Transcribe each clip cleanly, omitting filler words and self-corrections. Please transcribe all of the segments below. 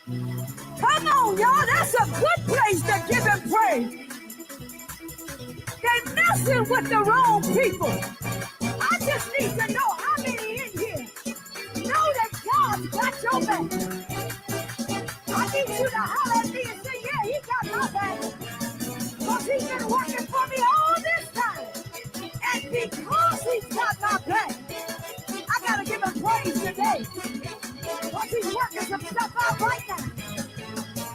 Come on, y'all. That's a good place to give him praise. They messing with the wrong people. I just need to know how many in here know that God's got your back. I need you to holler at me and say, yeah, he got my back. Because he's been working for me all this time. And because he's got my back, I got to give him praise today. Because he's working some stuff out right now.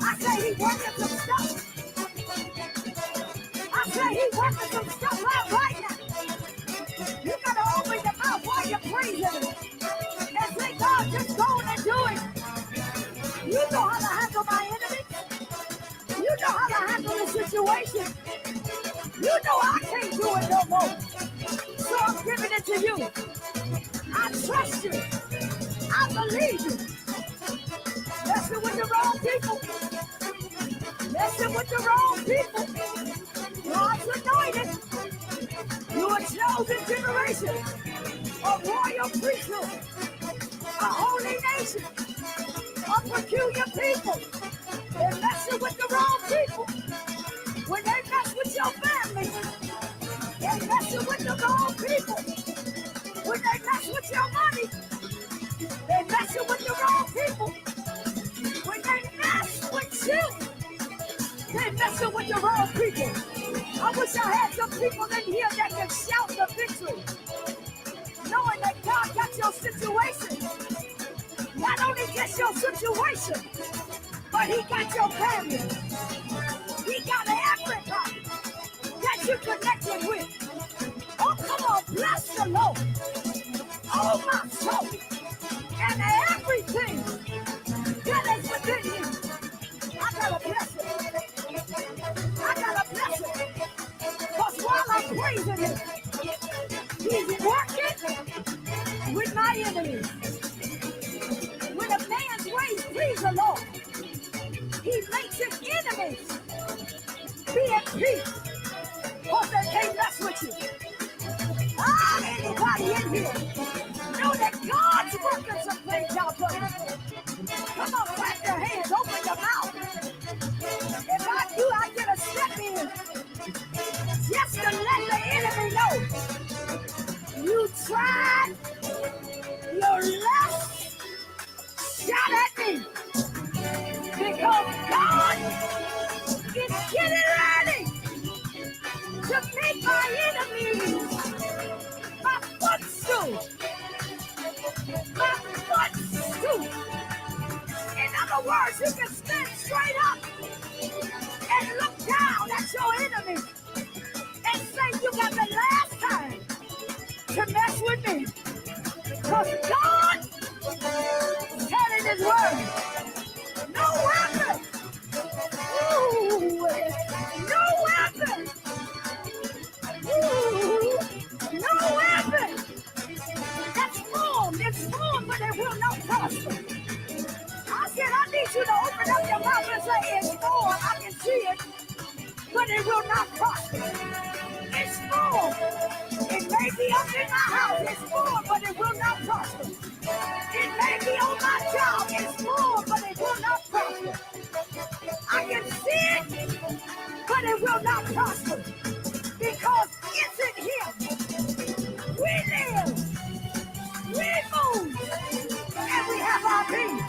I say he's working some stuff. I say he's working some stuff out right now. You got to open your mouth while you're praising him. And say, God, just go on and do it. You know how to handle my enemies. You know how to handle the situation. You know I can't do it no more. So I'm giving it to you. I trust you. I believe you. Messing with the wrong people. Messing with the wrong people. God's anointed. You're a chosen generation. A royal priesthood. A holy nation. A peculiar people. They're messing with the wrong people. When they mess with your family, they're messing with the wrong people. When they mess with your money, they're messing with the wrong people. When they mess with you, they're messing with the wrong people. I wish I had some people in here that can shout the victory, knowing that God got your situation. Not only just your situation, but he got your family. He got everybody that you connected with. Oh, come on, bless the Lord. Oh, my soul. And everything that is within you. I gotta bless it. I gotta bless it. Because while I'm praising him, he's working with my enemies. When a man's ways please the Lord, he makes his enemies be at peace. Because they can't mess with you. Anybody in here know that God's working some things out for you? Come on, clap your hands, open your mouth. If I do, I get a step in. Just to let the enemy know. You tried your last shot at me. Because God is getting ready to make my enemies my footstool. My footstool. In other words, you can stand straight up and look down at your enemy and say, you got the last time to mess with me. Because God said in his word, no weapon. Ooh, no weapon. Ooh, no weapon. That's formed. It's formed, but it will not prosper. I said, I need you to open up your mouth and say, it's formed. I can see it, but it will not prosper. It's formed. It may be up in my house. It's formed, but it will not prosper. It may be on my job. It's formed, but it will not prosper. I can see it, but it will not prosper. Because it's in him. We live, we move, and we have our being.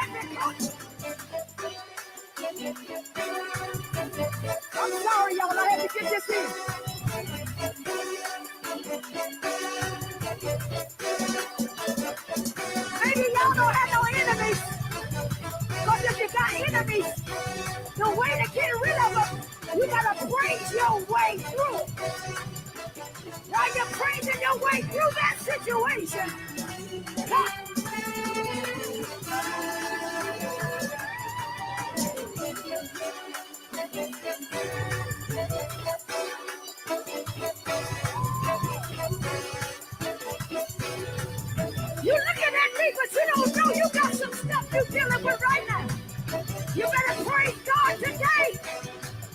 And because I'm sorry, y'all, I had to get this in. Maybe y'all don't have no enemies. Because if you got enemies, the way to get rid of them, you gotta praise your way through it. While you're praising your way through that situation, God. You're looking at me, but you don't know you got some stuff you're dealing with right now. You better praise God today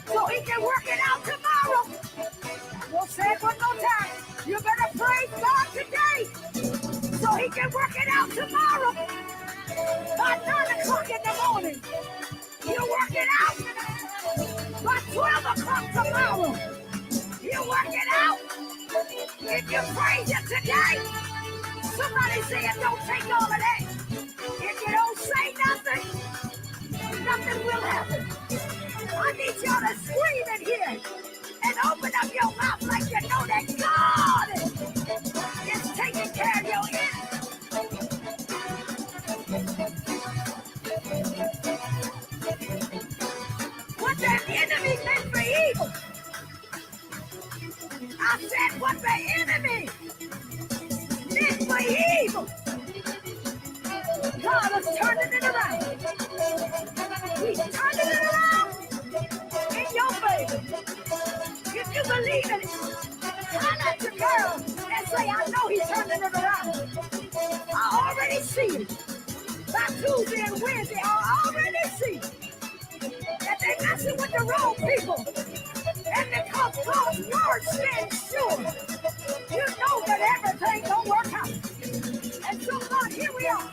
so he can work it out tomorrow. We'll say it one more time. You better praise God today so he can work it out tomorrow. By 9 o'clock in the morning, you work it out. By 12 o'clock tomorrow, you work it out. If you praise it today, somebody say it don't take all of that. If you don't say nothing, nothing will happen. I need y'all to scream in here and open up your mouth like you know that God is taking care of your enemy. What the enemy meant for evil, I said what the enemy meant for evil, God is turning it around. He's turning it around in your favor. If you believe it, holler at your girl and say, I know he's turning it around. I already see it. By Tuesday and Wednesday, I already see it. That they messing with the wrong people. And because God's word stands sure, you know that everything gonna work out. And so God, here we are.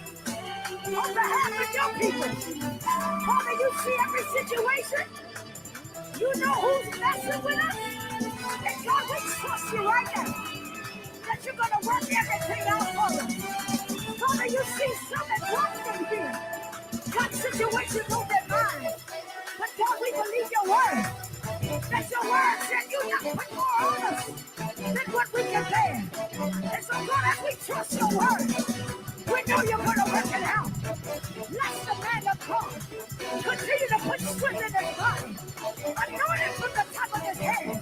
On behalf of your people. Father, you see every situation. You know who's messing with us. And God, we trust you right now that you're going to work everything out for us. Father, you see some that want them here. Got situations on their mind. But God, we believe your word. That your word said you not put more on us than what we can bear. And so, God, as we trust your word, we know you're going to work it out. Bless the man of God. Continue to put strength in his body. Anoint him from the top of his head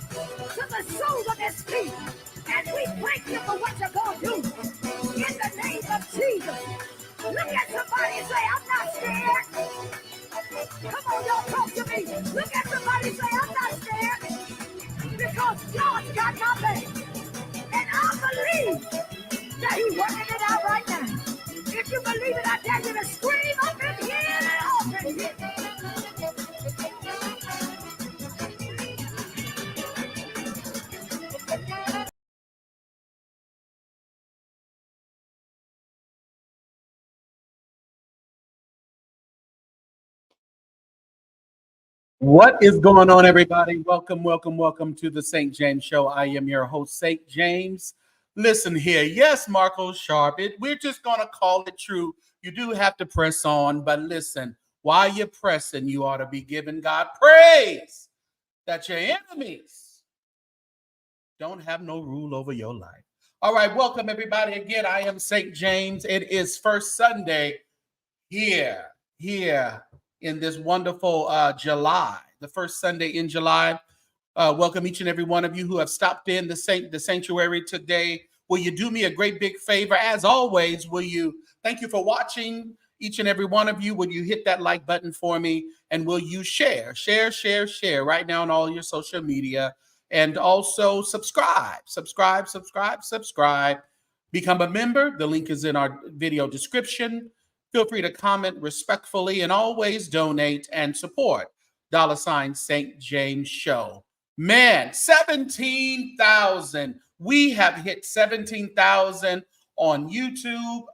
to the soles of his feet. And we thank you for what you're going to do. In the name of Jesus. Look at somebody and say, I'm not scared. Come on, y'all, talk to me. Look at somebody and say, I'm not scared. Because God's got my back. And I believe that he's working it out right now. If you believe it, I dare you to scream up in here and off in here. What is going on, everybody? Welcome, welcome, welcome to the St. James Show. I am your host, St. James. Listen here. Yes, Marco Sharp. We're just going to call it true. You do have to press on, but listen, while you're pressing, you ought to be giving God praise that your enemies don't have no rule over your life. All right, welcome, everybody. Again, I am St. James. It is first Sunday here in this wonderful July, the first Sunday in July. Welcome each and every one of you who have stopped in the sanctuary today. Will you do me a great big favor? As always, thank you for watching, each and every one of you. Will you hit that like button for me? And will you share right now on all your social media? And also subscribe. Become a member. The link is in our video description. Feel free to comment respectfully and always donate and support. $ St. James Show. Man, 17,000. We have hit 17,000 on YouTube.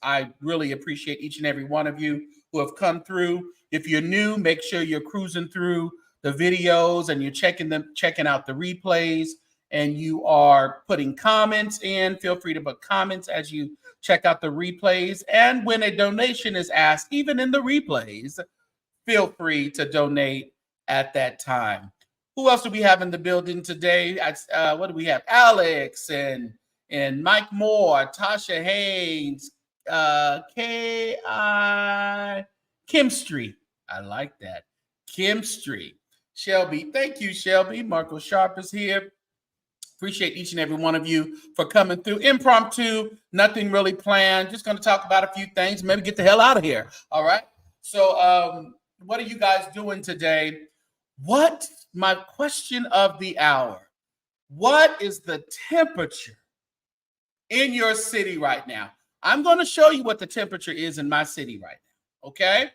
I really appreciate each and every one of you who have come through. If you're new, make sure you're cruising through the videos and you're checking out the replays, and you are putting comments in. Feel free to put comments as you check out the replays. And when a donation is asked, even in the replays, feel free to donate at that time. Who else do we have in the building today? What do we have? Alex and Mike Moore, Tasha Haynes, K.I. Chemistry. I like that. Chemistry. Shelby. Thank you, Shelby. Marco Sharp is here. Appreciate each and every one of you for coming through. Impromptu, nothing really planned. Just going to talk about a few things, maybe get the hell out of here. All right. So what are you guys doing today? My question of the hour, what is the temperature in your city right now? I'm going to show you what the temperature is in my city right now. Okay.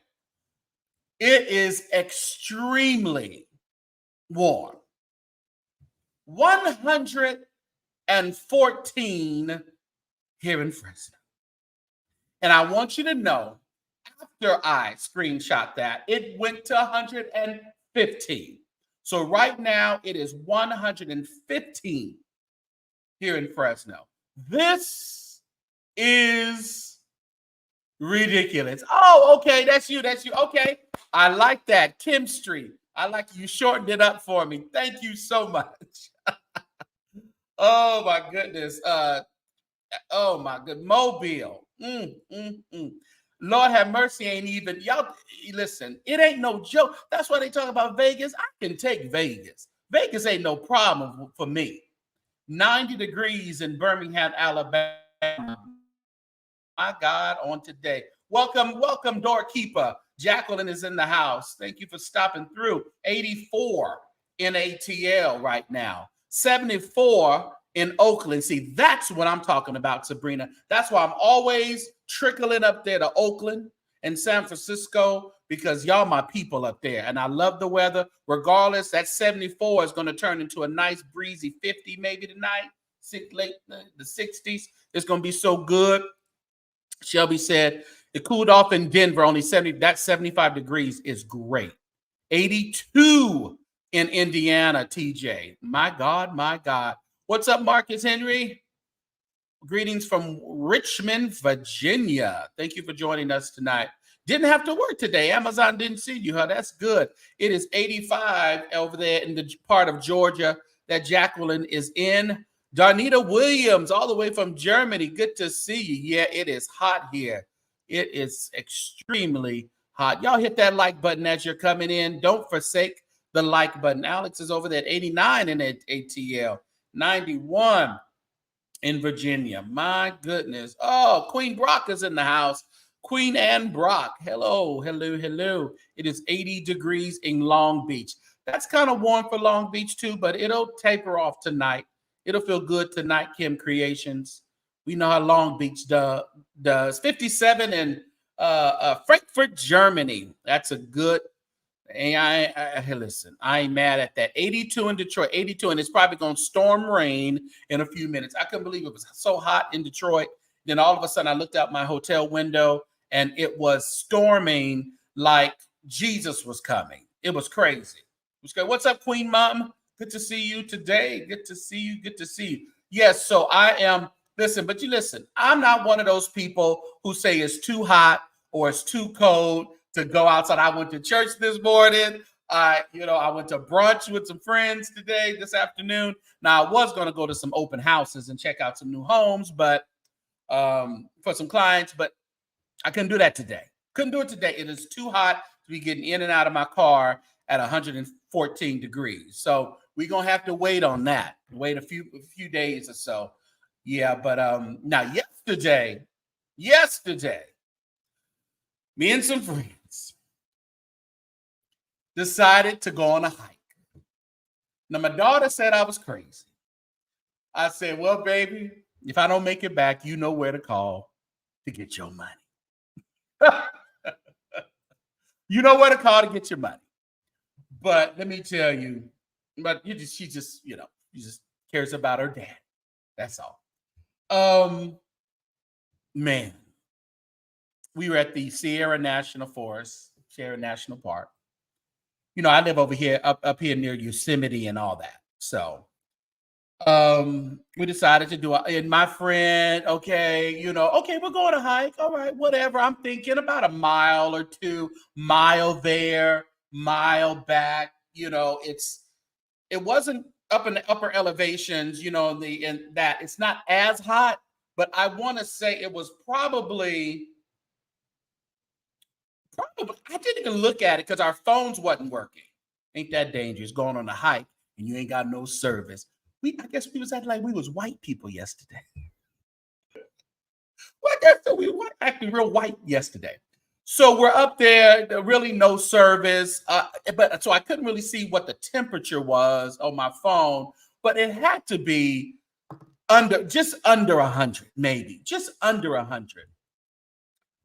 It is extremely warm. 114 here in Fresno. And I want you to know after I screenshot that, it went to 115. So right now it is 115 here in Fresno. This is ridiculous. Oh, okay, that's you. That's you. Okay, I like that chemistry. I like you shortened it up for me. Thank you so much. Oh my goodness. Oh my good Mobile. Lord have mercy, ain't even y'all. Listen, it ain't no joke. That's why they talk about Vegas. I can take Vegas. Vegas ain't no problem for me. 90 degrees in Birmingham, Alabama. My God, on today. Welcome, welcome, doorkeeper. Jacqueline is in the house. Thank you for stopping through. 84 in ATL right now. 74 in Oakland. See, that's what I'm talking about, Sabrina. That's why I'm always trickling up there to Oakland and San Francisco, because y'all my people up there. And I love the weather. Regardless, that 74 is going to turn into a nice breezy 50 maybe tonight. Late the 60s. It's going to be so good. Shelby said it cooled off in Denver, only 70. That 75 degrees is great. 82 in Indiana, TJ. My God, my God. What's up, Marcus Henry? Greetings from Richmond, Virginia. Thank you for joining us tonight. Didn't have to work today. Amazon didn't see you, huh? That's good. It is 85 over there in the part of Georgia that Jacqueline is in. Darnita Williams, all the way from Germany. Good to see you. Yeah, it is hot here. It is extremely hot. Y'all hit that like button as you're coming in. Don't forsake the like button. Alex is over there at 89 in ATL, 91 in Virginia. My goodness. Oh, Queen Brock is in the house. Queen Anne Brock. Hello, hello, hello. It is 80 degrees in Long Beach. That's kind of warm for Long Beach too, but it'll taper off tonight. It'll feel good tonight, Kim Creations. We know how Long Beach does. 57 in Frankfurt, Germany. That's a good. Hey, listen, I ain't mad at that. 82 in Detroit, 82, and it's probably going to storm rain in a few minutes. I couldn't believe it was so hot in Detroit. Then all of a sudden, I looked out my hotel window, and it was storming like Jesus was coming. It was crazy. It was good. What's up, Queen Mom? Good to see you today. Good to see you. Good to see you. Yes, so I am. Listen, but you listen. I'm not one of those people who say it's too hot or it's too cold to go outside. I went to church this morning. I went to brunch with some friends this afternoon. Now, I was going to go to some open houses and check out some new homes, but for some clients, but I couldn't do that today. Couldn't do it today. It is too hot to be getting in and out of my car at 114 degrees. So we're going to have to wait on that. Wait a few days or so. Yeah, but now yesterday, me and some friends decided to go on a hike. Now, my daughter said I was crazy. I said, well, baby, if I don't make it back, you know where to call to get your money. You know where to call to get your money. But let me tell you, she just cares about her dad. That's all. Man, we were at the Sierra National Park. You know, I live over here, up here near Yosemite and all that. So we decided to do it. And my friend, okay, we're going to hike. All right, whatever. I'm thinking about a mile or 2, mile there, mile back. It wasn't up in the upper elevations, in that it's not as hot, but I want to say it was probably I didn't even look at it because our phones wasn't working. Ain't that dangerous going on a hike and you ain't got no service. I guess we was acting like we was white people yesterday. Well, I guess so. We were acting real white yesterday. So we're up there, really no service. But so I couldn't really see what the temperature was on my phone, but it had to be just under 100, maybe just under 100.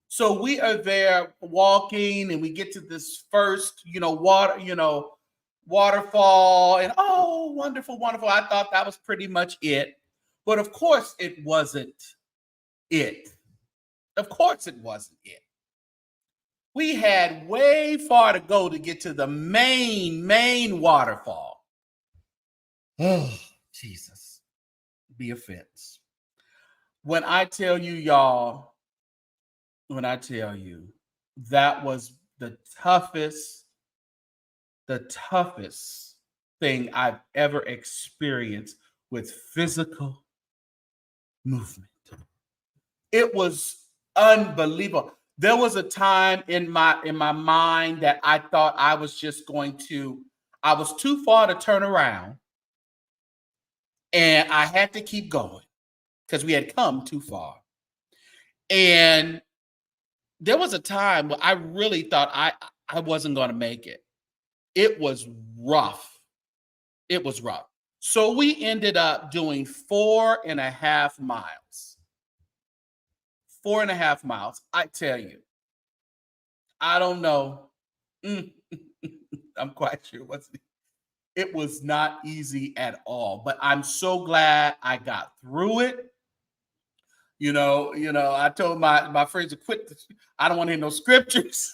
So we are there walking, and we get to this first, waterfall, and oh, wonderful, wonderful. I thought that was pretty much it. But of course it wasn't it. Of course it wasn't it. We had way far to go to get to the main waterfall. Oh, Jesus. Be offense. When I tell you, y'all, when I tell you that was the toughest thing I've ever experienced with physical movement. It was unbelievable. There was a time in my mind that I thought I was too far to turn around and I had to keep going because we had come too far. And there was a time where I really thought I wasn't going to make it. It was rough. It was rough. So we ended up doing 4.5 miles. 4.5 miles. I tell you, I don't know. I'm quite sure it was not easy at all, but I'm so glad I got through it. I told my friends to quit. I don't want to hear no scriptures.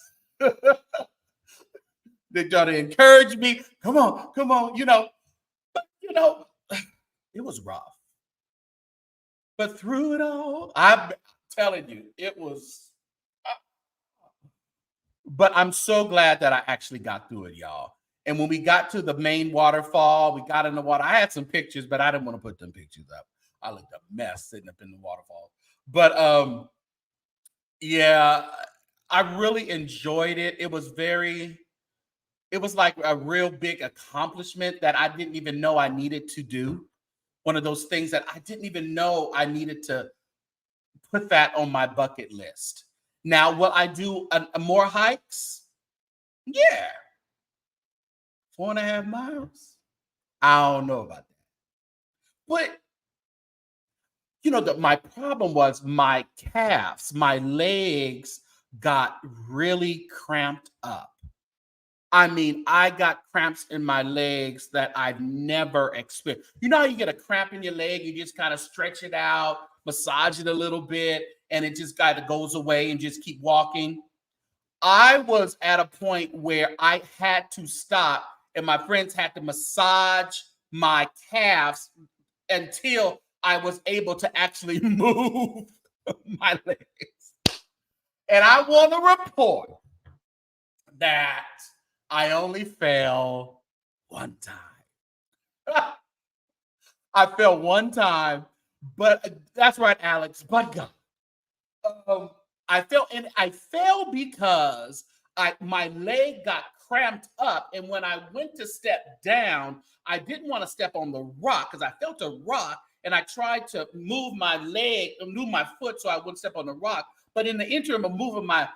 They try to encourage me. Come on. It was rough. But through it all, I'm telling you, it was. But I'm so glad that I actually got through it, y'all. And when we got to the main waterfall, we got in the water. I had some pictures, but I didn't want to put them pictures up. I looked a mess sitting up in the waterfall. But yeah, I really enjoyed it. It was like a real big accomplishment that I didn't even know I needed to do. One of those things that I didn't even know I needed to put that on my bucket list. Now, will I do more hikes? Yeah. 4.5 miles? I don't know about that. But, my problem was my calves, my legs got really cramped up. I mean, I got cramps in my legs that I've never experienced. You know how you get a cramp in your leg, you just kind of stretch it out, massage it a little bit, and it just kind of goes away and just keep walking. I was at a point where I had to stop, and my friends had to massage my calves until I was able to actually move my legs. And I want to report that I only fell one time. I fell one time, but that's right, Alex. But God, I fell because my leg got cramped up, and when I went to step down, I didn't want to step on the rock because I felt a rock, and I tried to move my foot so I wouldn't step on the rock. But in the interim of moving my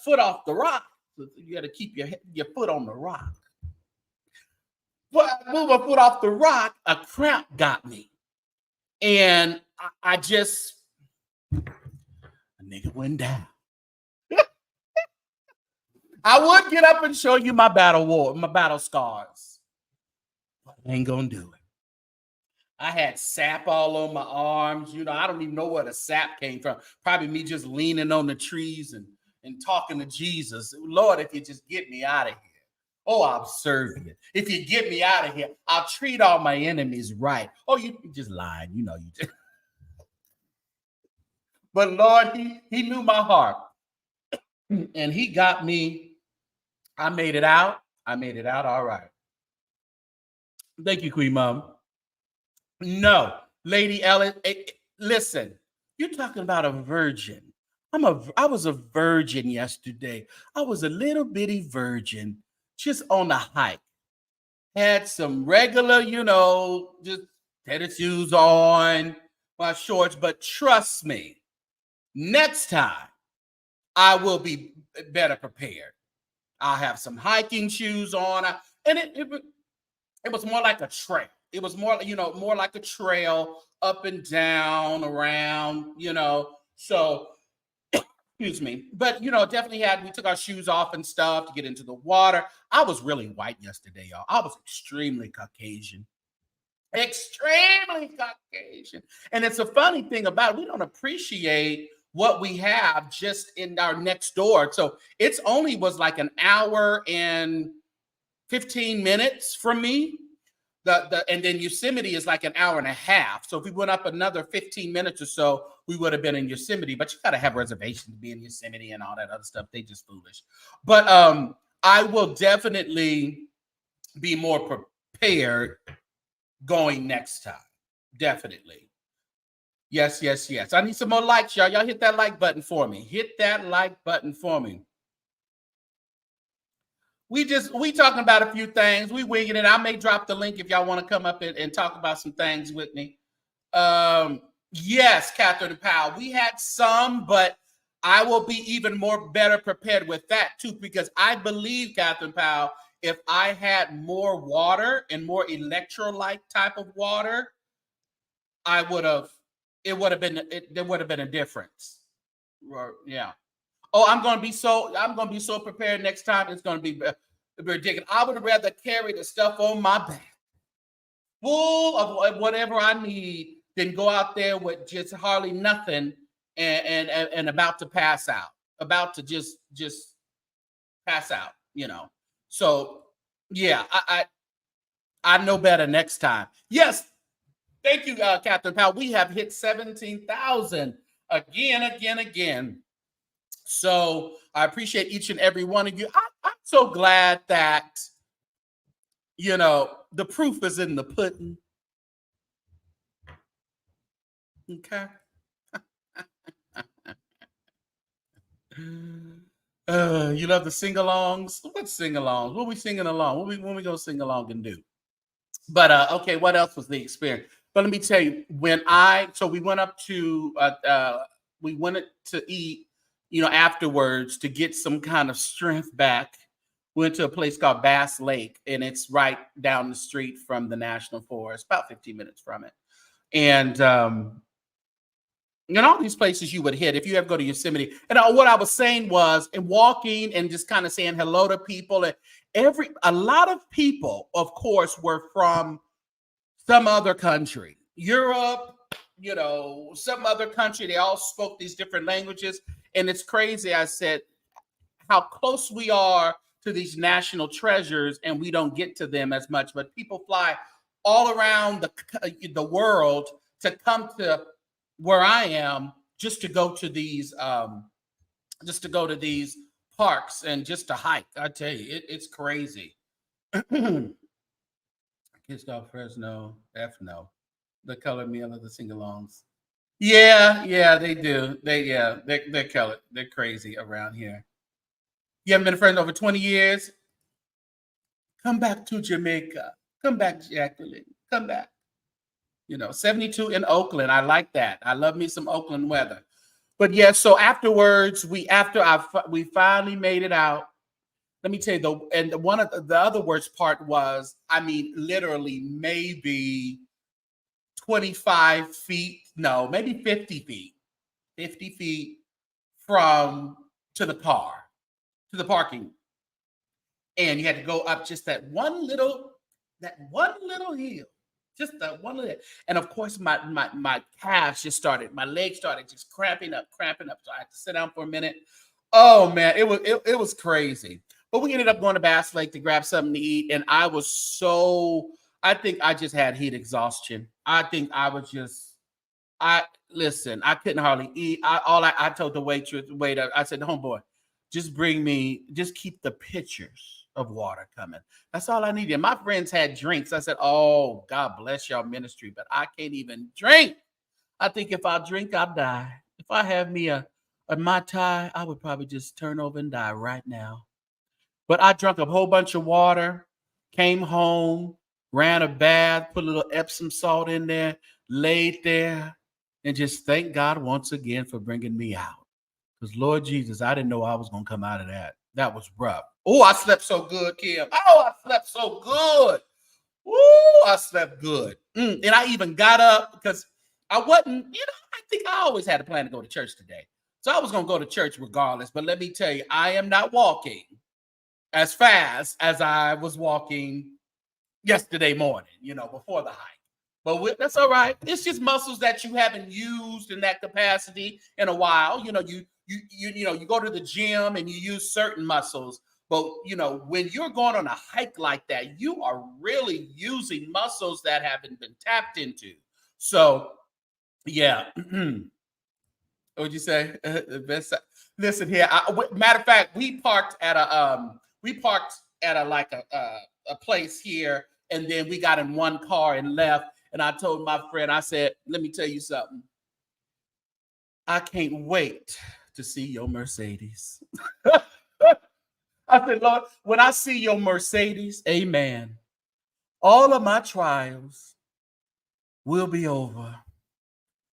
foot off the rock, you got to keep your foot on the rock. But I moved my foot off the rock, a cramp got me. And a nigga went down. I would get up and show you my battle scars. But I ain't gonna do it. I had sap all on my arms. I don't even know where the sap came from. Probably me just leaning on the trees and talking to Jesus. Lord, if you just get me out of here. Oh, I'll serve you. If you get me out of here, I'll treat all my enemies right. Oh, you just lying. You just. But Lord, he knew my heart. And he got me. I made it out. All right. Thank you, Queen Mom. No, Lady Ellen, listen, you're talking about a virgin. I was a virgin yesterday. I was a little bitty virgin just on a hike. Had some regular, just tennis shoes on, my shorts. But trust me, next time I will be better prepared. I'll have some hiking shoes on. And it was more like a trail. It was more like a trail up and down, around, So, excuse me. But, definitely we took our shoes off and stuff to get into the water. I was really white yesterday, y'all. I was extremely Caucasian. Extremely Caucasian. And it's a funny thing about it. We don't appreciate what we have just in our next door. So it's only was like an hour and 15 minutes from me. And then Yosemite is like an hour and a half. So if we went up another 15 minutes or so, we would have been in Yosemite. But you got to have reservations to be in Yosemite and all that other stuff. They just foolish. But I will definitely be more prepared going next time. Definitely. Yes, yes, yes. I need some more likes, y'all. Y'all hit that like button for me. Hit that like button for me. We talking about a few things. We winging it. I may drop the link if y'all want to come up and talk about some things with me. Yes, Catherine Powell. We had some, but I will be even more better prepared with that too, because I believe, Catherine Powell, if I had more water and more electrolyte type of water, there would have been a difference. Yeah. Oh, I'm going to be so prepared next time. It's going to be ridiculous. I would rather carry the stuff on my back, full of whatever I need, than go out there with just hardly nothing and about to pass out, about to just pass out, you know. So yeah, I know better next time. Yes, thank you, Catherine Powell. We have hit 17,000 again. So I appreciate each and every one of you. I'm so glad that, you know, the proof is in the pudding. Okay. You love the sing-alongs? What sing-alongs? What we singing along? What we gonna sing along and do? But okay, what else was the experience? But let me tell you, we went up to we went to eat, you know, afterwards to get some kind of strength back. Went to a place called Bass Lake, and it's right down the street from the National Forest, about 15 minutes from it. And all these places you would hit if you ever go to Yosemite. And what I was saying was, and walking and just kind of saying hello to people, and a lot of people, of course, were from some other country, Europe, you know, some other country. They all spoke these different languages. And it's crazy, I said, how close we are to these national treasures, and we don't get to them as much. But people fly all around the world to come to where I am just to go to these parks and just to hike. I tell you, it's crazy. Kids called Fresno, F no. The colored meal of the sing-alongs. Yeah, they do. They're colored. They're crazy around here. You haven't been a friend over 20 years? Come back to Jamaica. Come back, Jacqueline. Come back. You know, 72 in Oakland. I like that. I love me some Oakland weather. But yeah, so afterwards, we finally made it out. Let me tell you, one of the other worst part was, I mean, literally maybe 25 feet, no, maybe 50 feet, 50 feet to the parking. And you had to go up just that one little hill. Just that one little, and of course my calves just started, my legs started just cramping up. So I had to sit down for a minute. Oh man, it was crazy. But we ended up going to Bass Lake to grab something to eat, and I think I just had heat exhaustion. I think I was just, I couldn't hardly eat. I told the waiter, I said, homeboy, just keep the pitchers of water coming. That's all I needed. My friends had drinks. I said, oh, God bless y'all ministry, but I can't even drink. I think if I drink, I'll die. If I have me a Mai Tai, I would probably just turn over and die right now. But I drank a whole bunch of water, came home, ran a bath, put a little Epsom salt in there, laid there, and just thank God once again for bringing me out. Because Lord Jesus, I didn't know I was going to come out of that. That was rough. Oh, I slept so good, Kim. Oh, I slept so good. Ooh, I slept good. And I even got up because I wasn't, I think I always had a plan to go to church today. So I was going to go to church regardless. But let me tell you, I am not walking as fast as I was walking yesterday morning, before the hike. But that's all right. It's just muscles that you haven't used in that capacity in a while. You go to the gym and you use certain muscles. But when you're going on a hike like that, you are really using muscles that haven't been tapped into. So, yeah. What'd you say? Listen here. Matter of fact, we parked at a place here, and then we got in one car and left. And I told my friend, I said, "Let me tell you something. I can't wait to see your Mercedes." I said, "Lord, when I see your Mercedes, amen, all of my trials will be over.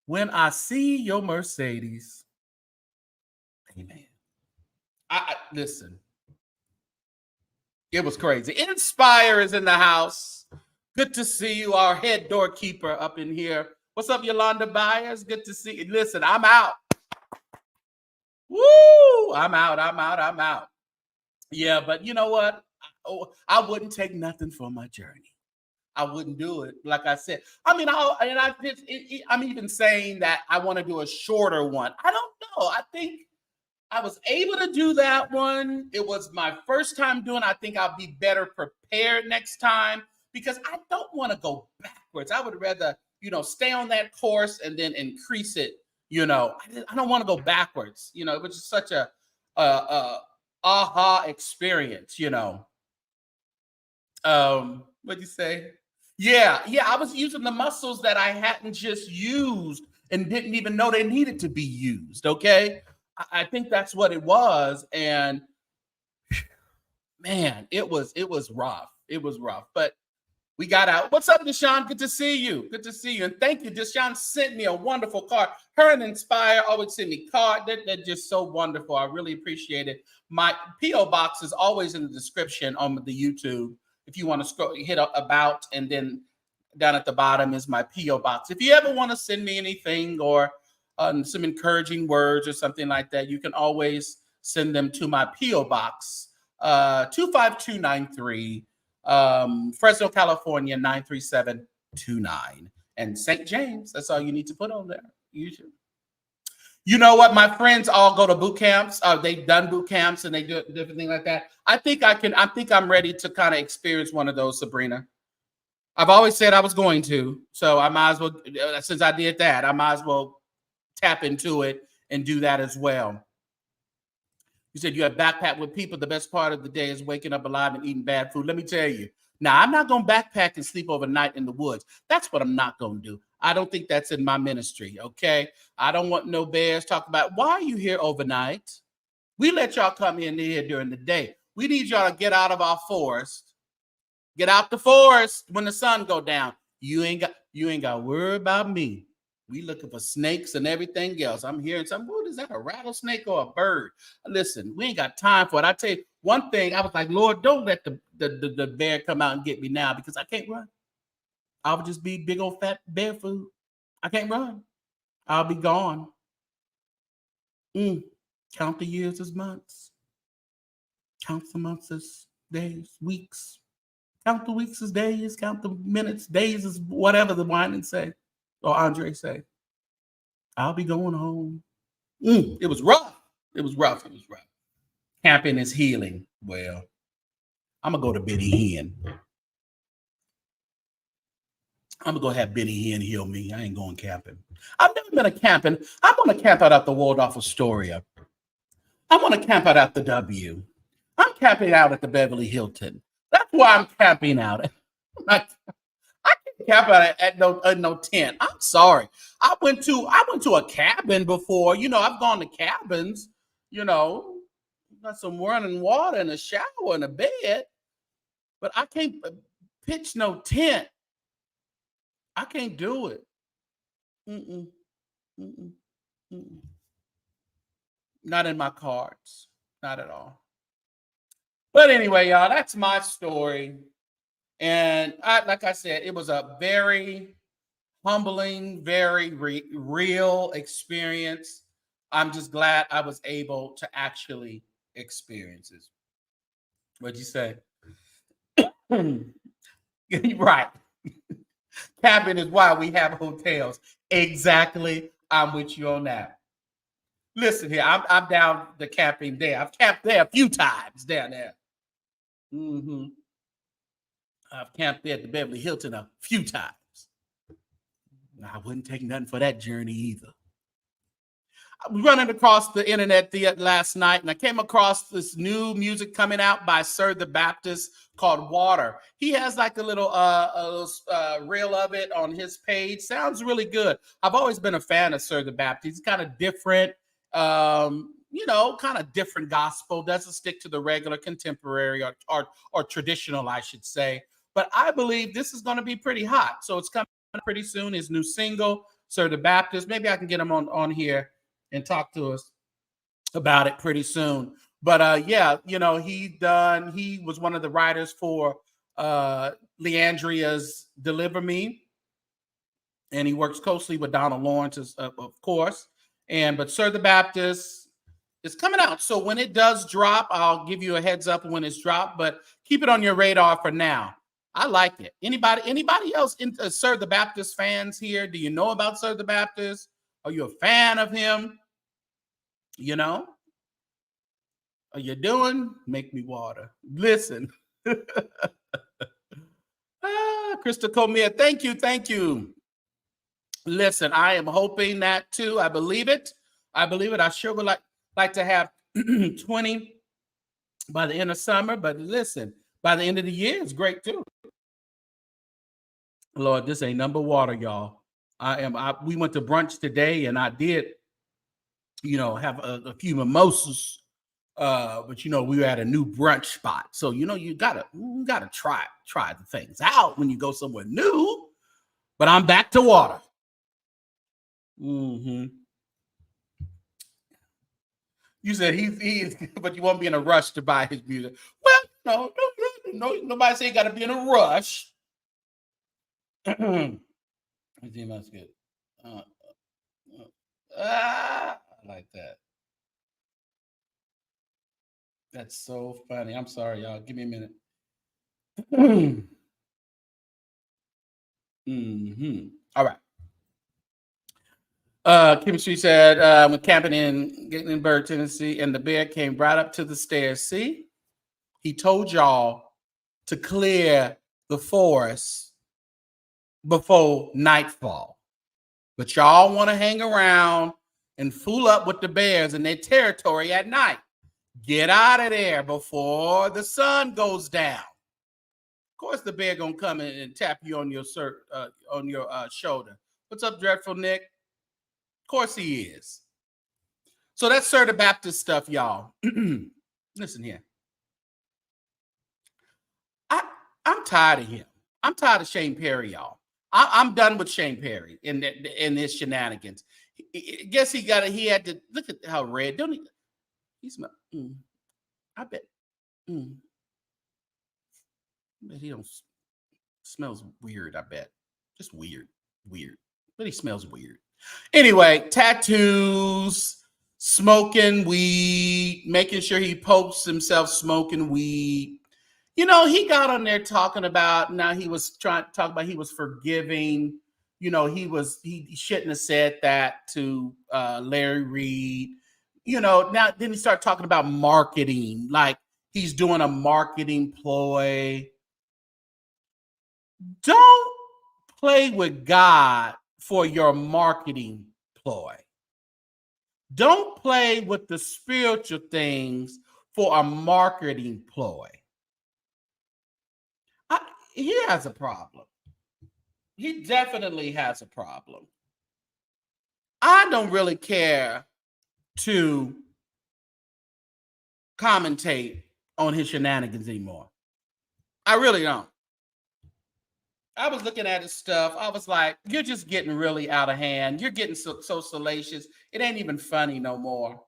When I see your Mercedes, amen." Listen, it was crazy. Inspire is in the house. Good to see you, our head doorkeeper up in here. What's up, Yolanda Byers? Good to see you. Listen, I'm out. Woo! I'm out. Yeah, but you know what? I wouldn't take nothing for my journey. I wouldn't do it. Like I said, I mean, I'm even saying that I want to do a shorter one. I don't know. I think I was able to do that one. It was my first time doing. I think I'll be better prepared next time because I don't want to go backwards. I would rather, stay on that course and then increase it. I don't want to go backwards. It was just such a aha experience. What'd you say? Yeah. I was using the muscles that I hadn't just used and didn't even know they needed to be used. Okay. I think that's what it was. And man, it was rough. It was rough, but we got out. What's up, Deshaun? Good to see you. Good to see you. And thank you. Deshaun sent me a wonderful card. Her and Inspire always send me cards. They're just so wonderful. I really appreciate it. My P.O. box is always in the description on the YouTube. If you want to scroll, hit about, and then down at the bottom is my P.O. box. If you ever want to send me anything or some encouraging words or something like that, you can always send them to my P.O. box, 25293, Fresno, California, 93729. And St. James, that's all you need to put on there. Usually. You know what? My friends all go to boot camps. They've done boot camps and they do different things like that. I think I'm ready to kind of experience one of those, Sabrina. I've always said I was going to. So I might as well, since I did that, I might as well tap into it and do that as well. You said you have backpack with people. The best part of the day is waking up alive and eating bad food. Let me tell you. Now, I'm not going to backpack and sleep overnight in the woods. That's what I'm not going to do. I don't think that's in my ministry, okay? I don't want no bears talking about, why are you here overnight? We let y'all come in here during the day. We need y'all to get out of our forest. Get out the forest when the sun go down. You ain't got to worry about me. We looking for snakes and everything else. I'm hearing something. What is that, a rattlesnake or a bird? Listen, we ain't got time for it. I tell you one thing, I was like, Lord, don't let the bear come out and get me now because I can't run. I would just be big old fat bear food. I can't run. I'll be gone. Count the years as months. Count the months as days, weeks. Count the weeks as days. Count the minutes, days as whatever the wine say. Or Andre say, I'll be going home. It was rough. It was rough. Camping is healing. Well, I'm going to go to Benny Hinn. I'm going to go have Benny Hinn heal me. I ain't going camping. I've never been a camping. I'm going to camp out at the Waldorf Astoria. I'm going to camp out at the W. I'm camping out at the Beverly Hilton. That's why I'm camping out. I can't camp out at no tent. I'm sorry. I went to a cabin before. I've gone to cabins. Got some running water and a shower and a bed, but I can't pitch no tent. I can't do it. Not in my cards. Not at all. But anyway, y'all, that's my story. And like I said, it was a very humbling, very real experience. I'm just glad I was able to actually experience it. What'd you say? Right. Camping is why we have hotels. Exactly. I'm with you on that. Listen here, I'm down the camping there. I've camped there a few times down there. Mm-hmm. I've camped there at the Beverly Hilton a few times. I wouldn't take nothing for that journey either. I was running across the internet last night, and I came across this new music coming out by Sir the Baptist called Water. He has like a little reel of it on his page. Sounds really good. I've always been a fan of Sir the Baptist. He's kind of different, kind of different gospel. Doesn't stick to the regular contemporary or traditional, I should say. But I believe this is going to be pretty hot. So it's coming pretty soon. His new single, Sir the Baptist. Maybe I can get him on here and talk to us about it pretty soon. But he was one of the writers for Leandria's Deliver Me. And he works closely with Donald Lawrence, of course. But Sir the Baptist is coming out. So when it does drop, I'll give you a heads up when it's dropped, but keep it on your radar for now. I like it. Anybody else Sir the Baptist fans here? Do you know about Sir the Baptist? Are you a fan of him? You know? Are you doing? Make me water. Listen. Krista Comia, thank you. Listen, I am hoping that too. I believe it. I sure would like to have 20 by the end of summer. But listen, by the end of the year, it's great too. Lord, this ain't number water, y'all. We went to brunch today, and I did, have a few mimosas. But we were at a new brunch spot, so you gotta try the things out when you go somewhere new. But I'm back to water. Mm-hmm. You said he is, but you won't be in a rush to buy his music. Well, no, nobody say you got to be in a rush. That's good. I like that. That's so funny. I'm sorry, y'all. Give me a minute. Mm-hmm. All right. Chemistry said, when camping in Gatlinburg, Tennessee, and the bear came right up to the stairs. See, he told y'all to clear the forest before nightfall. But y'all want to hang around and fool up with the bears in their territory at night. Get out of there before the sun goes down. Of course, the bear gonna come in and tap you on your shoulder. What's up, Dreadful Nick? Of course he is. So that's Sir the Baptist stuff, y'all. Listen here. I'm tired of him. I'm tired of Shane Perry, y'all. I'm done with Shane Perry in his shenanigans. I guess he had to look at how red. Don't he? He smells. I bet. But he don't smells weird. I bet. Just weird. But he smells weird. Anyway, tattoos, smoking weed, making sure he posts himself smoking weed. He got on there talking about, now he was trying to talk about he was forgiving. He shouldn't have said that to Larry Reed. Now then he started talking about marketing, like he's doing a marketing ploy. Don't play with God for your marketing ploy. Don't play with the spiritual things for a marketing ploy. He has a problem. He definitely has a problem. I don't really care to commentate on his shenanigans anymore. I really don't. I was looking at his stuff. I was like, you're just getting really out of hand. You're getting so salacious. It ain't even funny no more.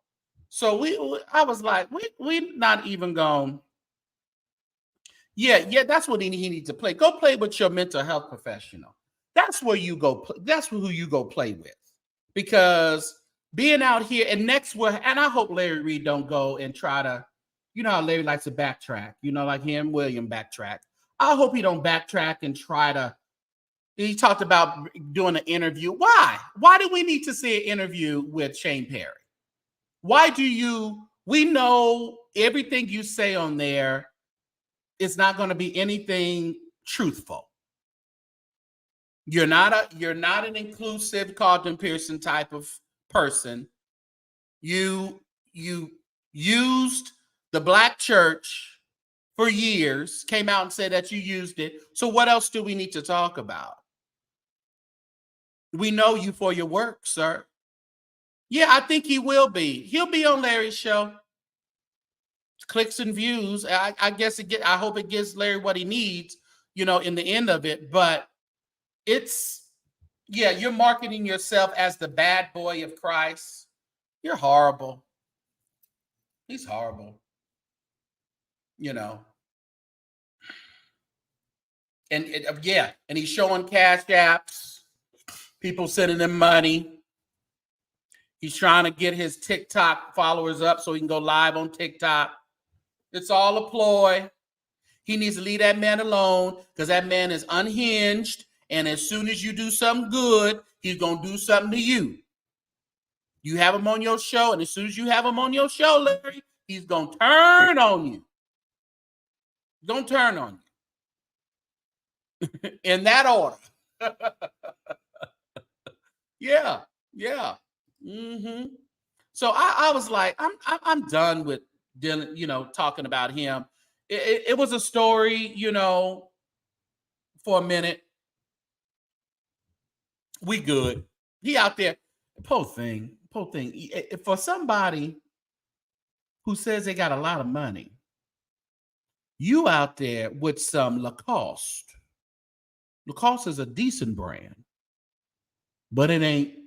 So I was like, we not even going. Yeah, that's what he needs to play. Go play with your mental health professional. That's where you go. That's who you go play with. Because being out here and I hope Larry Reed don't go and try to, how Larry likes to backtrack. Like him, William backtrack. I hope he don't backtrack and try to He talked about doing an interview. Why? Why do we need to see an interview with Shane Perry? Why do you? We know everything you say on there is not going to be anything truthful. You're not an inclusive Carlton Pearson type of person. You used the black church for years, came out and said that you used it. So what else do we need to talk about? We know you for your work, sir. Yeah, I think he will be. He'll be on Larry's show. Clicks and views. I guess I hope it gives Larry what he needs, in the end of it. But you're marketing yourself as the bad boy of Christ. You're horrible. He's horrible. And he's showing cash apps. People sending him money. He's trying to get his TikTok followers up so he can go live on TikTok. It's all a ploy. He needs to leave that man alone because that man is unhinged. And as soon as you do something good, he's going to do something to you. You have him on your show. And as soon as you have him on your show, Larry, he's going to turn on you. He's going to turn on you. In that order. Yeah. Mm-hmm. So I was like, I'm done with Dylan, talking about him. It was a story, for a minute. We good. He out there. Poor thing. For somebody who says they got a lot of money, you out there with some Lacoste. Lacoste is a decent brand, but it ain't,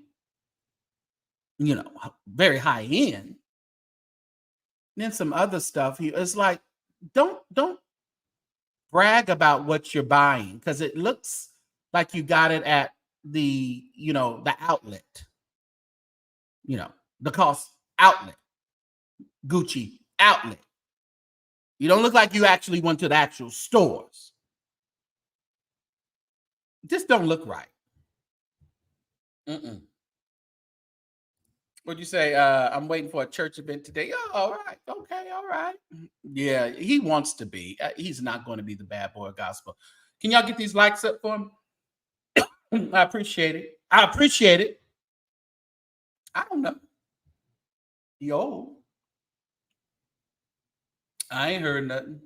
very high end. And then some other stuff. It's like, don't brag about what you're buying because it looks like you got it at the outlet, the cost outlet, Gucci outlet. You don't look like you actually went to the actual stores. This don't look right. What'd you say? I'm waiting for a church event today. Oh, all right. Okay, all right. Yeah, he wants to be. He's not going to be the bad boy of gospel. Can y'all get these likes up for him? I appreciate it. I don't know. Yo. I ain't heard nothing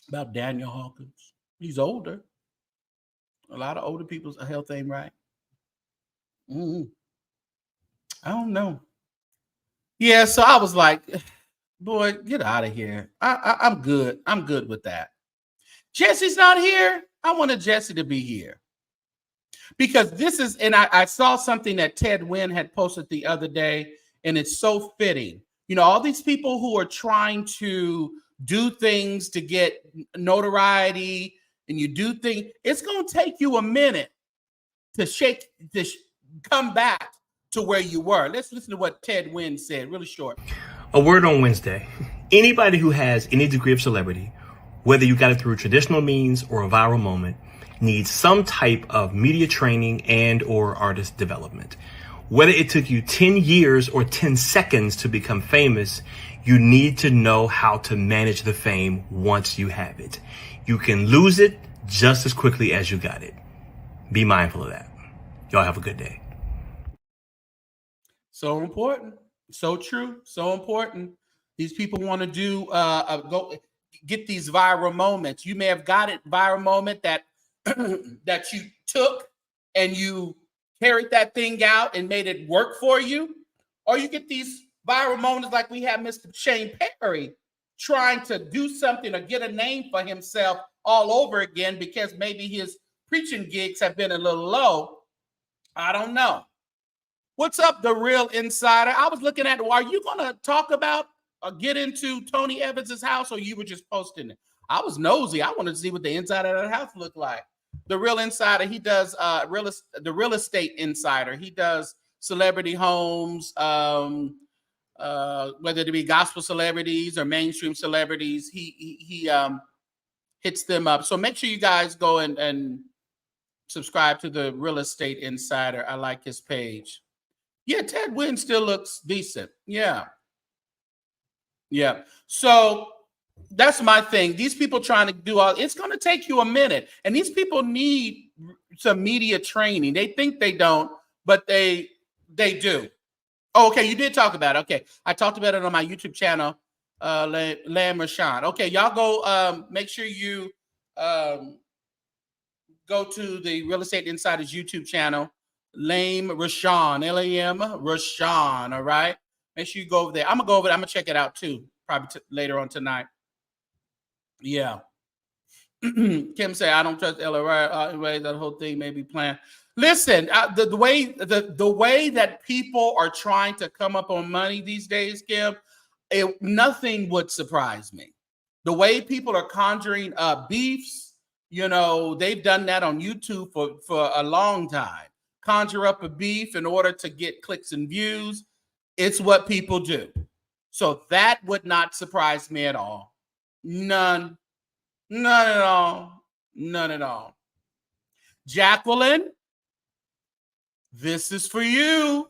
about Daniel Hawkins. He's older. A lot of older people's health ain't right. I don't know. Yeah, so I was like, boy, get out of here. I'm good. I'm good with that. Jesse's not here. I wanted Jesse to be here. Because this is, and I saw something that Ted Wynn had posted the other day, and it's so fitting. All these people who are trying to do things to get notoriety, and you do things, it's going to take you a minute to come back to where you were. Let's listen to what Ted Wynn said, really short. A word on Wednesday. Anybody who has any degree of celebrity, whether you got it through traditional means or a viral moment, needs some type of media training and or artist development. Whether it took you 10 years or 10 seconds to become famous, you need to know how to manage the fame once you have it. You can lose it just as quickly as you got it. Be mindful of that. Y'all have a good day. So important. So true. So important. These people want to do go get these viral moments. You may have got it viral moment that that you took and you carried that thing out and made it work for you, or you get these viral moments like we have Mr. Shane Perry trying to do something or get a name for himself all over again because maybe his preaching gigs have been a little low. I don't know. What's up, The Real Insider? I was looking at, are you going to talk about or get into Tony Evans's house, or you were just posting it? I was nosy. I wanted to see what the inside of that house looked like. The Real Insider, he does the Real Estate Insider. He does celebrity homes, whether it be gospel celebrities or mainstream celebrities. He hits them up. So make sure you guys go and subscribe to the Real Estate Insider. I like his page. Yeah, Ted Wynn still looks decent. Yeah. Yeah. So that's my thing. These people trying to do all, it's going to take you a minute. And these people need some media training. They think they don't, but they do. Oh, okay. You did talk about it. Okay. I talked about it on my YouTube channel, Lam Rashawn. Okay. Y'all go make sure you go to the Real Estate Insider's YouTube channel, Lame Rashawn, Lam Rashawn. All right. Make sure you go over there. I'm going to go over there. I'm going to check it out too, probably later on tonight. Yeah. Kim say, I don't trust LRI. That whole thing may be planned. Listen, the way that people are trying to come up on money these days, Kim, nothing would surprise me. The way people are conjuring beefs, you know, they've done that on YouTube for a long time. Conjure up a beef in order to get clicks and views. It's what people do. So that would not surprise me at all. None at all. None at all. Jacqueline, this is for you.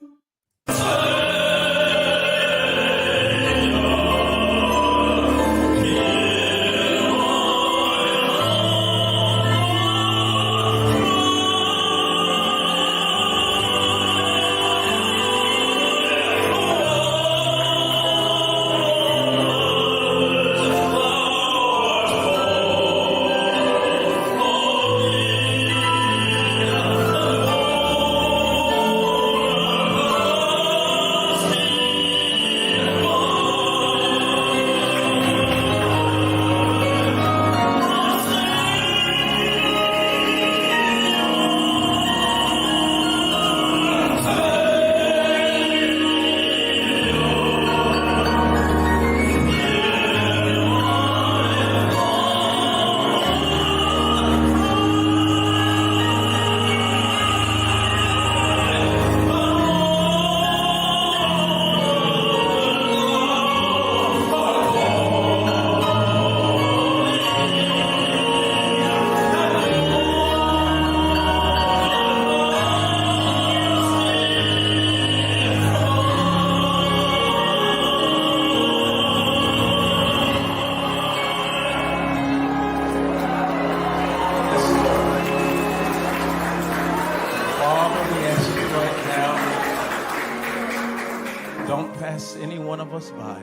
Any one of us by.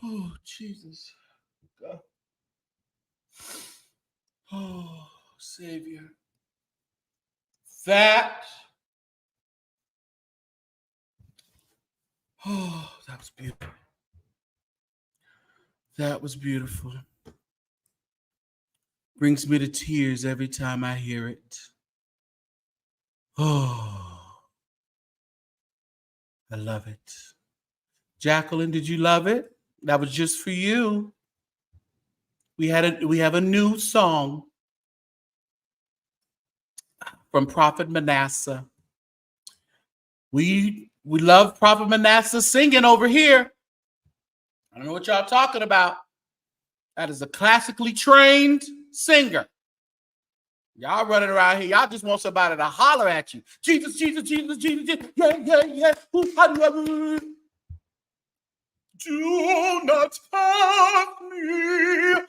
Oh, Jesus. God. Oh, Savior. That was beautiful. That was beautiful. Brings me to tears every time I hear it. Oh. I love it. Jacqueline, did you love it? That was just for you. We have a new song from Prophet Manasseh. We love Prophet Manasseh singing over here. I don't know what y'all talking about. That is a classically trained singer. Y'all running around here. Y'all just want somebody to holler at you. Jesus, Jesus, Jesus, Jesus, Jesus. Yeah, yeah, yeah. Do not pass me.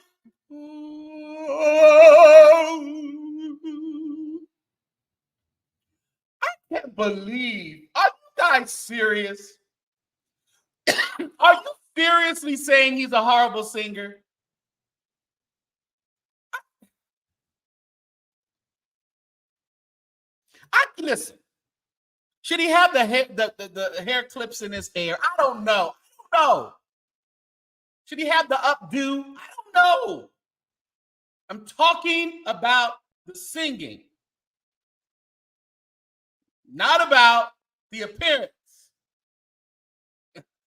I can't believe. Are you guys serious? Are you seriously saying he's a horrible singer? Listen. Should he have the hair clips in his hair? I don't know. Should he have the updo? I don't know. I'm talking about the singing, not about the appearance.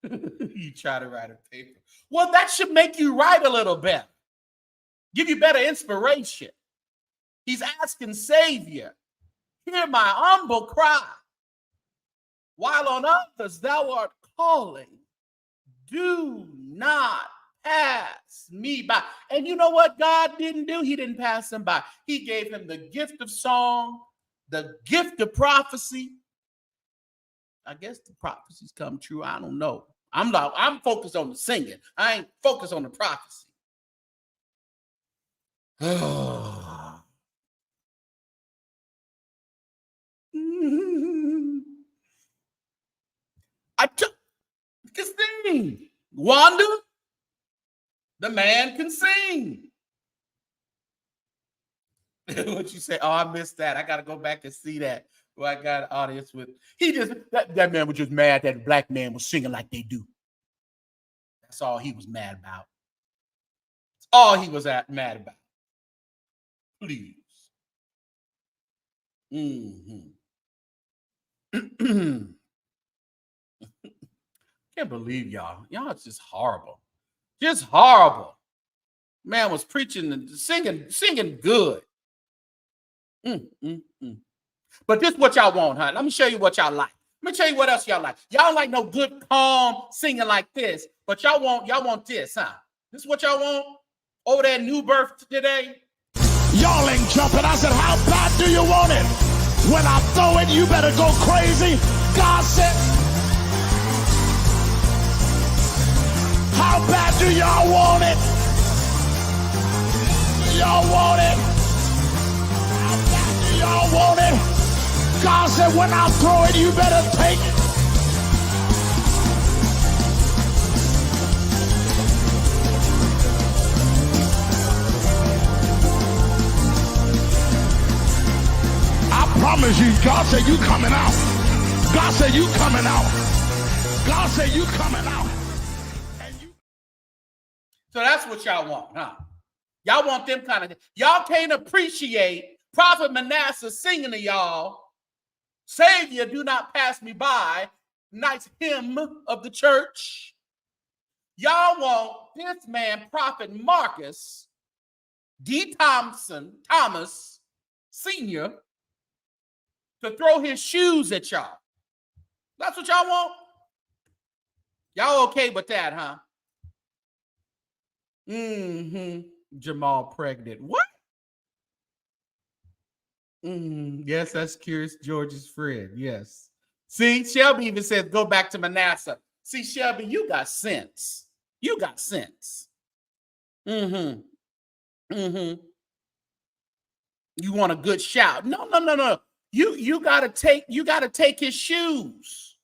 You try to write a paper. Well, that should make you write a little better. Give you better inspiration. He's asking Savior, hear my humble cry. While on others thou art calling, do not pass me by. And you know what God didn't do? He didn't pass him by. He gave him the gift of song, the gift of prophecy. I guess the prophecies come true. I don't know. I'm focused on the singing. I ain't focused on the prophecy. I took this thing. Wanda, the man can sing. What you say? Oh, I missed that. I got to go back and see that. Well, I got an audience with. That man was just mad that the black man was singing like they do. That's all he was mad about. That's all he was mad about. Please. Can't believe y'all. Y'all it's just horrible. Just horrible. Man was preaching and singing good. But this is what y'all want, huh? Let me show you what y'all like. Let me tell you what else y'all like. Y'all don't like no good, calm singing like this, but y'all want this, huh? This is what y'all want? Over there, New Birth today? Y'all ain't jumping. I said, how bad do you want it? When I throw it, you better go crazy. God said, how bad do y'all want it? Y'all want it? How bad do y'all want it? God said, when I throw it, you better take it. I promise you, God said you coming out. God said you coming out. God said you coming out. So that's what y'all want, huh? Y'all want them kind of things. Y'all can't appreciate Prophet Manasseh singing to y'all, Savior, do not pass me by, nice hymn of the church. Y'all want this man, Prophet Marcus D. Thomas Sr., to throw his shoes at y'all. That's what y'all want? Y'all okay with that, huh? Jamal pregnant. What? Yes, that's Curious George's friend. Yes. See, Shelby even says, go back to Manasseh. See, Shelby, you got sense. You got sense. You want a good shout. No. You gotta take his shoes.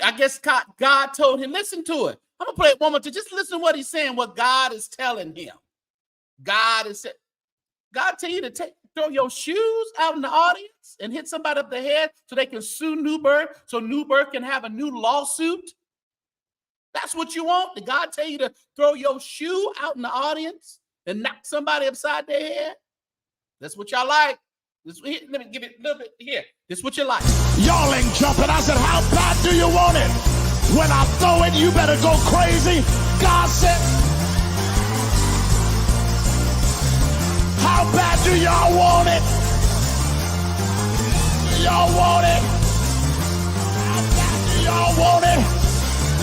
I guess God told him, listen to it. I'm gonna play it one more time. Just listen to what he's saying, what God is telling him. God tell you to throw your shoes out in the audience and hit somebody up the head so they can sue New Birth, so New Birth can have a new lawsuit. That's what you want? Did God tell you to throw your shoe out in the audience and knock somebody upside their head? That's what y'all like. Let me give it a little bit here. This is what you like. Y'all ain't jumping. I said, how bad do you want it? When I throw it, you better go crazy. God said, how bad do y'all want it? Y'all want it? How bad do y'all want it?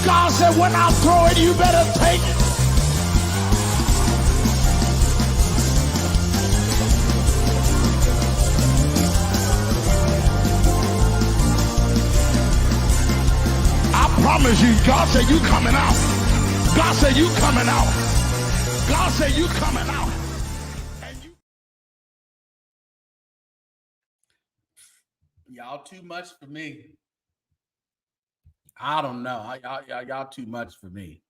God said, when I throw it, you better take it. I promise you, God said you coming out. God said you coming out. God said you coming out. Y'all too much for me. I don't know. Y'all too much for me.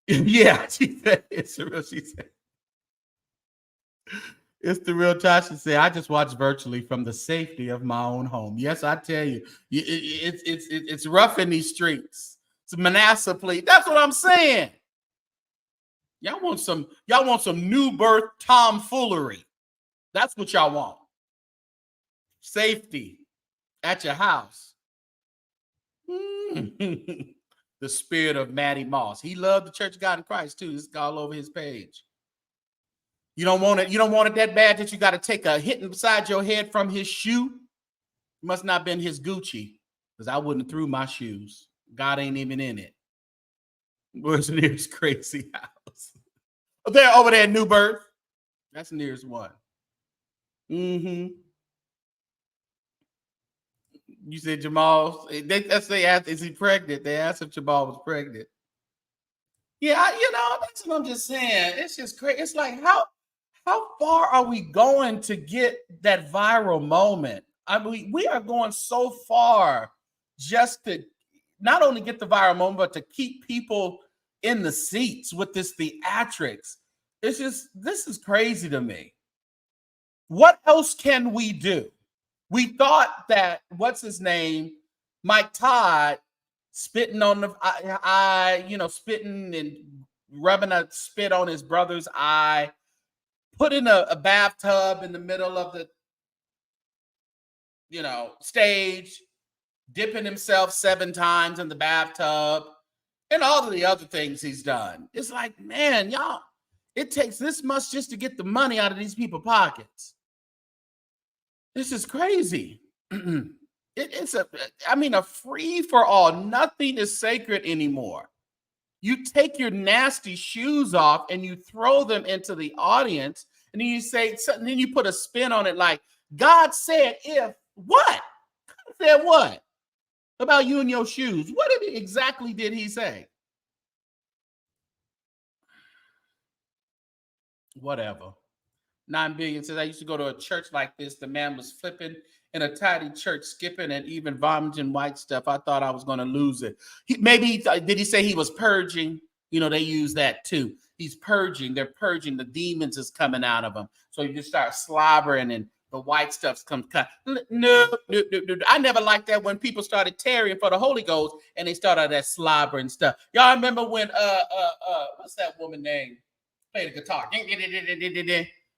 Yeah, she said it's the real. She said it's the real Tasha said. I just watch virtually from the safety of my own home. Yes, I tell you, it's rough in these streets. It's Manasseh, please. That's what I'm saying. Y'all want some New Birth tomfoolery. That's what y'all want. Safety at your house. The spirit of Matty Moss. He loved the Church of God in Christ too. It's all over his page. You don't want it. You don't want it that bad that you got to take a hit beside your head from his shoe. Must not have been his Gucci, because I wouldn't have threw my shoes. God ain't even in it. Where's the nearest crazy house? Oh, they're over there in New Birth. That's the nearest one. Mm-hmm. You said Jamal. They asked, is he pregnant? They asked if Jamal was pregnant. Yeah, that's what I'm just saying. It's just crazy. It's like how far are we going to get that viral moment? I mean, we are going so far just to not only get the viral moment, but to keep people in the seats with this theatrics. This is crazy to me. What else can we do? We thought that what's his name, Mike Todd, spitting on the eye, spitting and rubbing a spit on his brother's eye, putting a bathtub in the middle of the, stage, dipping himself 7 times in the bathtub, and all of the other things he's done. It's like, man, y'all, it takes this much just to get the money out of these people's pockets. This is crazy. It's a free for all. Nothing is sacred anymore. You take your nasty shoes off and you throw them into the audience, and then you say something, then you put a spin on it like, God said if what? God said what? About you and your shoes. What exactly did he say? Whatever. 9 billion says, I used to go to a church like this. The man was flipping in a tidy church, skipping and even vomiting white stuff. I thought I was going to lose it. Did he say he was purging? They use that too. He's purging. They're purging. The demons is coming out of him. So you just start slobbering and the white stuff's come. No. I never liked that when people started tarrying for the Holy Ghost and they started that slobbering stuff. Y'all remember when what's that woman name? Played the guitar.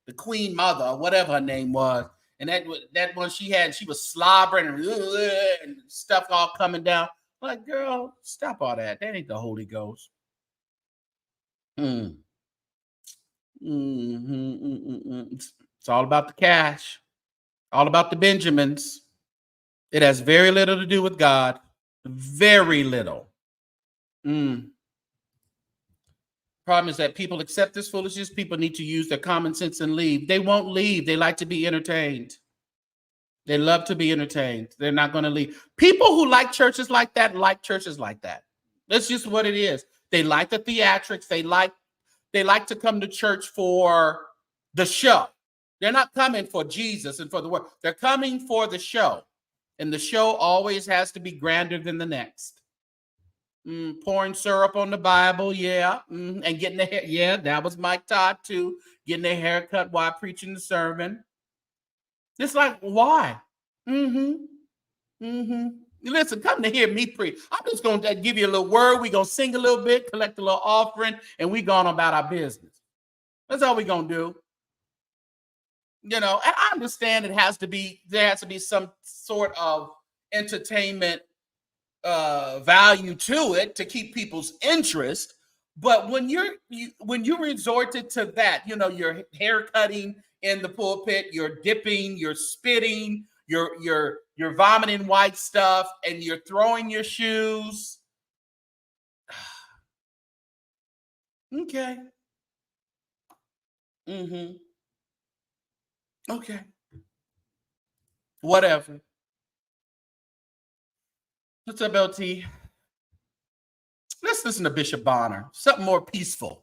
The Queen Mother, or whatever her name was. And that one she was slobbering and stuff all coming down. Like, girl, stop all that. That ain't the Holy Ghost. It's all about the cash. All about the Benjamins. It has very little to do with God. Very little. Problem is that people accept this foolishness. People need to use their common sense and leave. They won't leave. They like to be entertained. They love to be entertained. They're not going to leave. People who like churches like that like churches like that. That's just what it is. They like the theatrics. They like to come to church for the show. They're not coming for Jesus and for the word. They're coming for the show. And the show always has to be grander than the next. Pouring syrup on the Bible, yeah. And getting the hair. Yeah, that was Mike Todd too. Getting their hair cut while preaching the sermon. It's like, why? Listen, come to hear me preach. I'm just going to give you a little word. We're going to sing a little bit, collect a little offering, and we going about our business. That's all we're going to do. And I understand there has to be some sort of entertainment value to it to keep people's interest. But when you resorted to that, you're hair cutting in the pulpit, you're dipping, you're spitting, you're vomiting white stuff, and you're throwing your shoes. Okay. Okay. Whatever. What's up, LT? Let's listen to Bishop Bonner. Something more peaceful.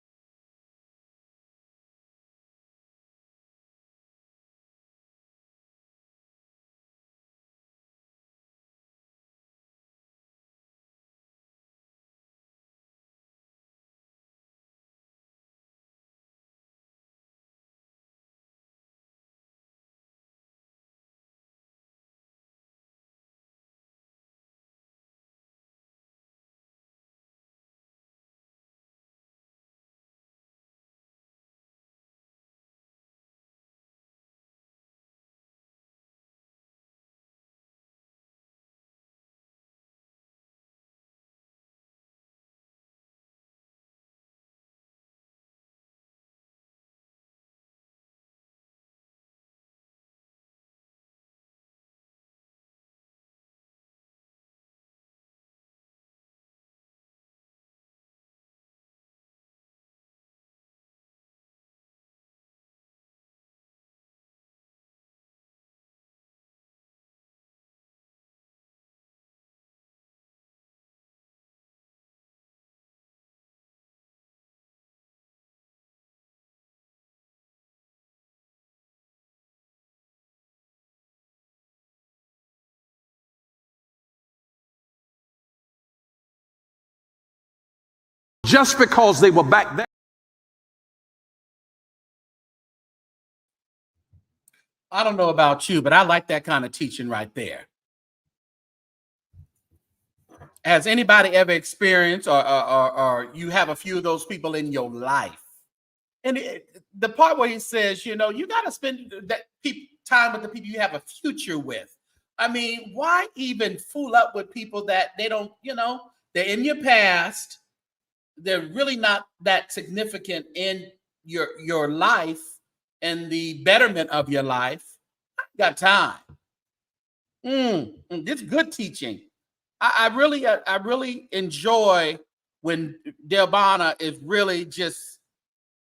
just because they were back there. I don't know about you, but I like that kind of teaching right there. Has anybody ever experienced or you have a few of those people in your life? And the part where he says, you got to spend that time with the people you have a future with. I mean, why even fool up with people that they don't, they're in your past. They're really not that significant in your life and the betterment of your life. I got time. This is good teaching. I really enjoy when Delbana is really just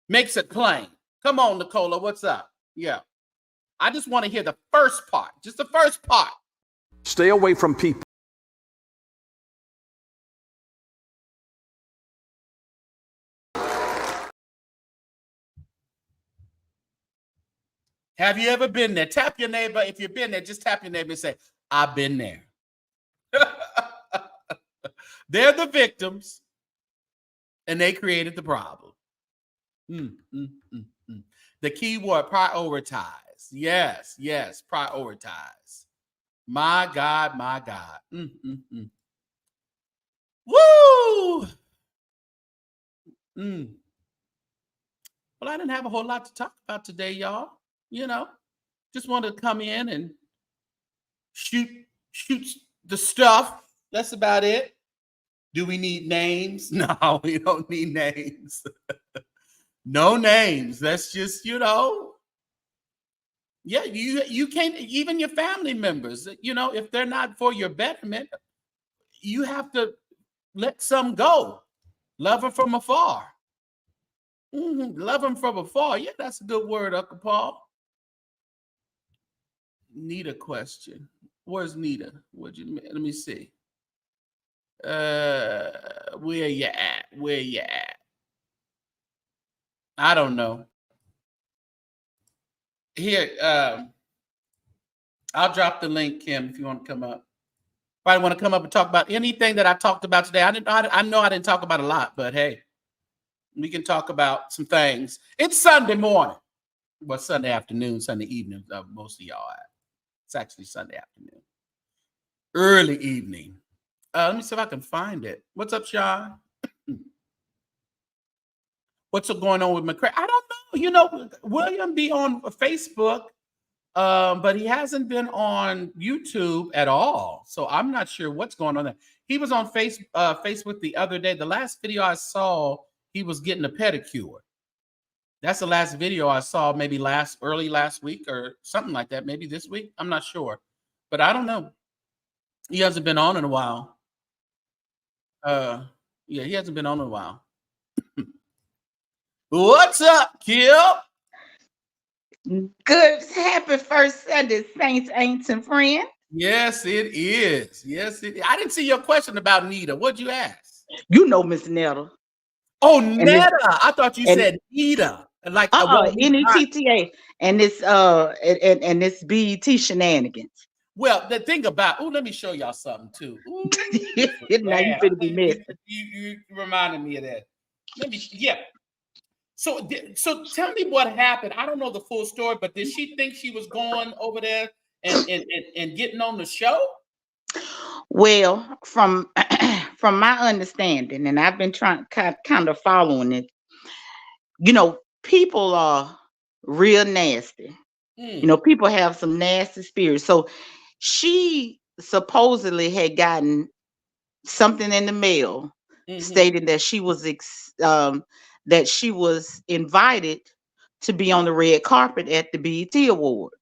makes it plain. Come on, Nicola, what's up? Yeah. I just want to hear the first part, just the first part. Stay away from people. Have you ever been there? Tap your neighbor. If you've been there, just tap your neighbor and say, I've been there. They're the victims, and they created the problem. The key word, prioritize. Yes, prioritize. My God, my God. Woo! Well, I didn't have a whole lot to talk about today, y'all. Just wanted to come in and shoot the stuff. That's about it. Do we need names? No, we don't need names. No names. That's just, yeah, you can't, even your family members, if they're not for your betterment, you have to let some go. Love them from afar. Love them from afar. Yeah, that's a good word, Uncle Paul. Nita question. Where's Nita? Let me see. Where you at? I don't know. Here, I'll drop the link, Kim, if you want to come up. If I want to come up and talk about anything that I talked about today. I know I didn't talk about a lot, but hey, we can talk about some things. It's Sunday morning. Well, Sunday afternoon, Sunday evening, most of y'all at. It's actually Sunday afternoon. Early evening. Let me see if I can find it. What's up, Sean? What's going on with McCray? I don't know. William be on Facebook, but he hasn't been on YouTube at all. So I'm not sure what's going on there. He was on Facebook the other day. The last video I saw, he was getting a pedicure. That's the last video I saw, maybe early last week or something like that. Maybe this week. I'm not sure. But I don't know. He hasn't been on in a while. Yeah, he hasn't been on in a while. What's up, Kim? Good, happy first Sunday, saints, ain'ts, and friends. Yes, it is. I didn't see your question about Nita. What'd you ask? You know Miss Netta. Oh, Netta. I thought you said Nita. Like Netta. And this and this BET shenanigans. Well, the thing about let me show y'all something too. Ooh, now you finna be messy. You reminded me of that. So tell me what happened. I don't know the full story, but did she think she was going over there and getting on the show? Well, from my understanding, and I've been trying kind of following it, people are real nasty. People have some nasty spirits. So she supposedly had gotten something in the mail stating that she was invited to be on the red carpet at the BET Awards.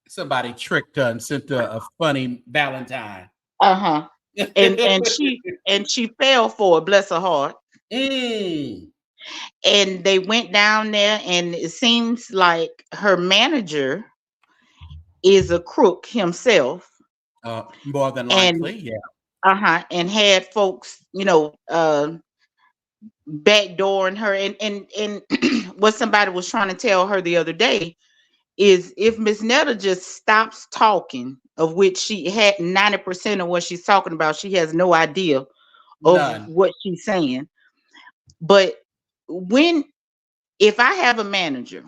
Somebody tricked her and sent her a funny Valentine. And she fell for it, bless her heart. And they went down there, and it seems like her manager is a crook himself. More than likely, and had folks, backdooring her. And what somebody was trying to tell her the other day is if Miss Netta just stops talking, of which she had 90% of what she's talking about, she has no idea of what she's saying. But if I have a manager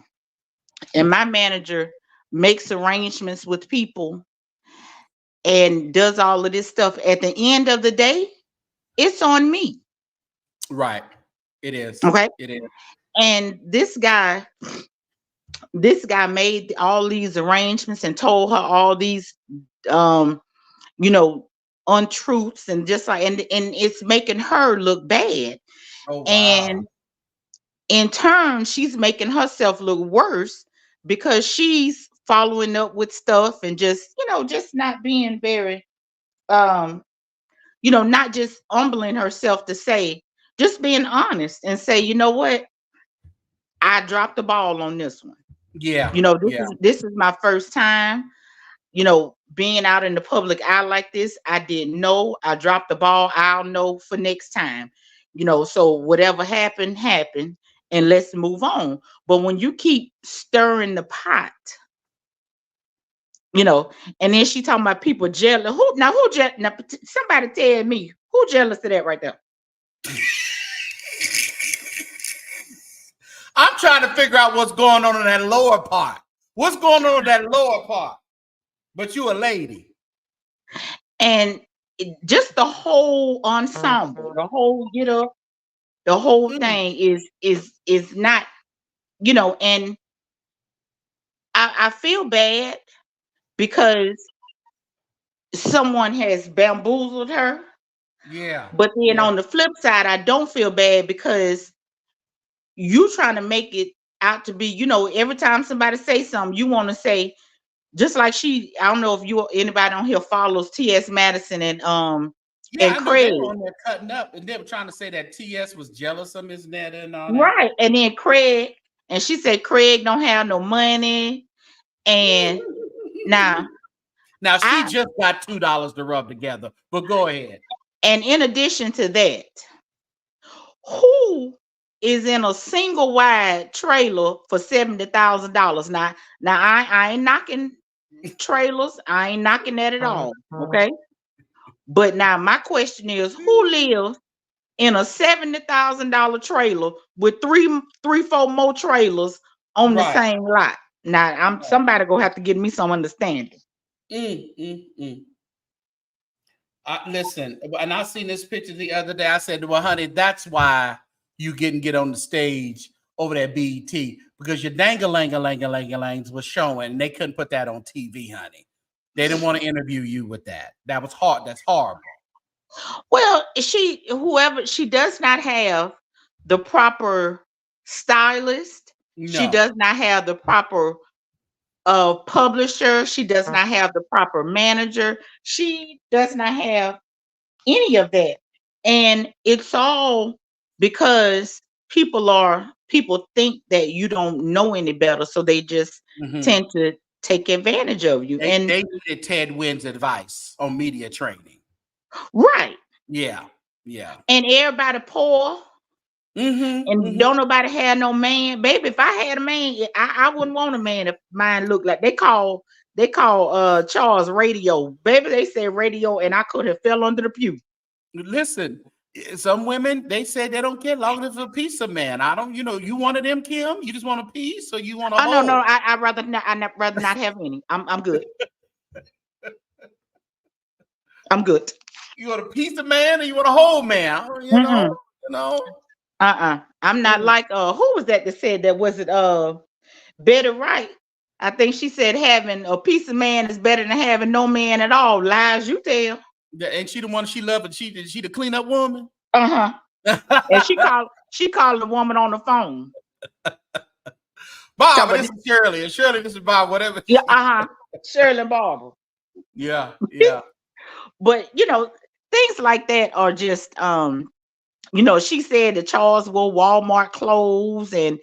and my manager makes arrangements with people and does all of this stuff, at the end of the day, it's on me. Right. It is. Okay. It is. And this guy made all these arrangements and told her all these untruths, and just like and it's making her look bad. Oh, wow. And in turn, she's making herself look worse because she's following up with stuff and just not being very not just humbling herself to say, just being honest and say, you know what, I dropped the ball on this one. Yeah. This is my first time, being out in the public eye like this. I didn't know. I dropped the ball. I'll know for next time. So whatever happened, and let's move on. But when you keep stirring the pot, and then she talking about people jealous. Who jealous? Now, somebody tell me who jealous of that right there. I'm trying to figure out what's going on in that lower part. What's going on in that lower part? But you a lady. And just the whole ensemble, the whole get up, the whole thing is not, and I feel bad because someone has bamboozled her. Yeah. But then on the flip side, I don't feel bad because you trying to make it out to be, every time somebody say something, you want to say, just like I don't know if anybody on here follows T.S. Madison and and Craig. They were on there cutting up, and they were trying to say that T.S. was jealous of Miss Netta and all that. Right. And then Craig, and she said Craig don't have no money. And now she just got $2 to rub together. But go ahead. And in addition to that, who is in a single wide trailer for $70,000? Now I ain't knocking trailers. I ain't knocking that at all. Okay. But now my question is, who lives in a $70,000 trailer with three, four more trailers on the same lot? Now somebody gonna have to give me some understanding. Listen, and I seen this picture the other day. I said, well, honey, that's why you get on the stage over there, BET, because your dang-a-lang-a-lang-a-lang-a-langs was showing, and they couldn't put that on TV, honey. They didn't want to interview you with that. That was hard. That's horrible. Well, she does not have the proper stylist. No. She does not have the proper publisher. She does not have the proper manager. She does not have any of that. And it's all because people think that you don't know any better. So they just tend to take advantage of you. They needed Ted Wynn's advice on media training. Right. Yeah. And everybody poor. And don't nobody have no man. Baby, if I had a man, I wouldn't want a man if mine looked like they call Charles Radio. Baby, they said radio, and I could have fell under the pew. Listen, some women, they said they don't care long as it's a piece of man. I don't, you wanted them, Kim? You just want a piece, or you want a whole? No, I'd rather not have any. I'm good. I'm good. You want a piece of man, or you want a whole man? You know. I'm not like who was that said that? Was it Betty Wright? I think she said having a piece of man is better than having no man at all. Lies you tell. And she the one she loved, and she the cleanup woman. And she called the woman on the phone. Bob, this is Shirley. And Shirley, this is Bob, whatever. Yeah, Shirley and Barbara. Yeah. But things like that are just she said that Charles wore Walmart clothes, and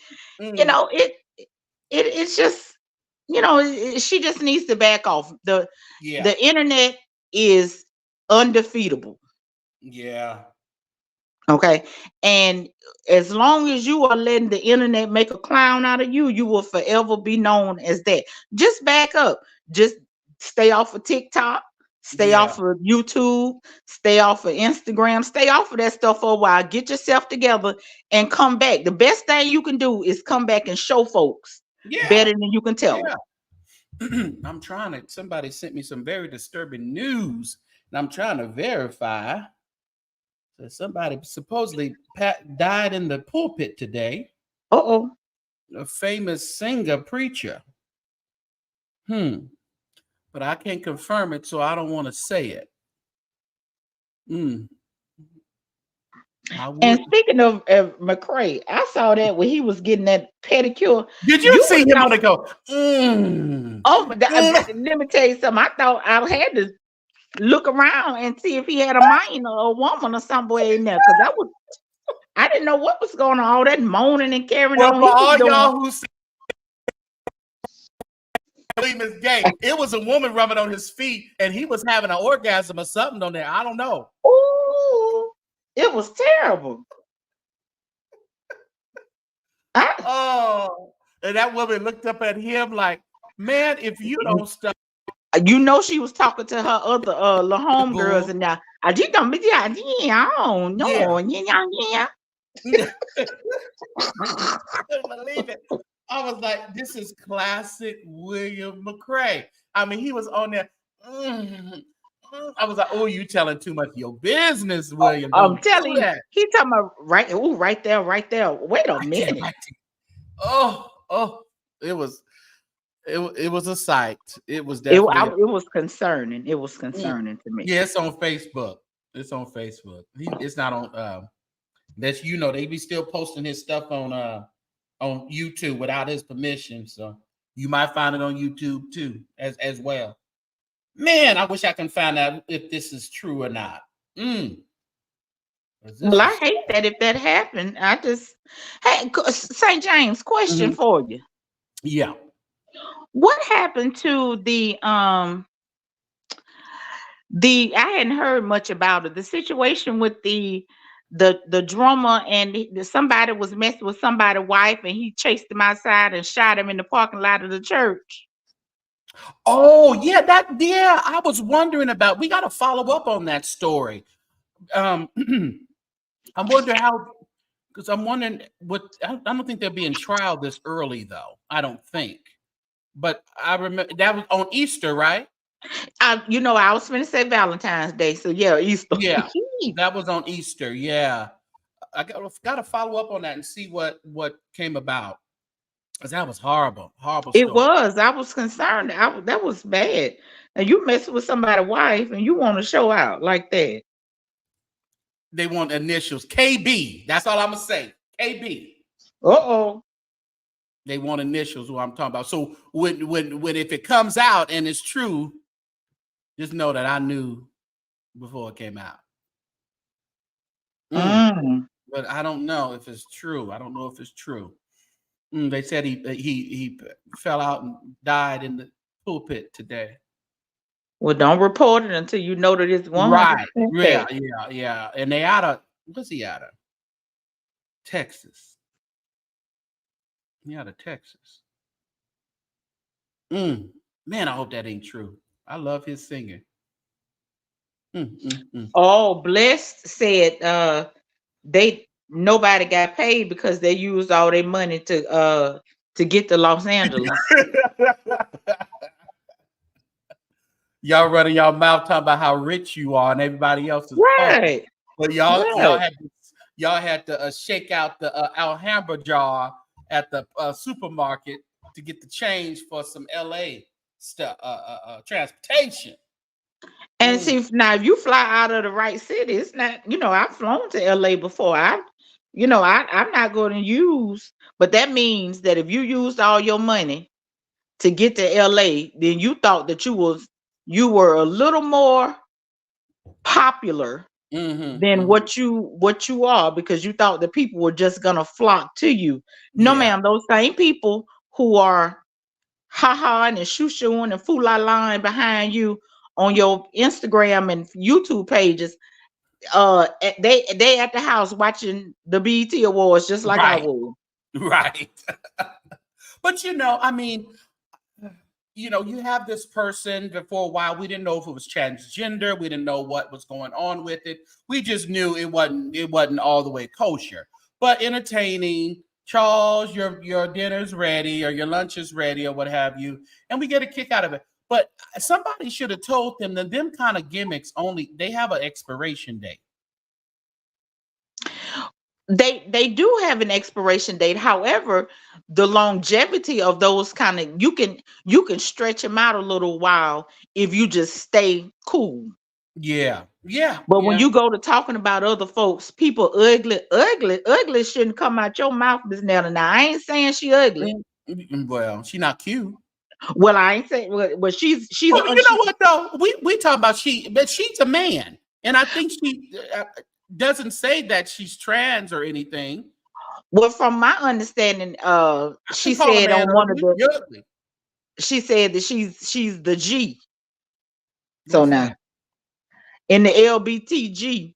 it's just she just needs to back off. The internet is undefeatable. Yeah. Okay. And as long as you are letting the internet make a clown out of you, you will forever be known as that. Just back up. Just stay off of TikTok. Stay off of YouTube, stay off of Instagram, stay off of that stuff for a while. Get yourself together and come back. The best thing you can do is come back and show folks better than you can tell them. I'm trying to, somebody sent me some very disturbing news, and I'm trying to verify that somebody supposedly died in the pulpit today. Uh-oh. A famous singer, preacher. But I can't confirm it, so I don't want to say it. And speaking of McCray, I saw that when he was getting that pedicure. Did you see him on the go? Oh, let me tell you something. I thought I had to look around and see if he had a man or a woman or somewhere in there, because I didn't know what was going on. All that moaning and carrying on. For all y'all who believe is gay, it was a woman rubbing on his feet, and he was having an orgasm or something on there. I don't know. Ooh, it was terrible. And that woman looked up at him like, man, if you don't stop. You know, she was talking to her other homegirls, and now I just don't believe it. I was like, this is classic William McCray. I mean, he was on there. I was like, oh, you telling too much of your business, William. I'm telling you, he talking about right there. Wait a minute. It was a sight. It was definitely. It was concerning. It was concerning to me. Yeah, it's on Facebook. It's on Facebook. It's not on. That's they be still posting his stuff on YouTube without his permission. So you might find it on YouTube too, as well. Man, I wish I can find out if this is true or not. Well, I hate that if that happened. Hey, St. James, question for you. Yeah. What happened to I hadn't heard much about it. The situation with the drummer, and somebody was messing with somebody's wife, and he chased him outside and shot him in the parking lot of the church. Oh, yeah, I was wondering about. We got to follow up on that story. I'm wondering because I'm wondering what. I don't think they'll be in trial this early, though. I don't think. But I remember that was on Easter, right? I was going to say Valentine's Day, so yeah, Easter. Yeah, that was on Easter. Yeah, I got to follow up on that and see what came about, because that was horrible. It was. I was concerned. That was bad. And you messing with somebody's wife, and you want to show out like that. They want initials. KB. That's all I'm gonna say. KB. Uh-oh. They want initials. Who I'm talking about. So when if it comes out and it's true, just know that I knew before it came out. But I don't know if it's true. They said he fell out and died in the pulpit today. Well, don't report it until you know that it's 100%. Right. Yeah. And they what's he out of? Texas. He out of Texas. Man, I hope that ain't true. I love his singing. Oh, Blessed said nobody got paid because they used all their money to get to Los Angeles. Y'all running y'all mouth talking about how rich you are, and everybody else is right. But y'all had to shake out the Alhambra jar at the supermarket to get the change for some LA stuff, transportation. And see, now if you fly out of the right city, it's not. I've flown to LA before. I'm not going to use, but that means that if you used all your money to get to LA, then you thought that you were a little more popular than what you are, because you thought the people were just gonna flock to you. No, ma'am, those same people who are ha-haing and shoo-shooing and fool-la-laing behind you on your Instagram and YouTube pages, they at the house watching the BET Awards just like I would. Right. But you have this person that for a while we didn't know if it was transgender. We didn't know what was going on with it. We just knew it wasn't all the way kosher, but entertaining. Charles, your dinner's ready or your lunch is ready or what have you, and we get a kick out of it. But somebody should have told them that them kind of gimmicks they have an expiration date. They do have an expiration date. However, the longevity of those kind of you can stretch them out a little while if you just stay cool. Yeah. But when you go to talking about other folks, people ugly shouldn't come out your mouth, Miss Netta. Now I ain't saying she ugly. Well, she not cute. Well, I ain't saying. Well, she's. Well, you know what though? We talk about but she's a man, and I think she doesn't say that she's trans or anything. Well, from my understanding, she said on one of the. She said that she's the G. So now, in the LBTG.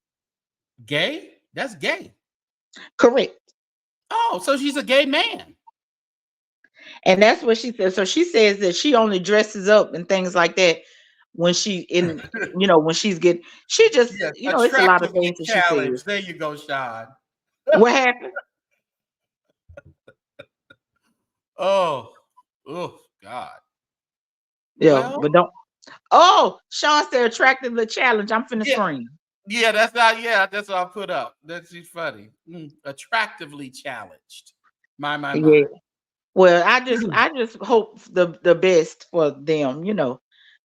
Gay? That's gay. Correct. Oh, so she's a gay man. And that's what she says. So she says that she only dresses up and things like that when she when she's getting, she just, it's a lot of things that she says. There you go, Sean. What happened? Oh, God. Yeah, well, but don't. Oh, Sean said attractively challenged. I'm finna scream. Yeah, that's what I put up. That's funny. Attractively challenged. My. Yeah. Well, I just hope the best for them.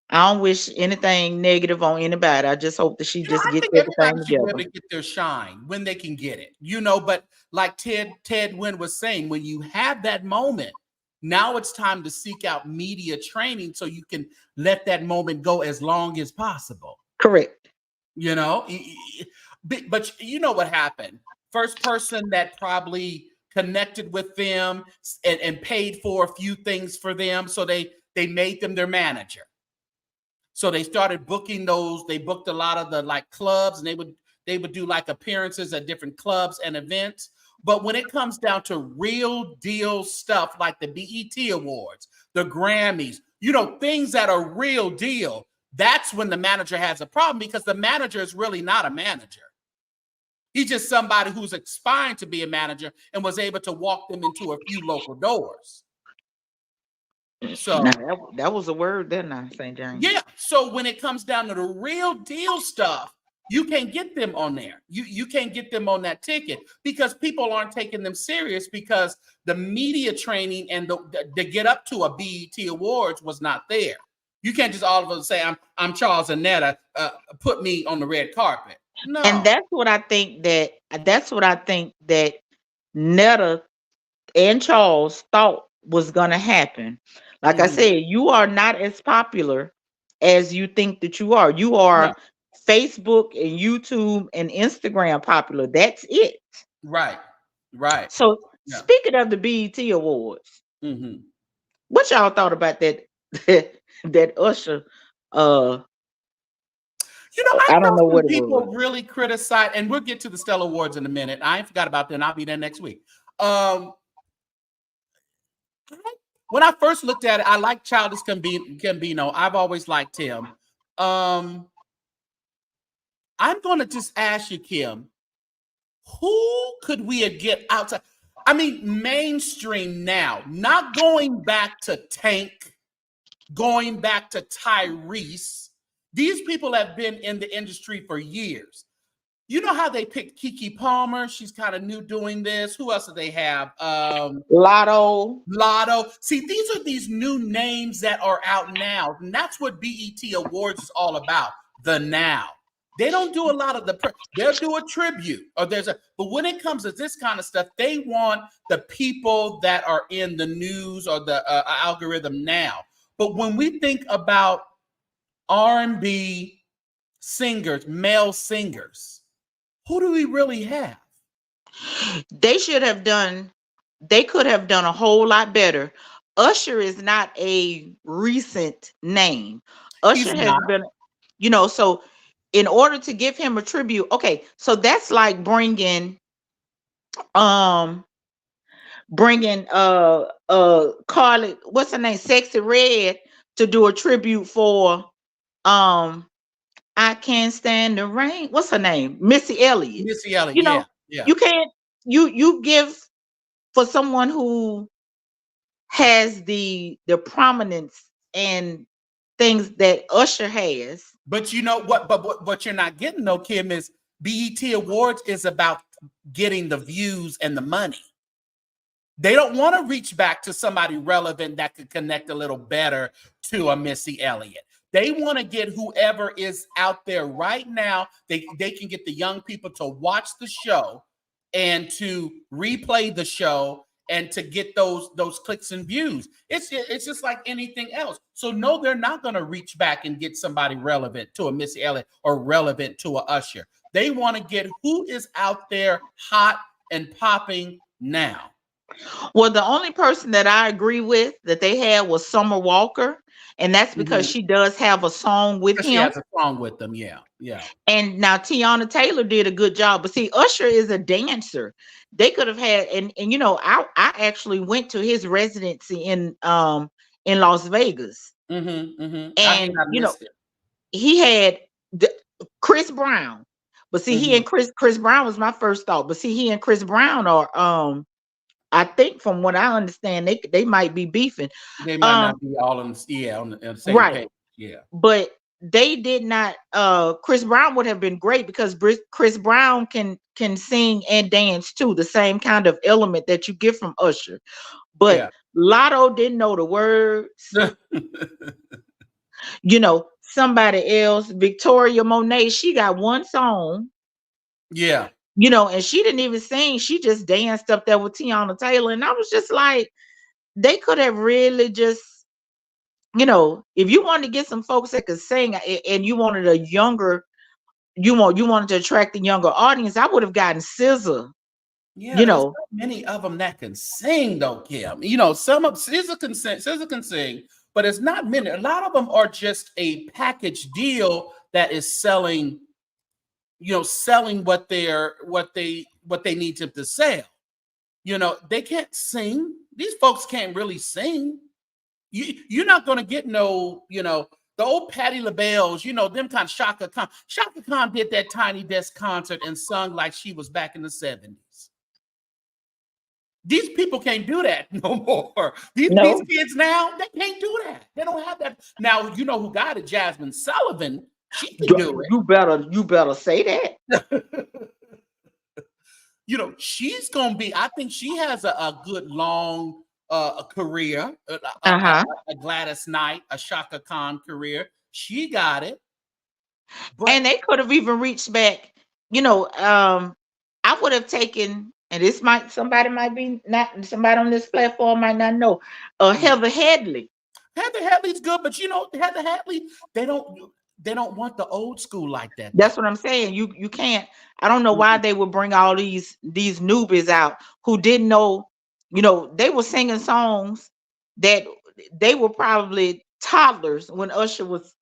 I don't wish anything negative on anybody. I just hope that she just gets everything together. To get their shine when they can get it, But like Ted Wynn was saying, when you have that moment, now it's time to seek out media training so you can let that moment go as long as possible. Correct. But you know what happened? First person that probably connected with them and paid for a few things for them, so they made them their manager. So they started booking those. They booked a lot of the like clubs, and they would do like appearances at different clubs and events. But when it comes down to real deal stuff like the BET Awards, the Grammys, things that are real deal, that's when the manager has a problem, because the manager is really not a manager. He's just somebody who's aspiring to be a manager and was able to walk them into a few local doors. So now, that was a word then, St. James. Yeah. So when it comes down to the real deal stuff, you can't get them on there. You can't get them on that ticket because people aren't taking them serious, because the media training and the get up to a BET Awards was not there. You can't just all of a sudden say, I'm Charles and Netta, put me on the red carpet. No. And that's what I think that Netta and Charles thought was gonna happen. Like I said, you are not as popular as you think that you are. You are Facebook and YouTube and Instagram popular. That's it. Right. So speaking of the BET Awards, what y'all thought about that Usher? I don't know what people really criticize, and we'll get to the Stellar Awards in a minute. I ain't forgot about that, and I'll be there next week. When I first looked at it, I like Childish Gambino. I've always liked him. I'm going to just ask you, Kim, who could we get outside? I mean, mainstream now, not going back to Tank, going back to Tyrese. These people have been in the industry for years. You know how they picked Keke Palmer? She's kind of new doing this. Who else do they have? Lotto. See, these are these new names that are out now. And that's what BET Awards is all about. The now. They don't do a lot of they'll do a tribute but when it comes to this kind of stuff, they want the people that are in the news or the algorithm now. But when we think about R&B singers, male singers, who do we really have? They could have done a whole lot better. Usher is not a recent name. Usher has been, so in order to give him a tribute, okay, so that's like bringing Carly, what's her name, Sexy Red, to do a tribute for I Can't Stand the Rain. What's her name? Missy Elliott. Missy Elliott, You know, yeah. you can't you give for someone who has the prominence and things that Usher has. But you know what? But what you're not getting, though, Kim, is BET Awards is about getting the views and the money. They don't want to reach back to somebody relevant that could connect a little better to a Missy Elliott. They want to get whoever is out there right now. They can get the young people to watch the show and to replay the show and to get those clicks and views. It's just like anything else. So no, they're not going to reach back and get somebody relevant to a Missy Elliott or relevant to a Usher. They want to get who is out there hot and popping now. Well, the only person that I agree with that they had was Summer Walker, and that's because she does have a song with him. She has a song with them, yeah. And now Tiana Taylor did a good job, but see, Usher is a dancer. They could have had, and you know, I actually went to his residency in Las Vegas, and you know, he had Chris Brown, but see, he and Chris Brown was my first thought, but see, he and Chris Brown are I think from what I understand, they might be beefing. They might not be all on the same page. Yeah. But they did not. Chris Brown would have been great because Chris Brown can sing and dance too, the same kind of element that you get from Usher. But Lotto didn't know the words. You know, somebody else, Victoria Monet, she got one song. Yeah. You know, and she didn't even sing. She just danced up there with Tiana Taylor. And I was just like, they could have really just, you know, if you wanted to get some folks that could sing and you wanted a younger, you wanted to attract the younger audience, I would have gotten SZA. Yeah, you know, many of them that can sing though, Kim. You know, some of SZA can sing, but it's not many. A lot of them are just a package deal that is selling. You know, selling what they need to sell. You know, they can't sing. These folks can't really sing. You're not going to get no, you know, the old Patti LaBelle's, you know, them kind of Shaka Khan. Shaka Khan did that Tiny Desk concert and sung like she was back in the 70s. These people can't do that no more. These kids now, they can't do that. They don't have that. Now, you know who got it? Jasmine Sullivan. She can do it. You better say that. You know, she's gonna be. I think she has a good long career. A Gladys Knight, a Shaka Khan career. She got it. But, and they could have even reached back. You know, I would have taken, and this somebody on this platform might not know. Heather Headley. Heather Headley's good, but you know, Heather Headley, they don't want the old school like that. That's what I'm saying. You can't. I don't know why they would bring all these newbies out who didn't know. You know, they were singing songs that they were probably toddlers when Usher was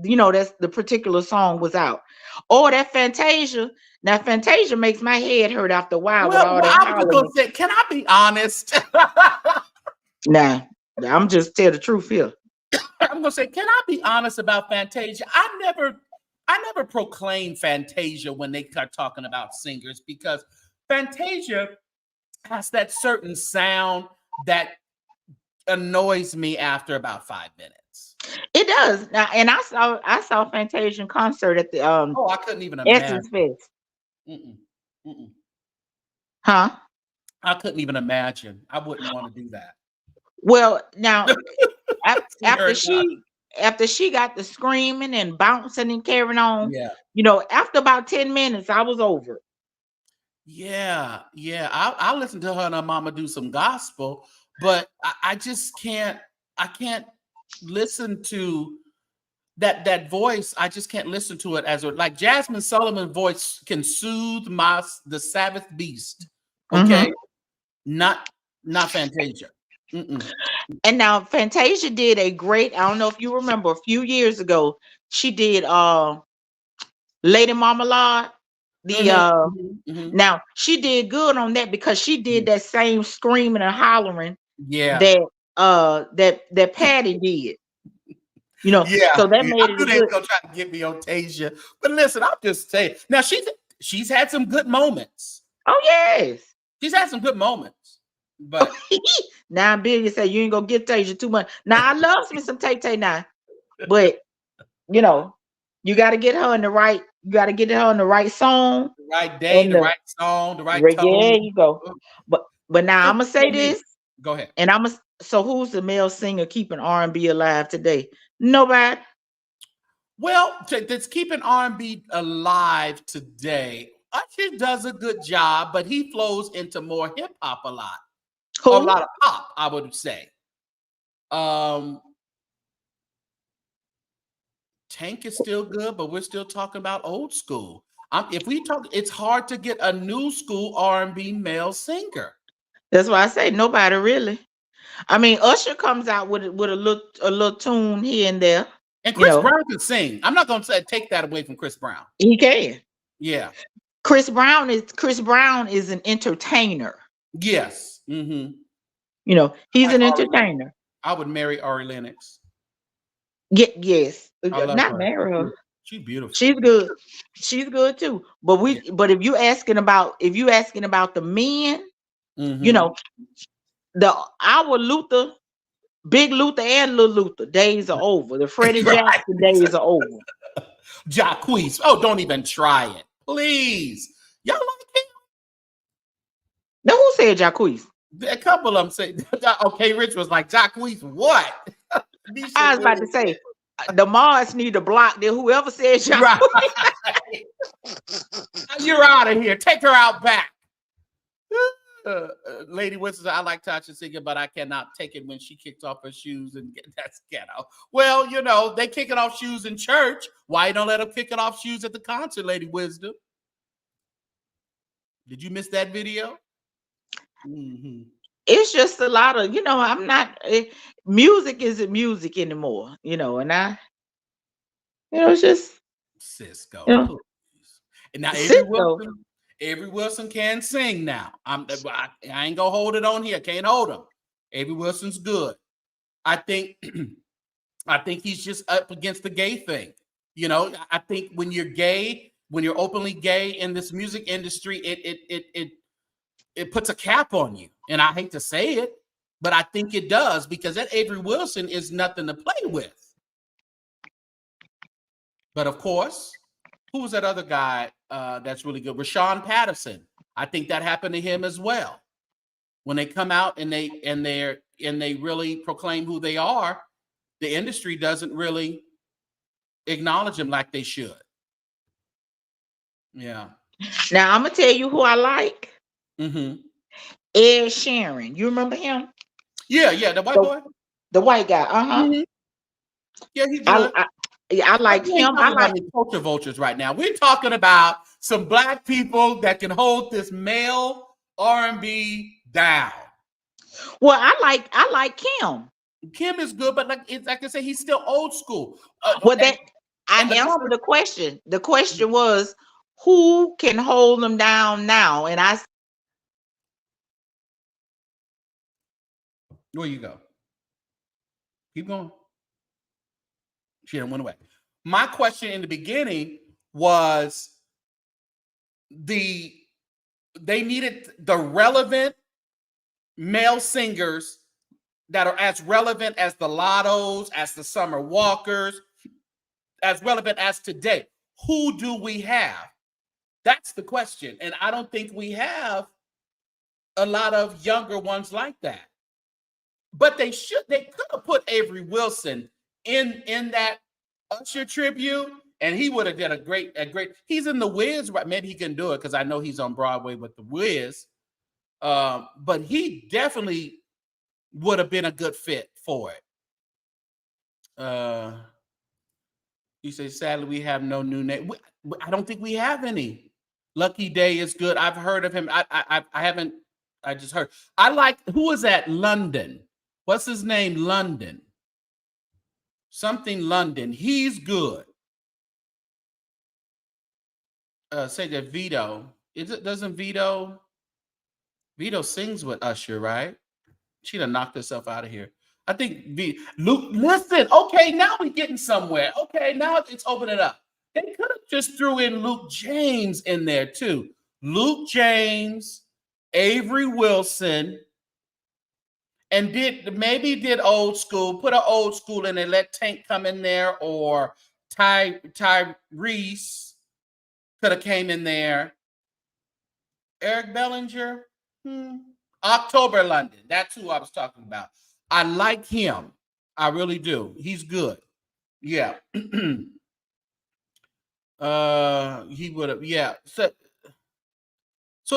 you know, that's the particular song was out. Or that Fantasia. Now Fantasia makes my head hurt after a while. Well, I was gonna say, can I be honest? Nah, I'm just tell the truth here. I'm gonna say, can I be honest about Fantasia? I never proclaim Fantasia when they start talking about singers, because Fantasia has that certain sound that annoys me after about 5 minutes. It does. Now, and I saw Fantasia in concert at the I couldn't even imagine. Essence Fest. Huh? I couldn't even imagine. I wouldn't want to do that. Well, now after she got the screaming and bouncing and carrying on, you know, after about 10 minutes, I was over. Yeah. I listened to her and her mama do some gospel, but I just can't. I can't listen to that voice. I just can't listen to it as like Jasmine Sullivan's voice can soothe the Sabbath beast. Okay, not Fantasia. And now Fantasia did a great, I don't know if you remember, a few years ago, she did Lady Marmalade. Now she did good on that because she did that same screaming and hollering that Patty did. You know, Yeah, so that yeah, made I it knew a they were good. gonna try to get me on Tasia. But listen, I'm just saying. Now she's had some good moments. Oh yes. She's had some good moments. But Now Billy said you ain't gonna get Tasia too much. Now I love me some Tay Tay now, but you know, you got to get her in the right. You got to get her in the right song the right day, and the the right song, the right right. Yeah, tone. you go. But now I'm Just gonna for say me. this, Go ahead. and I'm gonna. So who's the male singer keeping R&B alive today? Nobody. Well, that's keeping R&B alive today. Usher does a good job, but he flows into more hip hop a lot. A Who? lot of pop, I would say. Um, Tank is still good, but we're still talking about old school. If we talk, it's hard to get a new school R&B male singer. That's why I say nobody really. I mean, Usher comes out with a little tune here and there. And You Chris know, Brown can sing. I'm not going to say take that away from Chris Brown. he can. Yeah. Chris Brown is an entertainer. Yes. Mm-hmm. You know, he's Like an Ari Lennox. entertainer. I would marry Ari Lennox. Yes. I love Not her. marry her. She's beautiful. She's good. She's good too. But but if you asking about the men, you know, our Luther, Big Luther and Little Luther days are over. The Freddie Right. Jackson days are over. Jacquees. Oh, don't even try it. Please. Y'all like Now who said Jacquees? him? A couple of them say, okay, Rich was like, Jacquees, what? I was about to say, the Mars need to block there. Whoever said Jacquees. Right. You're out of here. Take her out back. Lady Winston, I like Tasha singing, but I cannot take it when she kicks off her shoes and that's ghetto. Well, you know, they kicking off shoes in church. Why you don't let them kick it off shoes at the concert, Lady Wisdom? Did you miss that video? Mm-hmm. It's just a lot of, I'm not, music isn't music anymore, and it's just, Cisco, you know, please. And now Cisco. Avery Wilson can sing now. I ain't gonna hold it on here. Can't hold him. Avery Wilson's good. I think he's just up against the gay thing. You know, I think when you're gay, when you're openly gay in this music industry, it puts a cap on you. And I hate to say it, but I think it does because that Avery Wilson is nothing to play with. But of course, who was that other guy that's really good? Rashawn Patterson. I think that happened to him as well. When they come out and they really proclaim who they are, the industry doesn't really acknowledge them like they should. Yeah. Now I'm gonna tell you who I like. Mm-hmm. Ed Sheeran. You remember him? Yeah, the white boy. The white guy. Mm-hmm. Yeah, he's good. I like him. I like culture vultures right now. We're talking about some black people that can hold this male R&B down. Well, I like Kim. Kim is good, but like I say, he's still old school. I answered the question. The question was, who can hold them down now? And I. Where you go? Keep going. She didn't went away. My question in the beginning was they needed the relevant male singers that are as relevant as the Lottos, as the Summer Walkers, as relevant as today. Who do we have? That's the question. And I don't think we have a lot of younger ones like that. But they could have put Avery Wilson in that Usher tribute, and he would have done a great. He's in The Wiz, right? Maybe he can do it because I know he's on Broadway with The Wiz. But he definitely would have been a good fit for it. You say, sadly, we have no new name. I don't think we have any. Lucky Day is good. I've heard of him. I haven't. I just heard. I like, who is that? London. What's his name? London. Something London. He's good. Say that Vito. Doesn't Vito sings with Usher, right? She done knocked herself out of here. I think Luke, listen, okay, now we're getting somewhere. Okay, now it's opening up. They could have just threw in Luke James in there too. Luke James, Avery Wilson, and did old school, put an old school in there, let Tank come in there, or Tyrese could have came in there. Eric Bellinger, October London. That's who I was talking about. I like him. I really do. He's good. Yeah. He would have. Yeah. So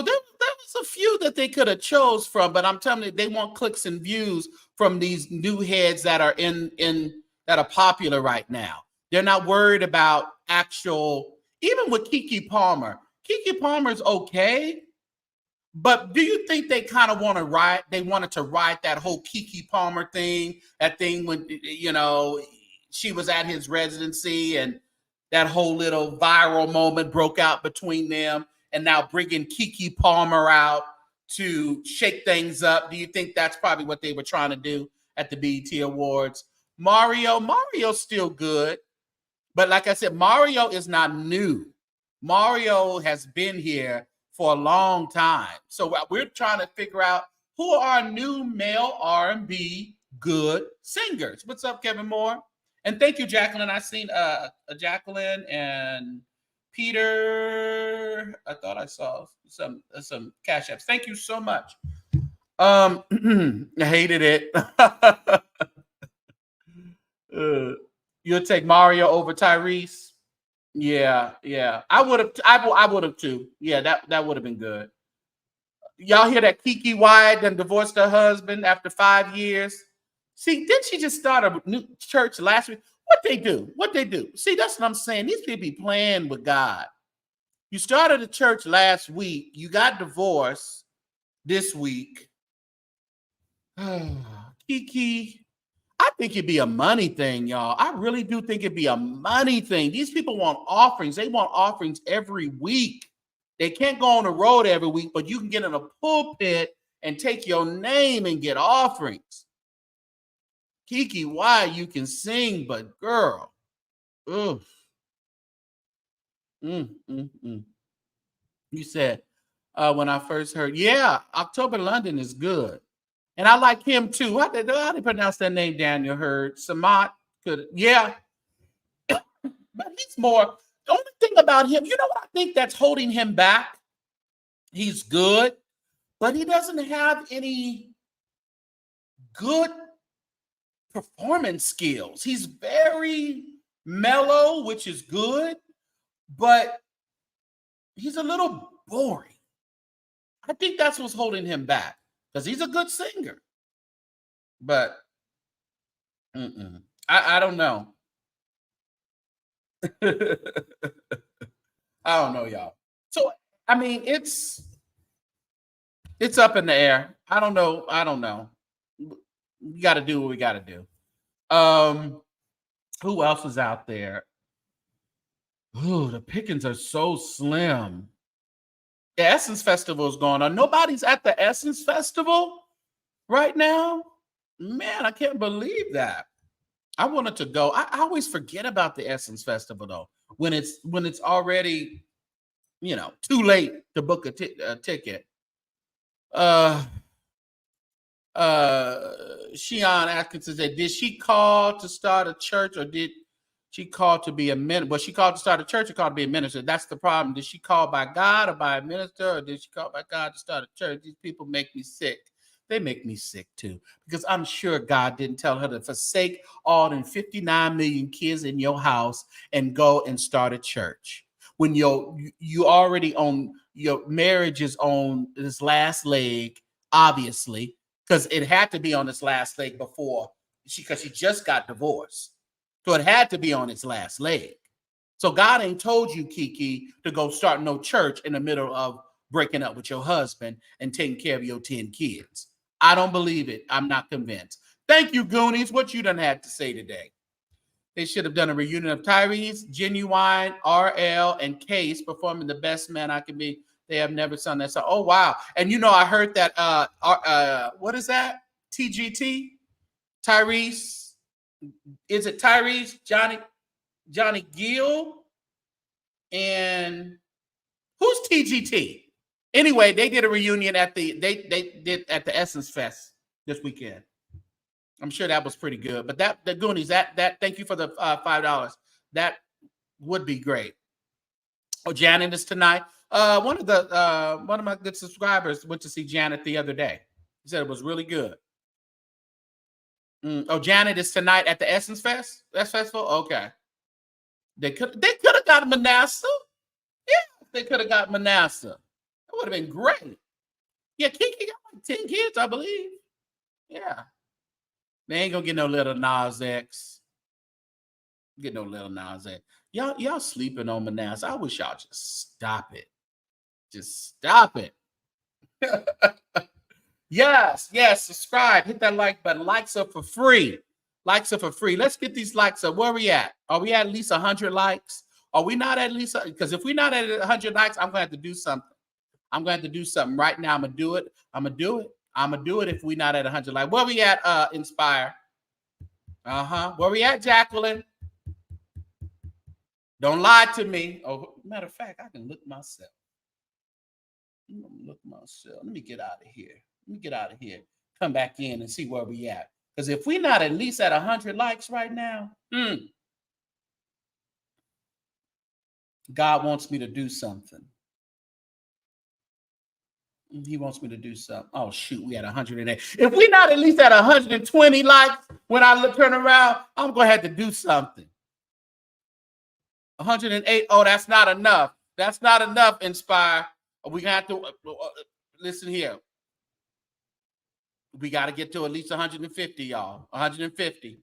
there was a few that they could have chose from, but I'm telling you, they want clicks and views from these new heads that are in that are popular right now. They're not worried about actual. Even with Keke Palmer, Keke Palmer's okay. But do you think they kind of want to ride? They wanted to ride that whole Keke Palmer thing, that thing when, she was at his residency and that whole little viral moment broke out between them, and now bringing Keke Palmer out to shake things up. Do you think that's probably what they were trying to do at the BET Awards? Mario's still good. But like I said, Mario is not new. Mario has been here for a long time. So we're trying to figure out who are new male R&B good singers. What's up, Kevin Moore? And thank you, Jacqueline. I seen Jacqueline and Peter. I thought I saw some cash apps. Thank you so much. I hated it. You'll take Mario over Tyrese. Yeah. I would have too. Yeah, that would have been good. Y'all hear that Keke Wyatt done divorced her husband after 5 years? See, didn't she just start a new church last week? What they do? See, that's what I'm saying. These people be playing with God. You started a church last week. You got divorced this week. Keke, I think it'd be a money thing, y'all. I really do think it'd be a money thing. These people want offerings. They want offerings every week. They can't go on the road every week, but you can get in a pulpit and take your name and get offerings. Keke, why you can sing, but girl, ugh. You said when I first heard, yeah, October London is good. And I like him too. How do they pronounce that name, Daniel Hurd? Samat could, yeah. But he's more, the only thing about him, you know what I think that's holding him back? He's good, but he doesn't have any good performance skills. He's very mellow, which is good, but he's a little boring. I think that's what's holding him back, because he's a good singer. But I don't know. I don't know, y'all. So, I mean, it's up in the air. I don't know. We got to do what we got to do. Who else is out there? Ooh, the pickings are so slim. The Essence Festival is going on. Nobody's at the Essence Festival right now. Man, I can't believe that. I wanted to go. I always forget about the Essence Festival though. When it's already, too late to book a ticket. Shion Atkinson said, did she call to start a church, or did she call to be a minister? Well, she called to start a church or called to be a minister? That's the problem. Did she call by God or by a minister, or did she call by God to start a church? These people make me sick. They make me sick too, because I'm sure God didn't tell her to forsake all them 59 million kids in your house and go and start a church. When you already own, your marriage is on this last leg, obviously, because it had to be on its last leg before because she just got divorced. So it had to be on its last leg. So God ain't told you, Keke, to go start no church in the middle of breaking up with your husband and taking care of your 10 kids. I don't believe it. I'm not convinced. Thank you, Goonies. What you done had to say today? They should have done a reunion of Tyrese, Genuine, RL, and Case performing The Best Man I Can Be. They have never sung that song. Oh, wow. And I heard that, what is that? TGT? Tyrese. Is it Tyrese? Johnny Gill? And who's TGT? Anyway, they did a reunion at the Essence Fest this weekend. I'm sure that was pretty good. But the Goonies, that thank you for the $5. That would be great. Oh, Janet is tonight. One of my good subscribers went to see Janet the other day. He said it was really good. Oh, Janet is tonight at the Essence Festival. Okay. They could have got Manasseh. Yeah, they could have got Manasseh. That would have been great. Yeah, Kiki got like 10 kids, I believe. Yeah. They ain't gonna get no little Nas X. Get no little Nas X. Y'all sleeping on Manasseh. I wish y'all just stop it. Just stop it. Yes. Subscribe. Hit that like button. Likes are for free. Let's get these likes up. Where are we at? Are we at least 100 likes? Are we not at least? Because if we're not at 100 likes, I'm going to have to do something. Right now. I'm going to do it if we're not at 100 likes. Where we at, Inspire? Where we at, Jacqueline? Don't lie to me. Oh, matter of fact, I can look myself. Let me get out of here. Come back in and see where we at. Because if we're not at least at 100 likes right now, God wants me to do something. He wants me to do something. Oh, shoot, we at 108. If we're not at least at 120 likes when I turn around, I'm going to have to do something. 108. Oh, that's not enough. That's not enough, Inspire. We're going to have to listen here. We got to get to at least 150, y'all. 150.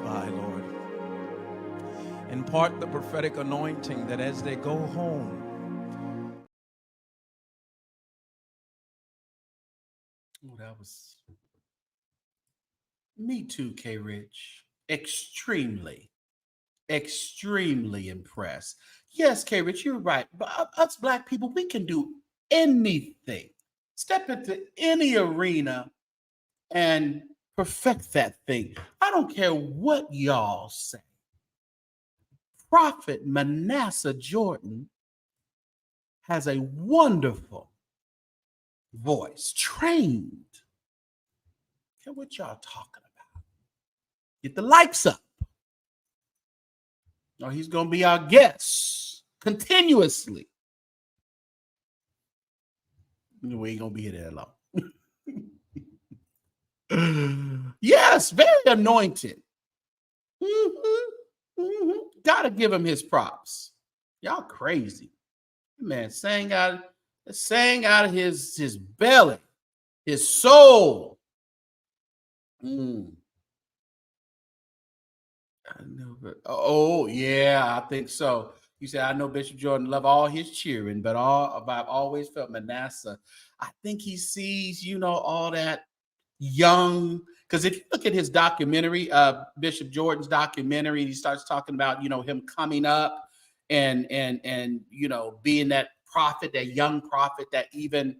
By, Lord. Impart the prophetic anointing that as they go home. Oh, that was me too, K Rich. Extremely impressed. Yes, K Rich, you're right. But us Black people, we can do anything. Step into any arena and perfect that thing. I don't care what y'all say. Prophet Manasseh Jordan has a wonderful voice, trained. Care what y'all talking about. Get the likes up. No, he's going to be our guest continuously. We ain't going to be here that long. Yes, very anointed. Gotta give him his props. Y'all crazy. Man, sang out of his belly, his soul. I know, but oh yeah, I think so. You said I know Bishop Jordan love all his cheering, but I've always felt Manasseh. I think he sees, all that young. Because if you look at his documentary, Bishop Jordan's documentary, he starts talking about, him coming up and being that prophet, that young prophet that even,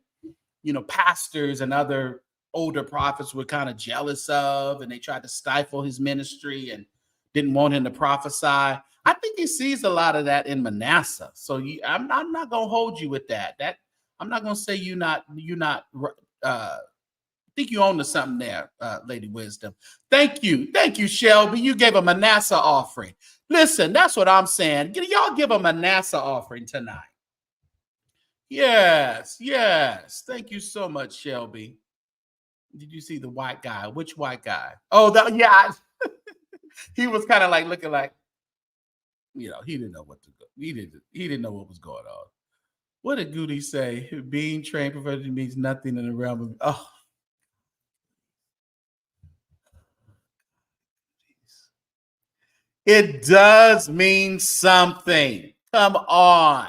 pastors and other older prophets were kind of jealous of, and they tried to stifle his ministry and didn't want him to prophesy. I think he sees a lot of that in Manasseh. So I'm not gonna hold you with that. I'm not gonna say you're not. I think you own to something there, Lady Wisdom. Thank you, Shelby. You gave a Manasseh offering. Listen, that's what I'm saying. Y'all give a Manasseh offering tonight. Yes. Thank you so much, Shelby. Did you see the white guy? Which white guy? Oh, yeah. He was kind of like looking like, he didn't know what to go. He didn't know what was going on. What did Goody say? Being trained professionally means nothing in the realm of It does mean something. Come on.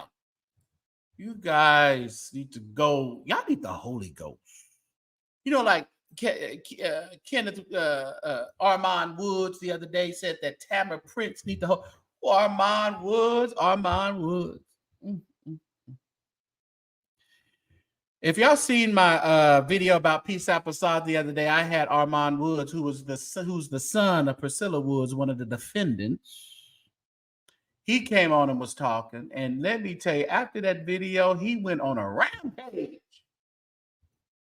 You guys need to go. Y'all need the Holy Ghost. Like Kenneth Armand Woods the other day said that Tamara Prince need the Armand Woods. If y'all seen my video about Peace Apostolic the other day, I had Armand Woods, who's the son of Priscilla Woods, one of the defendants. He came on and was talking, and let me tell you, after that video, he went on a rampage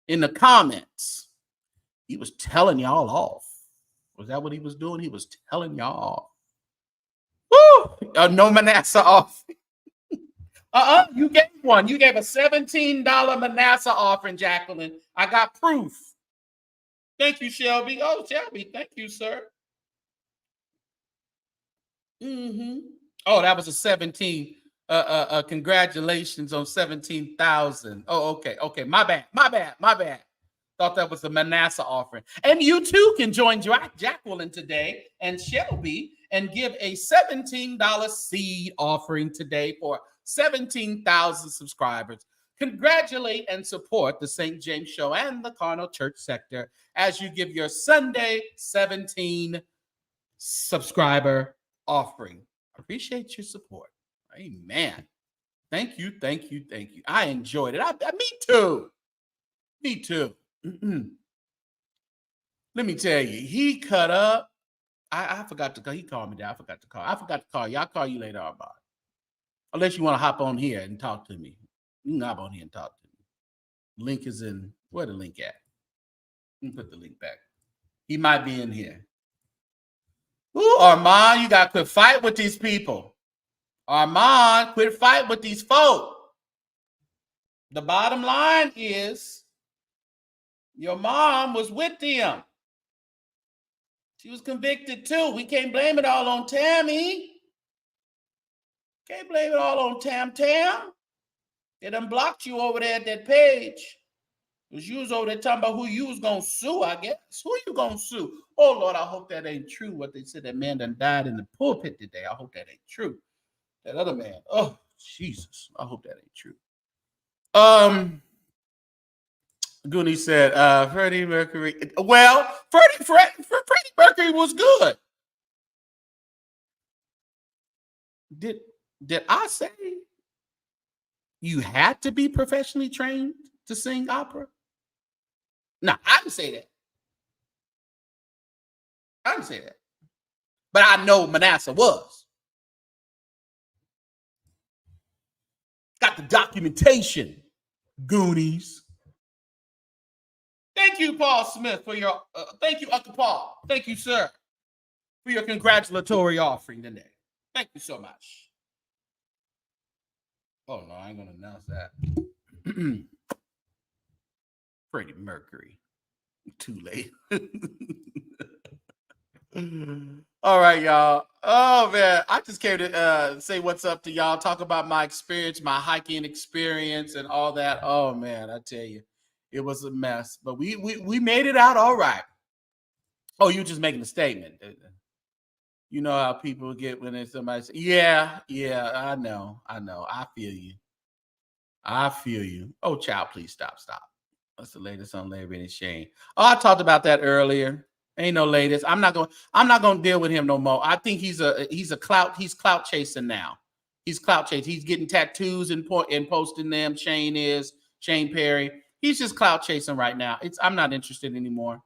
in the comments. He was telling y'all off. Was that what he was doing? He was telling y'all off. Woo! No Manasseh off. You gave one. You gave a $17 Manasseh offering, Jacqueline. I got proof. Thank you, Shelby. Oh, Shelby, thank you, sir. Oh, that was a 17. Congratulations on 17,000. Oh, okay. My bad. Thought that was a Manasseh offering. And you too can join Jacqueline today and Shelby and give a $17 seed offering today for 17,000 subscribers. Congratulate and support the St. James Show and the Carnal Church sector as you give your Sunday 17 subscriber offering. Appreciate your support. Amen. Thank you. I enjoyed it. Me too. Let me tell you, he cut up. I forgot to call. He called me down. I forgot to call you. I'll call you later, Armand. Unless you want to hop on here and talk to me. You can hop on here and talk to me. Link is in. Where the link at? Let me put the link back. He might be in here. Ooh, Armand, you got to quit fight with these people. Armand, quit fight with these folk. The bottom line is your mom was with them. She was convicted too. We can't blame it all on Tammy. Can't blame it all on Tam. They done blocked you over there at that page. Because you was over there talking about who you was going to sue, I guess. Who you going to sue? Oh, Lord, I hope that ain't true. What they said, that man done died in the pulpit today. I hope that ain't true. That other man. Oh, Jesus. I hope that ain't true. Goonie said, Freddie Mercury. Well, Freddie Mercury was good. Did I say you had to be professionally trained to sing opera? No, I didn't say that. But I know Manasseh was. Got the documentation, Goonies. Thank you, Paul Smith, for your, thank you, Uncle Paul. Thank you, sir, for your congratulatory offering today. Thank you so much. Oh, no, I ain't going to announce that. Freddie Mercury. Too late. All right, y'all. Oh, man. I just came to say what's up to y'all, talk about my experience, my hiking experience and all that. Oh, man, I tell you, it was a mess. But we made it out all right. Oh, you just making a statement. You know how people get when there's somebody say, yeah, I know. I feel you. Oh, child, please stop. What's the latest on Larry and Shane? Oh, I talked about that earlier. Ain't no latest. I'm not gonna deal with him no more. I think he's clout chasing now. He's clout chasing. He's getting tattoos and posting them. Shane Perry. He's just clout chasing right now. I'm not interested anymore.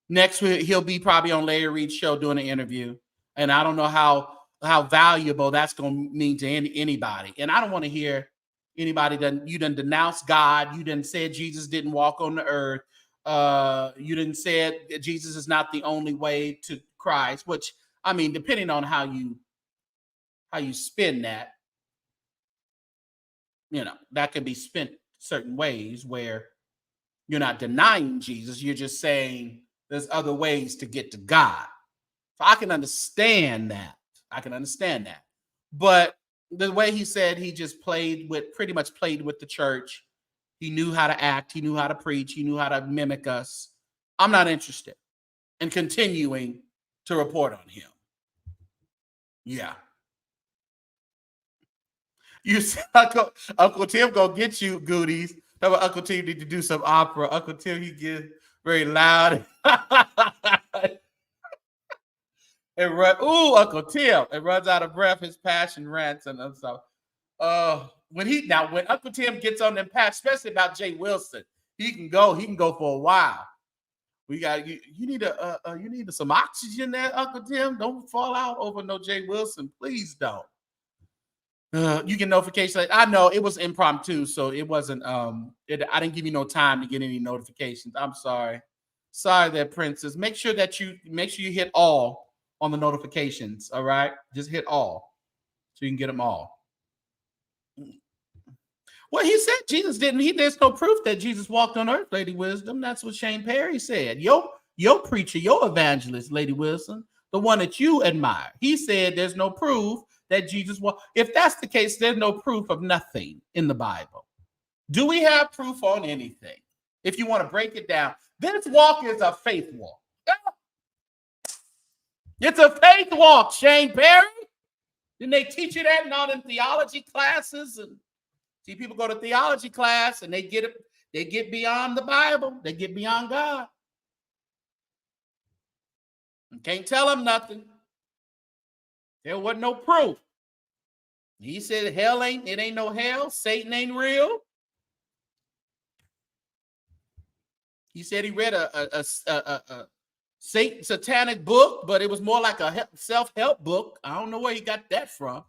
Next week he'll be probably on Larry Reid's show doing an interview, and I don't know how valuable that's going to mean to anybody. And I don't want to hear anybody you done denounce God. You done said Jesus didn't walk on the earth. You done said that Jesus is not the only way to Christ. Which, I mean, depending on how you spin that, that can be spent certain ways where you're not denying Jesus. You're just saying there's other ways to get to God. So I can understand that. But the way he said he just pretty much played with the church. He knew how to act. He knew how to preach. He knew how to mimic us. I'm not interested in continuing to report on him. Yeah. You see, Uncle Tim go get you, Goodies. Uncle Tim need to do some opera. Uncle Tim, he gets very loud. Uncle Tim, it runs out of breath. His passion rants and stuff. When Uncle Tim gets on them patch, especially about Jay Wilson, he can go for a while. We got you need some oxygen there, Uncle Tim. Don't fall out over no Jay Wilson, please don't. You get notifications. I know it was impromptu, so it wasn't. I didn't give you no time to get any notifications. I'm sorry. Sorry there, Princess. Make sure you hit all on the notifications. All right, just hit all so you can get them all. Well, he said Jesus didn't. There's no proof that Jesus walked on earth, Lady Wisdom. That's what Shane Perry said. Your preacher, your evangelist, Lady Wilson, the one that you admire. He said there's no proof that Jesus walked. If that's the case, there's no proof of nothing in the Bible. Do we have proof on anything? If you want to break it down, this walk is a faith walk. It's a faith walk, Shane Perry. Didn't they teach you that in all them theology classes? And see, people go to theology class and they get beyond the Bible. They get beyond God. You can't tell them nothing. There wasn't no proof. He said it ain't no hell. Satan ain't real. He said he read a satanic book, but it was more like a self-help book. I don't know where he got that from.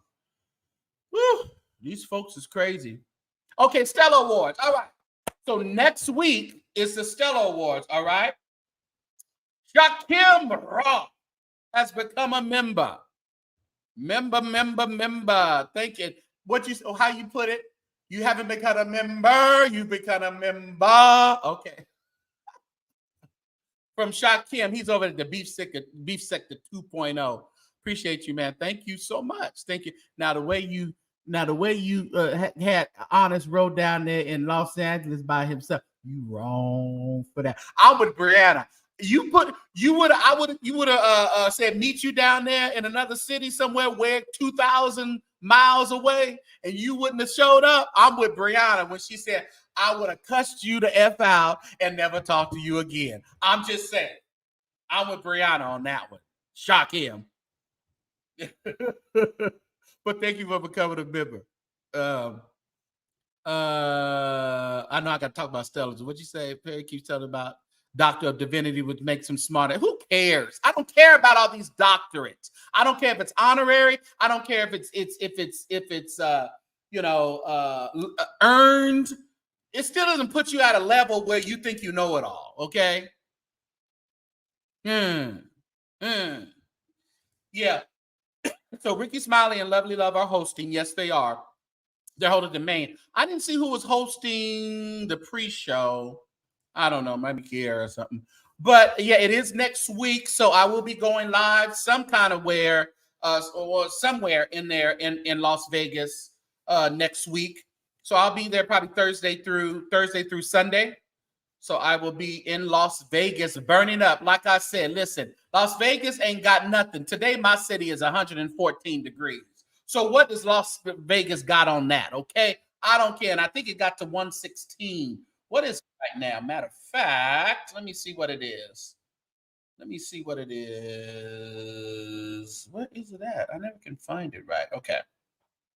Whew, these folks is crazy. Okay, Stellar Awards. All right. So next week is the Stellar Awards. All right. Shakim Roth has become a member. Member. Thank you. How you put it? You haven't become a member. You become a member. Okay. From Shakim, he's over at the Beef Sector 2.0. Appreciate you, man. Thank you so much. Thank you. Now the way you had Honest Road down there in Los Angeles by himself, you wrong for that. I'm with Brianna. You would have said meet you down there in another city somewhere where 2,000 miles away, and you wouldn't have showed up. I'm with Brianna when she said I would have cussed you the F out and never talk to you again. I'm just saying. I'm with Brianna on that one. Shock him. But thank you for becoming a member. I know I got to talk about Stellars. What'd you say? Perry keeps telling about Doctor of Divinity, which makes him smarter. Who cares? I don't care about all these doctorates. I don't care if it's honorary. I don't care if it's earned. It still doesn't put you at a level where you think you know it all. Okay. Yeah. So Ricky Smiley and Lovely Love are hosting. Yes, they are. They're holding the main. I didn't see who was hosting the pre-show. I don't know, maybe Kiera or something. But yeah, it is next week. So I will be going live some kind of where or somewhere in there in Las Vegas next week. So I'll be there probably Thursday through Sunday. So I will be in Las Vegas burning up. Like I said, listen, Las Vegas ain't got nothing. Today, my city is 114 degrees. So what does Las Vegas got on that? Okay. I don't care. And I think it got to 116 What is it right now? Matter of fact, let me see what it is. Let me see what it is. What is it at? I never can find it right. Okay.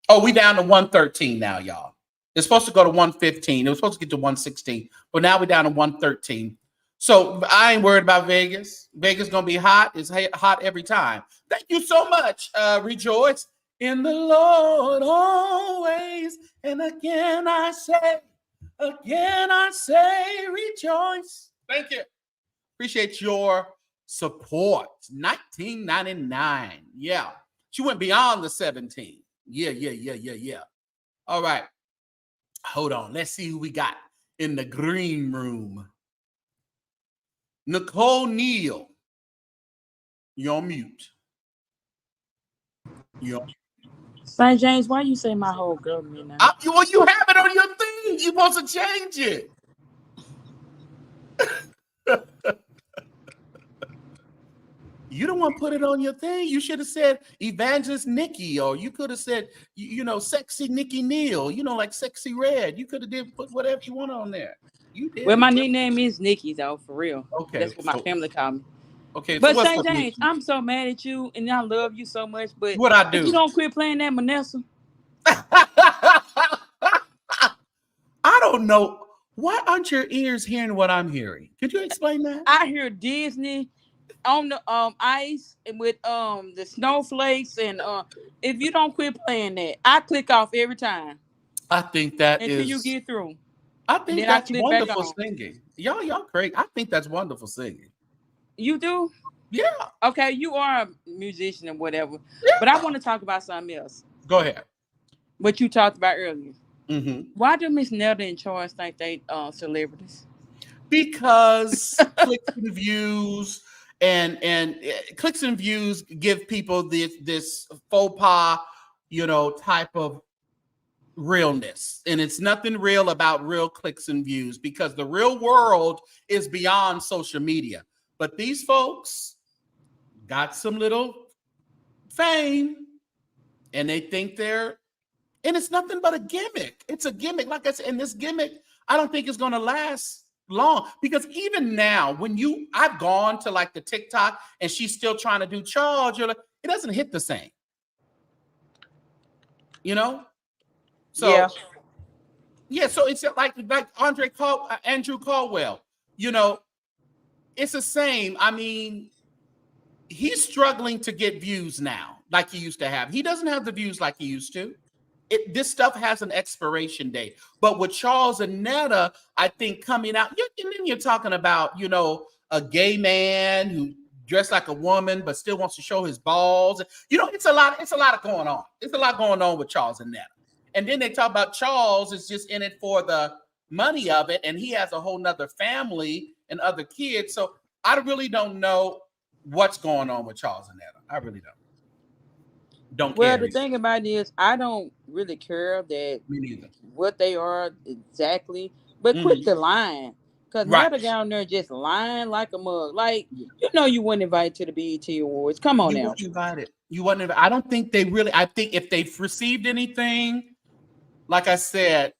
Oh, we down to 113 now, y'all. It's supposed to go to 115. It was supposed to get to 116, but now we're down to 113. So I ain't worried about Vegas. Vegas gonna be hot. It's hot every time. Thank you so much. Rejoice in the Lord always. And again I say, rejoice. Thank you. Appreciate your support. 1999. Yeah. She went beyond the 17. Yeah. All right. Hold on. Let's see who we got in the green room. Nicole Neal. You're on mute. St. James, why you say my whole government now? You have it on your thing. You supposed to change it. You don't want to put it on your thing. You should have said Evangelist Nikki, or you could have said, Sexy Nikki Neal, like Sexy Red. You could have put whatever you want on there. You did. Well, my nickname is Nikki, though, for real. Okay. That's what my family call me. Okay. But St. James, I'm so mad at you, and I love you so much. But what I do? If you don't quit playing that Manessa. I don't know. Why aren't your ears hearing what I'm hearing? Could you explain that? I hear Disney on the ice and with the snowflakes, and if you don't quit playing that, I click off every time. I think that until you get through. I think that's wonderful singing. Y'all great. I think that's wonderful singing. You do? Yeah. Okay, you are a musician and whatever. Yeah. But I want to talk about something else. Go ahead. What you talked about earlier. Mm-hmm. Why do Miss Nelda and Charles think they celebrities? Because clicks and views and clicks and views give people this faux pas, type of realness. And it's nothing real about real clicks and views, because the real world is beyond social media. But these folks got some little fame and they think and it's nothing but a gimmick. It's a gimmick. Like I said, and this gimmick, I don't think is going to last long, because even now, I've gone to like the TikTok and she's still trying to do Charles, it doesn't hit the same, So so it's like Andrew Caldwell, it's the same. I mean, he's struggling to get views now like he used to have. He doesn't have the views like he used to. This stuff has an expiration date. But with Charles and Netta, I think coming out, and then you're talking about, a gay man who dressed like a woman but still wants to show his balls. It's a lot going on. It's a lot going on with Charles and Netta. And then they talk about Charles is just in it for the money of it, and he has a whole nother family and other kids. So I really don't know what's going on with Charles and Netta. I really don't. Well, the thing about it is, I don't really care that what they are exactly, but quit the lying. Because Netta down there just lying like a mug. Like, you weren't invited to the BET Awards. Come on now. You weren't invited. I don't think they really, I think if they've received anything, like I said,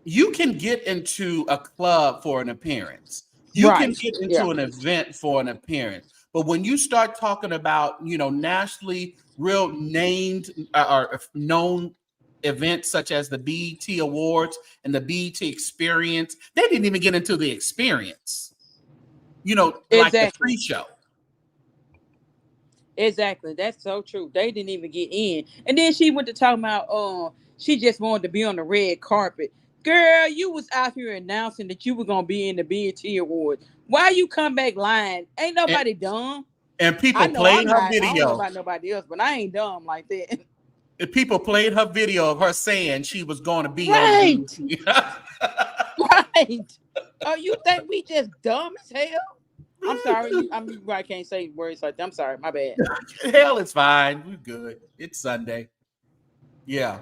you can get into a club for an appearance. You can get into an event for an appearance. But when you start talking about, nationally real named or known events such as the BET Awards and the BET Experience, they didn't even get into the experience, like the pre-show. Exactly. That's so true. They didn't even get in. And then she went to talk about, she just wanted to be on the red carpet. Girl, you was out here announcing that you were going to be in the BET Awards. Why you come back lying? Ain't nobody dumb. And people played her video. I don't know about nobody else, but I ain't dumb like that. And people played her video of her saying she was going to be on Right. Oh, you think we just dumb as hell? I'm sorry. I can't say words like that. I'm sorry. My bad. Hell, it's fine. We're good. It's Sunday. Yeah.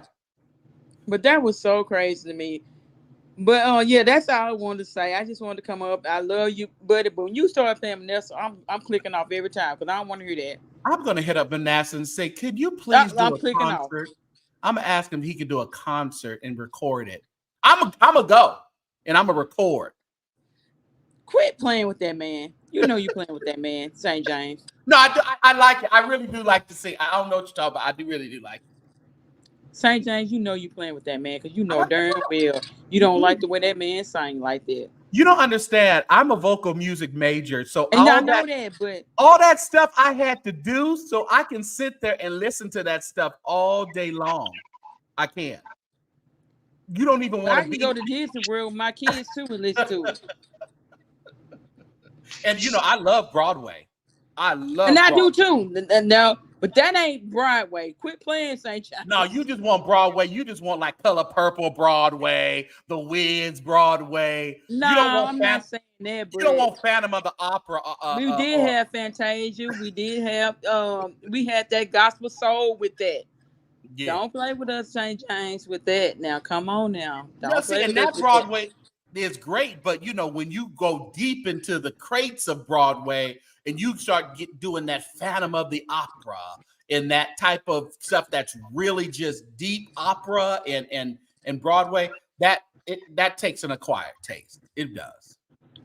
But that was so crazy to me. But that's all I wanted to say. I just wanted to come up. I love you, buddy. But when you start playing Vanessa, I'm clicking off every time because I don't want to hear that. I'm gonna hit up Vanessa and say, could you please do a concert? I'm gonna ask him if he could do a concert and record it. I'm gonna go. and I'm gonna record. Quit playing with that man. You know you playing with that man, St. James. No, I like it. I really do like to sing. I don't know what you're talking about. I do really do like it. St. James, you know you playing with that man because you know darn well you don't like the way that man sang like that. You don't understand. I'm a vocal music major, so And I know that, but all that stuff I had to do so I can sit there and listen to that stuff all day long. I can't. You don't even want I can go to Disney World with my kids too and listen to it. And you know, I love Broadway. I love and I Broadway. do too. No, but that ain't Broadway. Quit playing, St. James. No, you just want Broadway. You just want like Color Purple Broadway, The Wiz Broadway. No, you don't want I'm not saying that. But you don't want Phantom of the Opera. We did have Fantasia. We did have we had that gospel soul with that. Yeah. Don't play with us, St. James, with that. Now, come on now. Don't play and that Broadway is great, but you know, when you go deep into the crates of Broadway and you start doing that Phantom of the Opera and that type of stuff that's really just deep opera and Broadway, that takes an acquired taste. It does.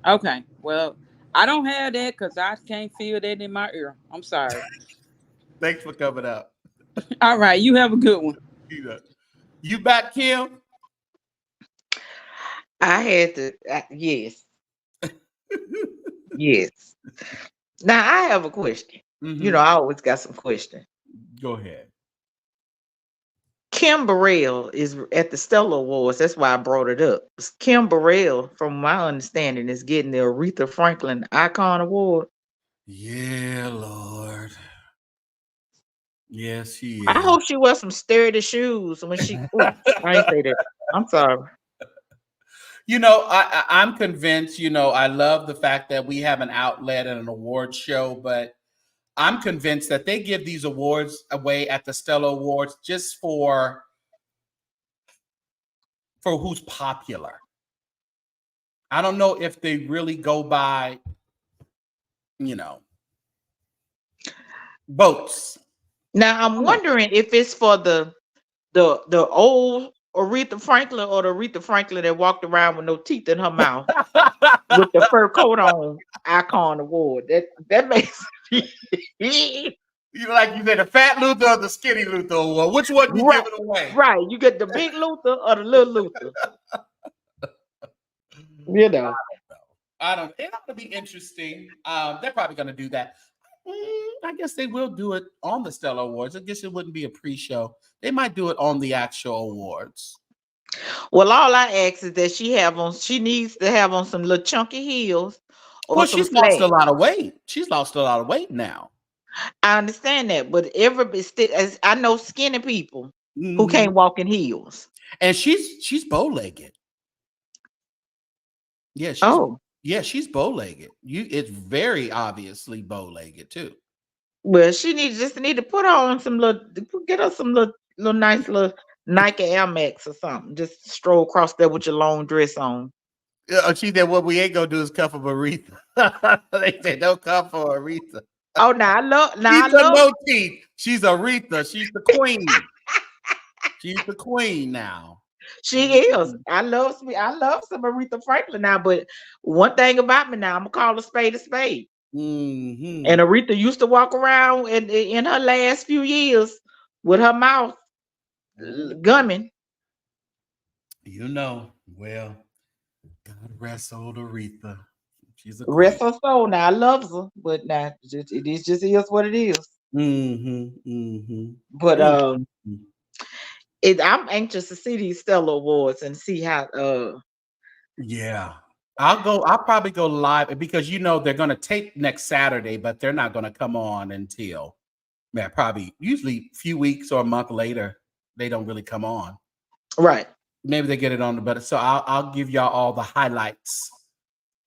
Okay. Well, I don't have that because I can't feel that in my ear. I'm sorry. Thanks for coming up. All right. You have a good one. You back, Kim? I had to, yes. Yes. Now, I have a question. Mm-hmm. You know, I always got some questions. Go ahead. Kim Burrell is at the Stellar Awards. That's why I brought it up. Kim Burrell, from my understanding, is getting the Aretha Franklin Icon Award. Yeah, Lord. Yes, she is. I hope she wears some sturdy shoes when she. I ain't say that. I'm sorry. You know, I'm convinced. You know, I love the fact that we have an outlet and an award show, but I'm convinced that they give these awards away at the Stellar Awards just for who's popular. I don't know if they really go by, you know, votes. Now I'm wondering if it's for the old Aretha Franklin or the Aretha Franklin that walked around with no teeth in her mouth with the fur coat on Icon Award. That makes you like you said, the fat Luther or the skinny Luther Award. Which one you giving away? Right. You get the big Luther or the little Luther. You know. I don't. It's going to be interesting. They're probably going to do that. I guess they will do it on the Stellar Awards. I guess it wouldn't be a pre-show. They might do it on the actual awards. Well, all I ask is that she needs to have on some little chunky heels. Well, she's lost a lot of weight. She's lost a lot of weight now. I understand that, but I know skinny people who can't walk in heels. And she's bow-legged. Yeah, she's bow-legged. It's very obviously bow-legged too. Well, she need to put on get her some little nice little Nike Air Max or something. Just stroll across there with your long dress on. Yeah, she said, "What we ain't gonna do is come for Aretha." They said, "Don't come for Aretha." Oh, now I love. No teeth. She's Aretha. She's the queen. She's the queen now. She is. I love some Aretha Franklin now, but one thing about me now, I'm gonna call a spade a spade. Mm-hmm. And Aretha used to walk around in her last few years with her mouth gumming. You know, well, God rest old Aretha. She's a rest her soul. Now I love her, but now it just is what it is. But I'm anxious to see these Stellar Awards and see how. Yeah, I'll probably go live because you know they're going to tape next Saturday, but they're not going to come on until probably usually a few weeks or a month later. They don't really come on. Right. Maybe they get it on the better. So I'll give y'all all the highlights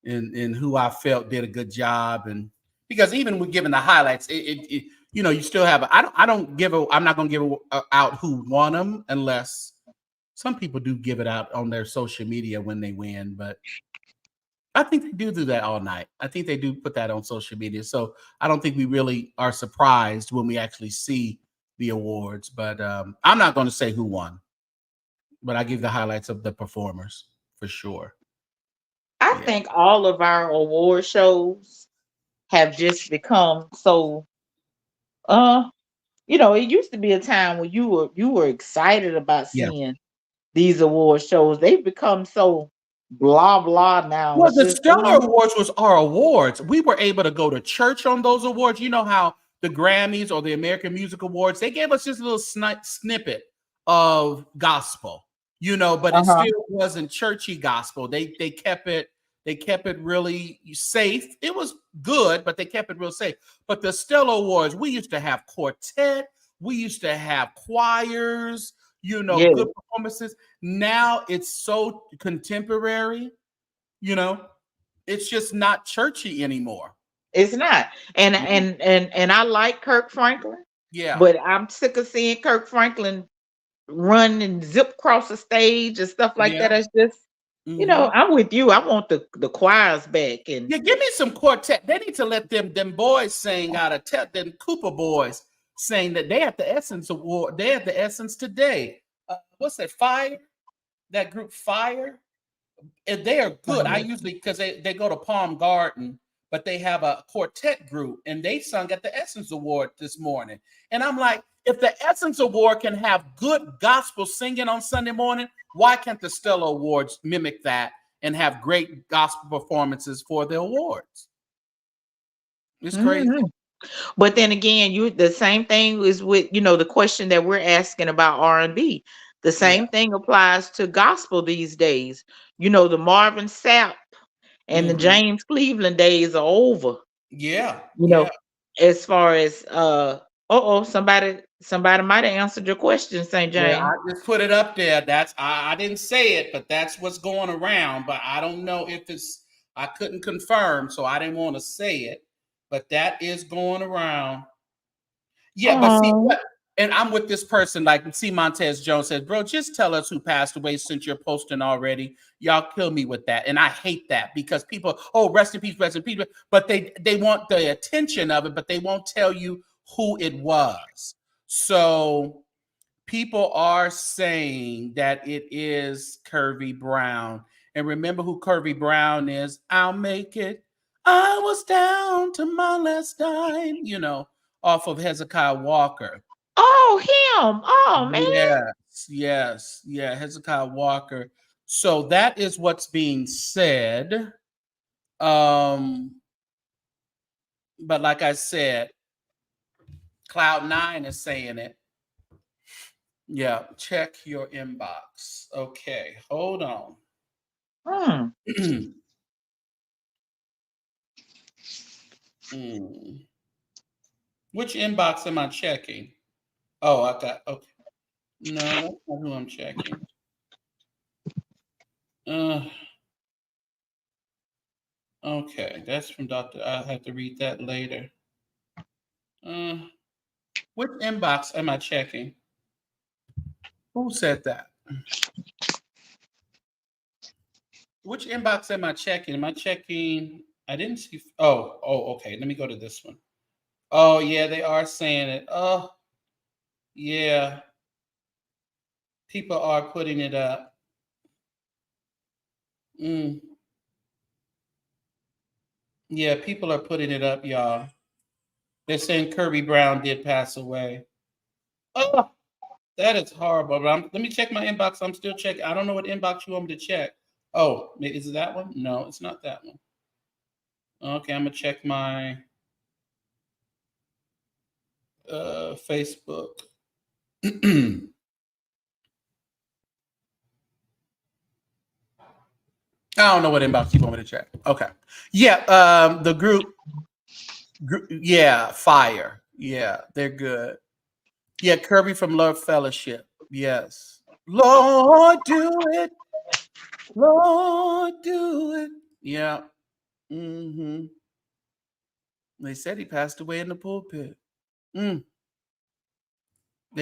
in who I felt did a good job, and because even with giving the highlights, it you know, you still have. I'm not going to give out who won them unless some people do give it out on their social media when they win. But I think they do that all night. I think they do put that on social media. So I don't think we really are surprised when we actually see the awards. But I'm not going to say who won, but I give the highlights of the performers for sure. think all of our award shows have just become so it used to be a time when you were excited about Yeah. seeing these award shows. They've become so blah blah now. Well, It's the just Stellar Awards was our awards. We were able to go to church on those awards. You know how the Grammys or the American Music Awards, they gave us just a little snippet of gospel, but it uh-huh. still wasn't churchy gospel. They kept it really safe. It was good, but they kept it real safe. But the Stellar Awards, we used to have quartet, we used to have choirs, Yeah. good performances. Now it's so contemporary. It's just not churchy anymore. It's not. And I like Kirk Franklin, Yeah. but I'm sick of seeing Kirk Franklin run and zip across the stage and stuff like Yeah. that. It's just, I'm with you. I want the choirs back. And Yeah, give me some quartet. They need to let them boys sing out of them Cooper boys saying that they at the Essence Award. They at the Essence today. What's that? Fire? That group Fire? And they are good. I usually, because they go to Palm Garden, but they have a quartet group and they sung at the Essence Award this morning. And I'm like, if the Essence Award can have good gospel singing on Sunday morning, why can't the Stellar Awards mimic that and have great gospel performances for the awards? It's crazy. Mhm. But then again, the same thing is with, the question that we're asking about R&B. The same thing applies to gospel these days. The Marvin Sapp and the James Cleveland days are over. Yeah. As far as somebody might have answered your question, St. Well, James. I just put it up there. I didn't say it, but that's what's going around. But I don't know if I couldn't confirm, so I didn't want to say it. But that is going around. Yeah, but see what? And I'm with this person, like C. Montez Jones says, bro, just tell us who passed away since you're posting already. Y'all kill me with that. And I hate that because people, rest in peace, rest in peace. But they want the attention of it, but they won't tell you who it was. So people are saying that it is Kervy Brown. And remember who Kervy Brown is. I'll make it. I was down to my last dime, off of Hezekiah Walker. Oh, him. Oh, man. Yes. Yeah, Hezekiah Walker. So that is what's being said. But like I said, Cloud9 is saying it. Yeah, check your inbox. Okay, hold on. Which inbox am I checking? Oh, I got, okay. No, that's not who I'm checking. Okay, that's from Dr. I'll have to read that later. Which inbox am I checking? Who said that? Which inbox am I checking? Am I checking? I didn't see. Oh, okay. Let me go to this one. Oh, yeah, they are saying it. Oh, yeah. People are putting it up. Yeah, people are putting it up, y'all. They're saying Kervy Brown did pass away. Oh, that is horrible. But let me check my inbox. I'm still checking. I don't know what inbox you want me to check. Oh, is it that one? No, it's not that one. Okay, I'm gonna check my Facebook. I don't know what inbox you want me to check. Okay. Yeah, the group, yeah, Fire. Yeah, they're good. Yeah, Kirby from Love Fellowship. Yes. Lord, do it. Lord, do it. Yeah. They said he passed away in the pulpit. They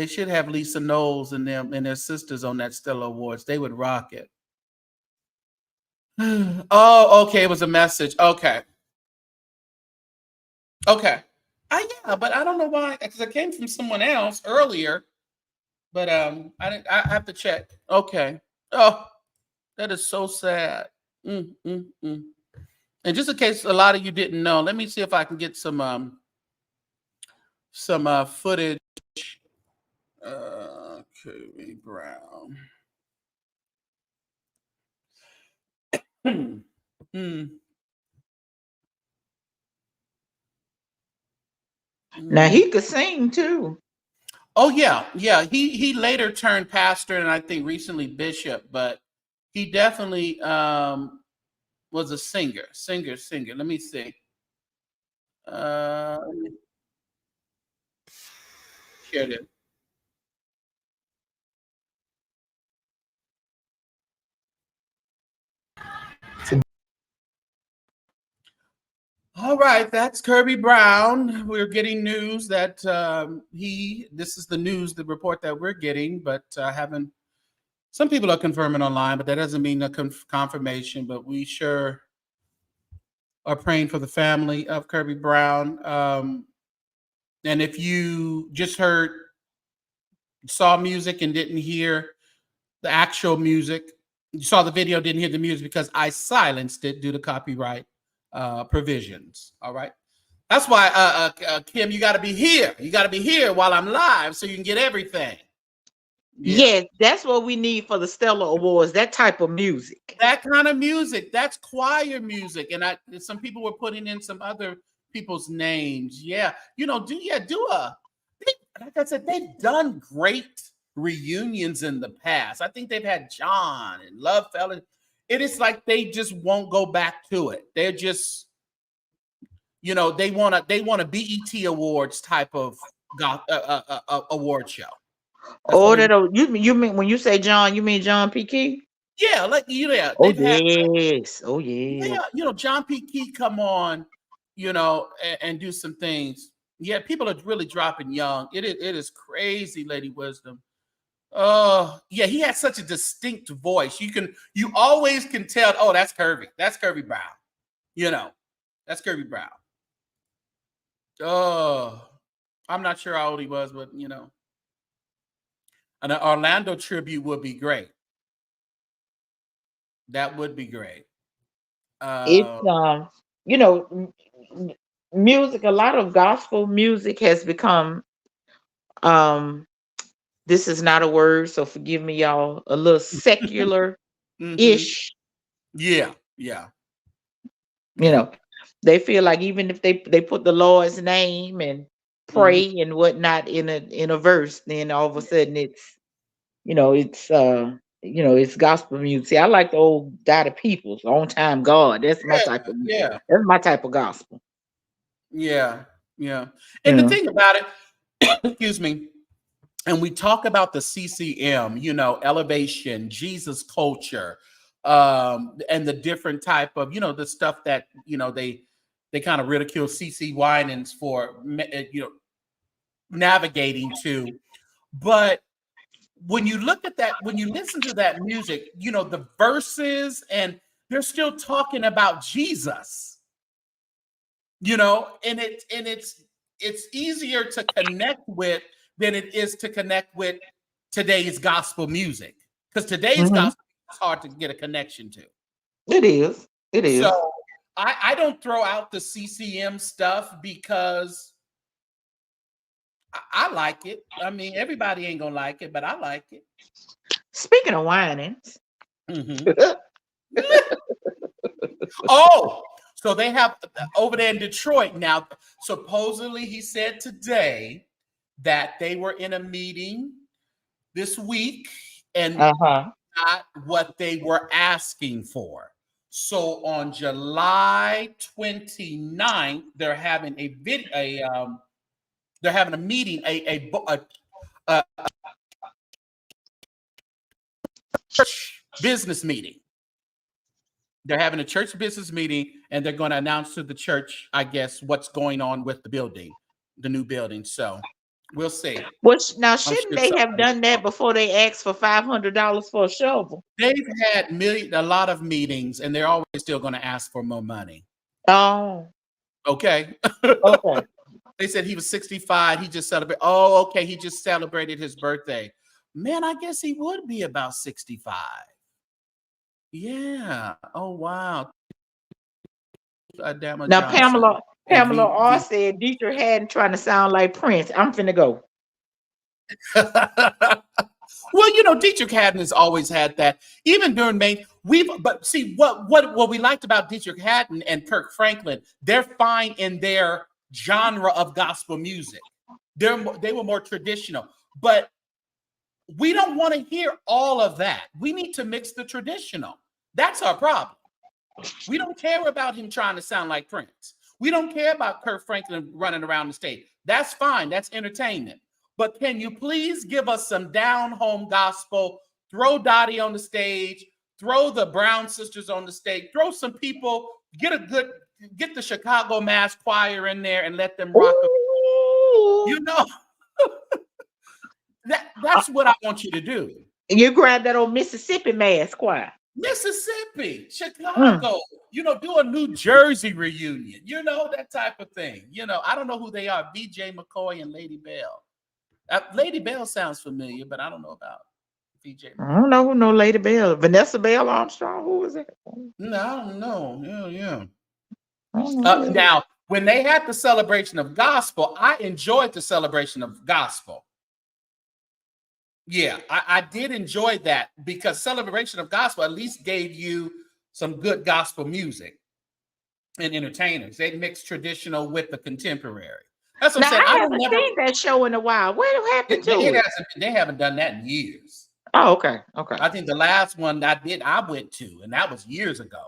should have Lisa Knowles and them and their sisters on that Stellar Awards. They would rock it. Oh, okay. It was a message. Okay. Yeah, but I don't know why, because it came from someone else earlier. But I have to check. Okay. Oh, that is so sad. And just in case a lot of you didn't know, let me see if I can get some footage. Kervy Brown. Now he could sing too. Oh yeah. He later turned pastor and I think recently bishop, but he definitely was a singer. Let me see. Let me share this. All right, that's Kervy Brown. We're getting news that this is the news, the report that we're getting, but haven't. Some people are confirming online, but that doesn't mean a confirmation. But we sure are praying for the family of Kervy Brown. And if you just saw music and didn't hear the actual music, you saw the video, didn't hear the music because I silenced it due to copyright provisions. All right. That's why, Kim, you got to be here. You got to be here while I'm live so you can get everything. Yeah. Yes, that's what we need for the Stellar Awards, that type of music. That kind of music. That's choir music. And some people were putting in some other people's names. Yeah. Like I said, they've done great reunions in the past. I think they've had John and Love Fella. It is like they just won't go back to it. They're just, they want a BET Awards type of award show. You mean when you say John, you mean John P. Key? Yeah, Oh yes. John P. Key come on, and do some things. Yeah, people are really dropping young. It is crazy, Lady Wisdom. Oh, yeah, he has such a distinct voice. You always can tell, oh, that's Kervy. That's Kervy Brown. That's Kervy Brown. Oh, I'm not sure how old he was, but an Orlando tribute would be great. That would be great. It's music, a lot of gospel music has become this is not a word, so forgive me, y'all, a little secular ish. Yeah. They feel like even if they put the Lord's name and pray and whatnot in a verse, then all of a sudden it's gospel music. See, I like the old Dottie Peoples, On Time God. That's my type of That's my type of gospel. Yeah. And the thing about it, excuse me, and we talk about the CCM, elevation, Jesus culture, and the different type of, the stuff that, they kind of ridicule CC Winans for, navigating to. But when you look at that, when you listen to that music, the verses, and they're still talking about Jesus, and it's easier to connect with than it is to connect with today's gospel music, because today's gospel is hard to get a connection to. It is. So I don't throw out the CCM stuff because I like it. I mean, everybody ain't gonna like it, but I like it. Speaking of whinings. Oh, so they have over there in Detroit now. Supposedly, he said today that they were in a meeting this week and not what they were asking for. So on July 29th, they're having a meeting, a church business meeting. They're having a church business meeting, and they're going to announce to the church, I guess, what's going on with the building, the new building. So we'll see. Now, shouldn't they have done that before they asked for $500 for a shovel? They've had a lot of meetings, and they're always still going to ask for more money. Oh. Okay. They said he was 65. He just celebrated. Oh, okay. He just celebrated his birthday. Man, I guess he would be about 65. Yeah. Oh wow. Adama Now Johnson and Pamela R said Dietrich hadn't trying to sound like Prince. I'm finna go. Well, Dietrich Haddon has always had that. Even during Maine, but see what we liked about Dietrich Haddon and Kirk Franklin, they're fine in their genre of gospel music. They were more traditional, but we don't want to hear all of that. We need to mix the traditional. That's our problem. We don't care about him trying to sound like Prince. We don't care about Kirk Franklin running around the stage. That's fine. That's entertainment. But can you please give us some down-home gospel? Throw Dottie on the stage. Throw the Brown sisters on the stage. Throw some people. Get the Chicago Mass Choir in there and let them rock. That's what I want you to do. You grab that old Mississippi Mass Choir. Mississippi, Chicago, do a New Jersey reunion, that type of thing. I don't know who they are, BJ McCoy and Lady Bell. Lady Bell sounds familiar, but I don't know about BJ McCoy. I don't know who no Lady Bell. Vanessa Bell Armstrong, who was it? No, I don't know. Yeah. Now, when they had the celebration of gospel, I enjoyed the celebration of gospel. Yeah, I did enjoy that because celebration of gospel at least gave you some good gospel music and entertainers. They mixed traditional with the contemporary. That's what I'm saying. I haven't seen that show in a while. What happened to it? They haven't done that in years. Oh, okay. I think the last one I went to, and that was years ago.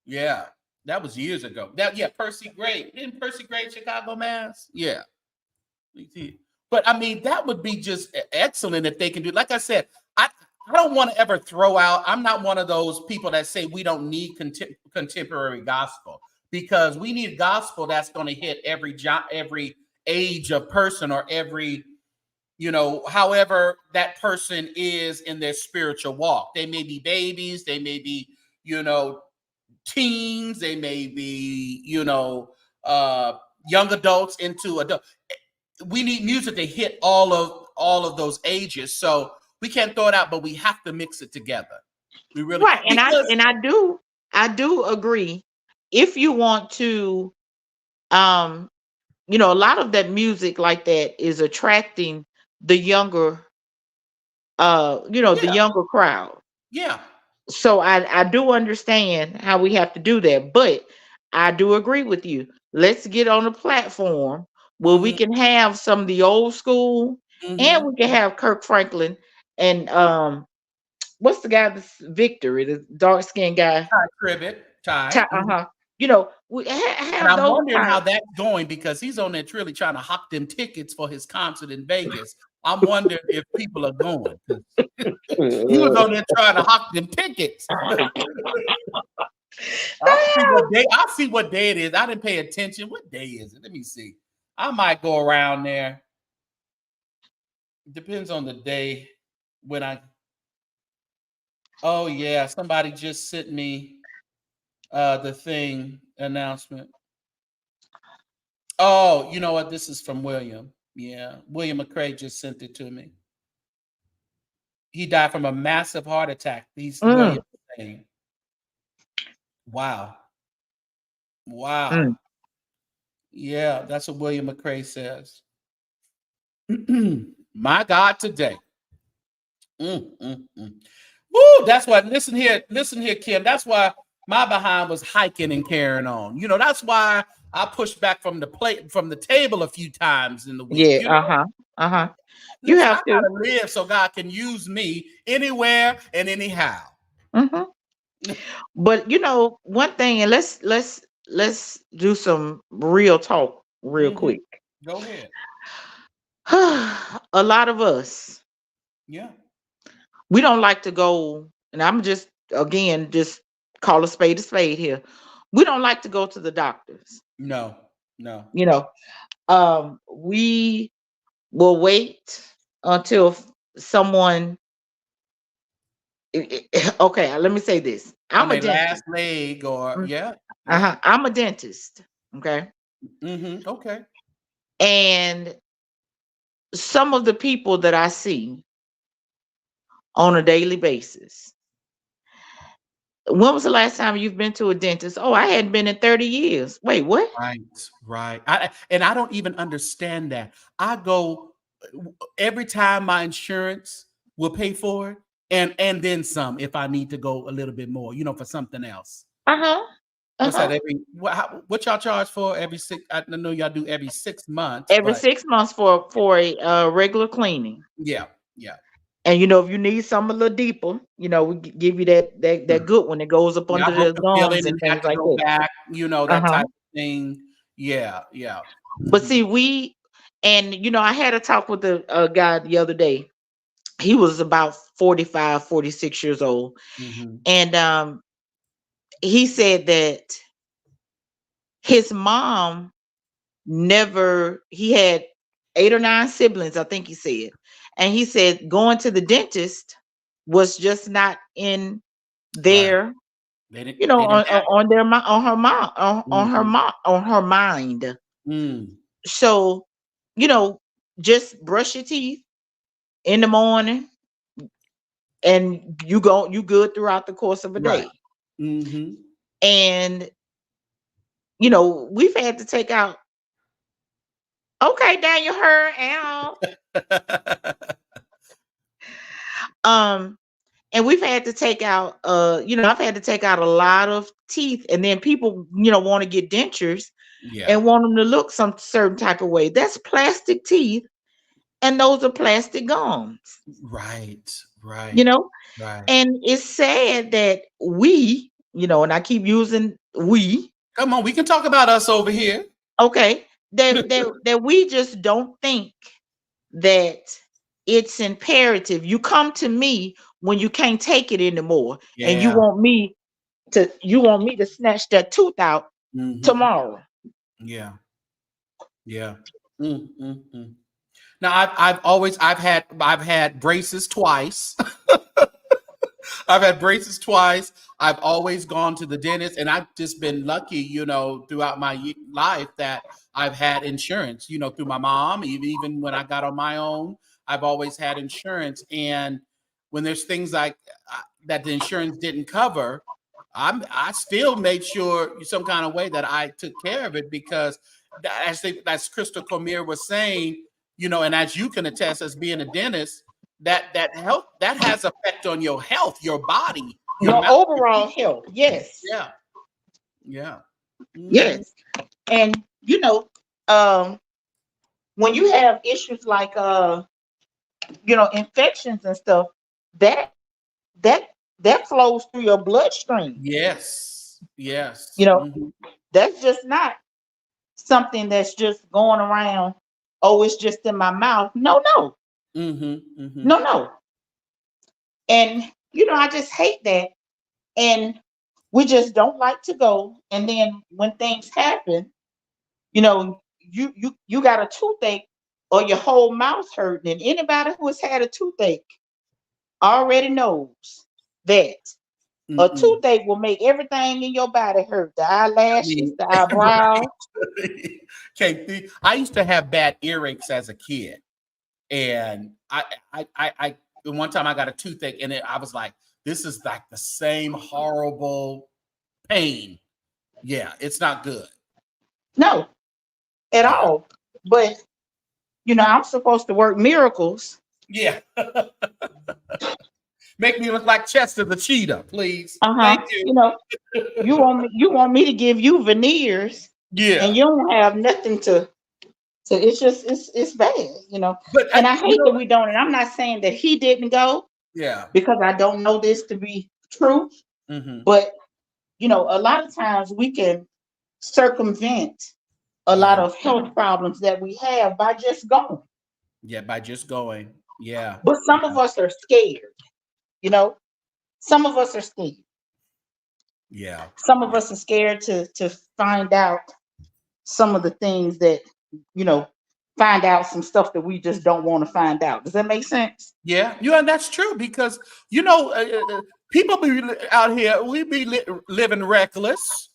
Yeah, that was years ago. Percy Gray. Didn't Percy Gray Chicago Mass? Yeah. But I mean, that would be just excellent if they can do. Like I said, I don't want to ever throw out. I'm not one of those people that say we don't need contemporary gospel, because we need gospel that's going to hit every age of person, or every, however that person is in their spiritual walk. They may be babies, they may be, teens, they may be, young adults into adult. We need music to hit all of those ages, so we can't throw it out, but we have to mix it together. We really right, and I do agree. If you want to, a lot of that music like that is attracting the younger, the younger crowd. Yeah. So I do understand how we have to do that, but I do agree with you. Let's get on a platform where we can have some of the old school, and we can have Kirk Franklin and what's the guy that's Victor, the dark skinned guy? Ty Tribbett. Ty. We have and I'm wondering how that's going, because he's on there really trying to hawk them tickets for his concert in Vegas. I'm wondering if people are going. He was on there trying to hawk them tickets. I'll see what day it is. I didn't pay attention. What day is it? Let me see. I might go around there. Depends on the day when I. Oh yeah, somebody just sent me the thing announcement. Oh, you know what? This is from William. Yeah, William McCrae just sent it to me. He died from a massive heart attack. He's William saying. Wow. Yeah, that's what William McCrae says. My God, today. Woo, that's why. Listen here, Kim. That's why my behind was hiking and carrying on. That's why I pushed back from the table a few times in the week. Yeah, You have to live so God can use me anywhere and anyhow. But one thing, and let's do some real talk real quick. Go ahead. A lot of us, we don't like to go, and I'm just call a spade here. We don't like to go to the doctors. No. We will wait until someone. Okay, let me say this. I'm a dentist. Last leg, or I'm a dentist. Okay. Okay. And some of the people that I see on a daily basis, When was the last time you've been to a dentist? Oh, I hadn't been in 30 years. Wait, what? Right. And I don't even understand that. I go every time my insurance will pay for it, and then some if I need to go a little bit more, for something else. Uh-huh. What's that? Uh-huh. What y'all charge for every 6? I know y'all do every 6 months, Every but 6 months for a regular cleaning. yeah. And if you need something a little deeper, we give you that good one that goes up Yeah, under I broke the the gums filling and and had things to like go that. back, that Uh-huh. type of thing. Yeah. But Mhm. see, I had a talk with a guy the other day. He was about 45, 46 years old. Mhm. And he said that his mom he had 8 or 9 siblings, I think he said. And he said going to the dentist was just not in Right. their, They didn't have it. on their on her mom Mhm. on her mind. Mm. So, you know, just brush your teeth in the morning and you good throughout the course of a Right. day. Mhm. And we've had to take out, okay, Daniel her out. Um and we've had to take out I've had to take out a lot of teeth, and then people want to get dentures Yeah. and want them to look some certain type of way. That's plastic teeth, and those are plastic gums. Right. you Right. know Right. and it's sad that and I keep using we, Come on, we can talk about us over here. okay, that we just don't think that it's imperative. You come to me when you can't take it anymore, and you Yeah. want me to snatch that tooth out Mhm. tomorrow. Yeah. Yeah. Mm. Now I've had braces twice. I've had braces twice. I've always gone to the dentist, and I've just been lucky, throughout my life that I've had insurance, through my mom. Even when I got on my own, I've always had insurance. And when there's things like that the insurance didn't cover, I still made sure some kind of way that I took care of it, because as Crystal Cormier was saying, and as you can attest as being a dentist, that health that has effect on your health, your body, your Your mouth, your overall teeth. health, yes. Yeah, yeah. Hmm. Yes. And um when you have issues like infections and stuff, that that that flows through your bloodstream. Yes, You yes. know, Hmm. that's just not something that's just going around, oh, it's just in my mouth. No, no, Hmm. Hmm. no. And I just hate that. And we just don't like to go. And then when things happen, you got a toothache or your whole mouth hurting. And anybody who has had a toothache already knows that a Mm-mm. toothache will make everything in your body hurt. The I eyelashes, mean, the eyebrows. I used to have bad earaches as a kid, and I one time I got a toothache, and I was like, this is like the same horrible pain. Yeah, it's not good. No, at Yeah. all. But I'm supposed to work miracles. Yeah. Make me look like Chester the cheetah, please. Uh-huh. Thank you. You want me to give you veneers, Yeah. and you don't have nothing to. So it's bad. But And I hate that we don't. And I'm not saying that he didn't go, yeah. because I don't know this to be true. Hmm. But a lot of times we can circumvent a lot Yeah. of health problems that we have by just going. Yeah. By just going. Yeah. But some of us are scared. You know, some of us are scared. Yeah. Some of Yeah. us are scared to find out some of the things that you know find out some stuff that we just don't want to find out. Does that make sense? Yeah, and that's true, because people be out here. We be living reckless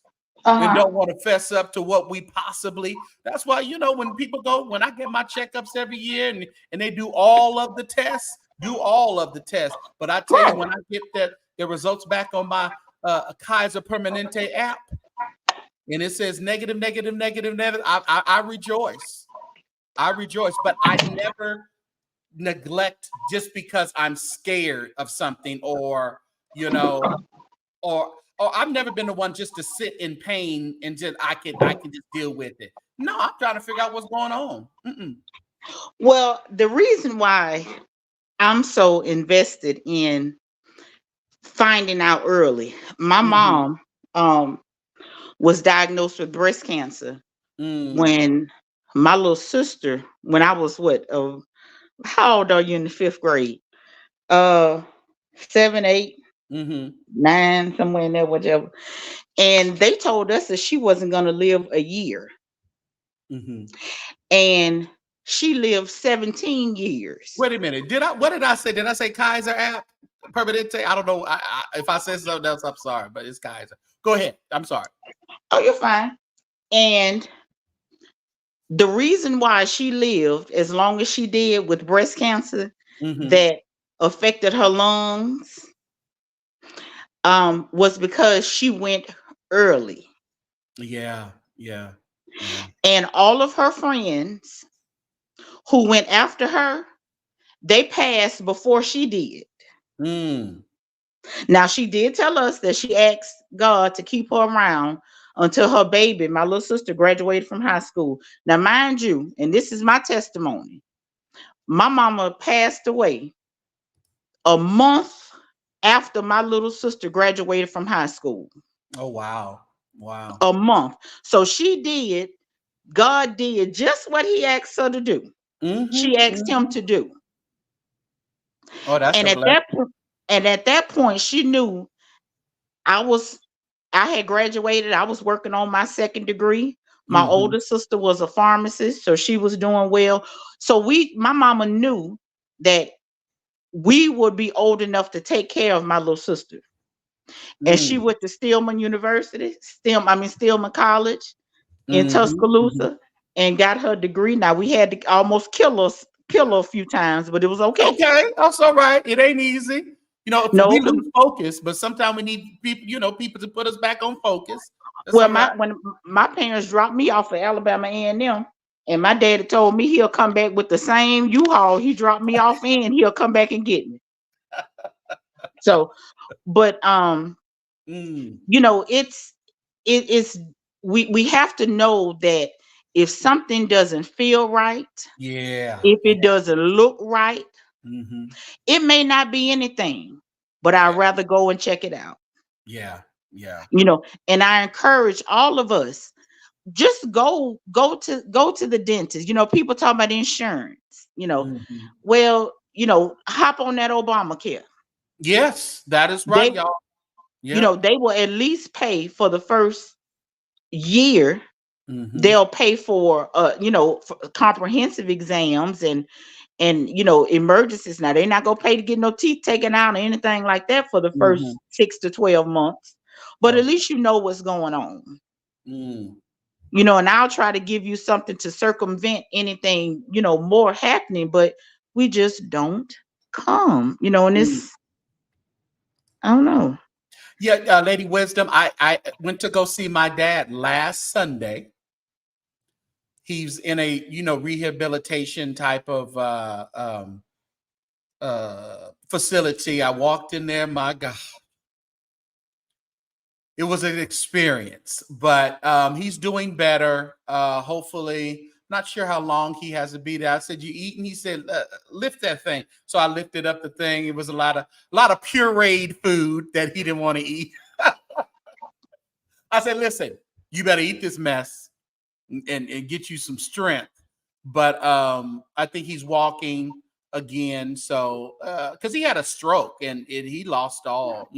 and Uh-huh. don't want to fess up to what we possibly. That's why when people go, when I get my checkups every year, and they do all of the tests, But I tell you, Right. when I get the results back on my a Kaiser Permanente app, and it says negative, negative, negative, negative, I rejoice. I rejoice, but I never neglect just because I'm scared of something, or or I've never been the one just to sit in pain and just I can just deal with it. No, I'm trying to figure out what's going on. Well, the reason why I'm so invested in finding out early, my mom was diagnosed with breast cancer when my little sister, when I was how old are you in the 5th grade? 7, 8, 9, somewhere in there, whichever. And they told us that she wasn't going to live a year. And she lived 17 years. Wait a minute. What did I say? Did I say Kaiser app? Permanente? I don't know. If I said something else, I'm sorry, but it's Kaiser. Go ahead. I'm sorry. Oh, you're fine. And the reason why she lived as long as she did with breast cancer that affected her lungs was because she went early. Yeah. And all of her friends who went after her, they passed before she did. Now, she did tell us that she asked God to keep her around until her baby, my little sister, graduated from high school. Now, mind you, and this is my testimony, my mama passed away a month after my little sister graduated from high school. Oh, wow. A month. So God did just what he asked her to do. She asked him to do. Oh, that's and a blessing. at that point, she knew I had graduated. I was working on my 2nd degree. My older sister was a pharmacist, so she was doing well. So my mama knew that we would be old enough to take care of my little sister. And she went to Stillman College in Tuscaloosa and got her degree. Now, we had to almost kill her a few times, but it was okay. Okay, that's all right. It ain't easy. We lose focus, but sometimes we need people, people to put us back on focus. That's when my parents dropped me off at Alabama A&M, and my daddy told me he'll come back with the same U-Haul he dropped me off in, he'll come back and get me. So, but it's we have to know that if something doesn't feel right, if it doesn't look right, it may not be anything, but I'd rather go and check it out. Yeah. And I encourage all of us, just go to the dentist. People talk about insurance, well, hop on that Obamacare. Yes, that is right, y'all. Yeah. They will at least pay for the first year. They'll pay for for comprehensive exams and emergencies. Now, they're not gonna pay to get no teeth taken out or anything like that for the first 6 to 12 months, but at least you know what's going on. And I'll try to give you something to circumvent anything more happening, but we just don't come, and it's I don't know. Yeah, Lady Wisdom, I went to go see my dad last Sunday. He's in a rehabilitation type of facility. I walked in there, my God. It was an experience, but he's doing better. Hopefully, not sure how long he has to be there. I said, "You eating?" He said, "Lift that thing." So I lifted up the thing. It was a lot of pureed food that he didn't want to eat. I said, "Listen, you better eat this mess and get you some strength." But I think he's walking again. So because he had a stroke and he lost all,